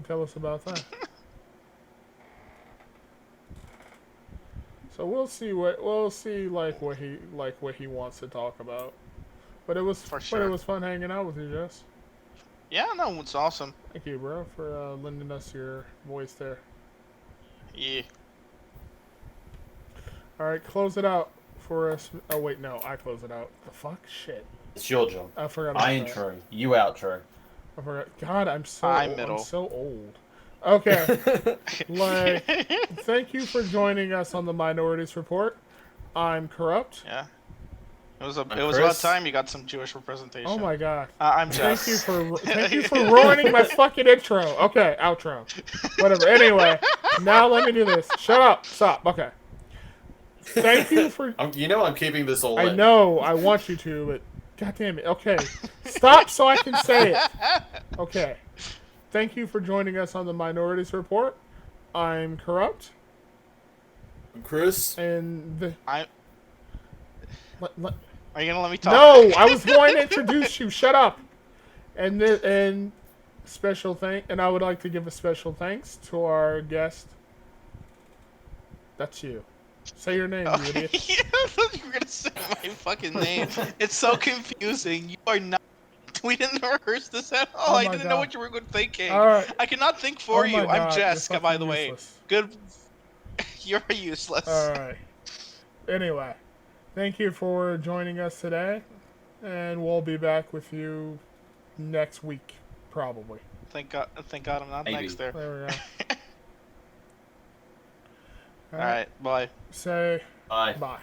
That. So we'll see what he wants to talk about. But it was For But sure. it was fun hanging out with you, Jess. Yeah, no, it's awesome. Thank you, bro, for lending us your voice there. Yeah. All right, close it out for us. Oh wait, no, I close it out. The fuck, shit. It's your job. I forgot. About I that. intro, you outro. I forgot. God, I'm so I'm old. middle. I'm so old. Okay, like, thank you for joining us on the Minorities Report. I'm Corrupt. Yeah. It was I'm about Chris. time you got some Jewish representation. Oh my god. I'm Thank you Jess. for ruining my fucking intro. Okay, outro. Whatever. Anyway, now let me do this. Shut up. Stop. Okay. Thank you for. You know I'm keeping this all I in. know I want you to, but god damn it. Okay. Stop so I can say it. Okay. Thank you for joining us on the Minorities Report. I'm Corrupt. I'm Chris. And the. Are you gonna let me talk? No, I was going to introduce you. Shut up. And I would like to give a special thanks to our guest. That's you. Say your name, you idiot. I thought you were gonna say my fucking name. It's so confusing. You are not. We didn't rehearse this at all. Oh I my didn't God. know what you were thinking. All right. I cannot think for Oh you. my I'm God, Jessica, you're by fucking the way. useless. Good. You're useless. All right. Anyway, thank you for joining us today, and we'll be back with you next week, probably. Thank God I'm not Maybe. next there. There we go. All right. Bye. Say Bye. bye.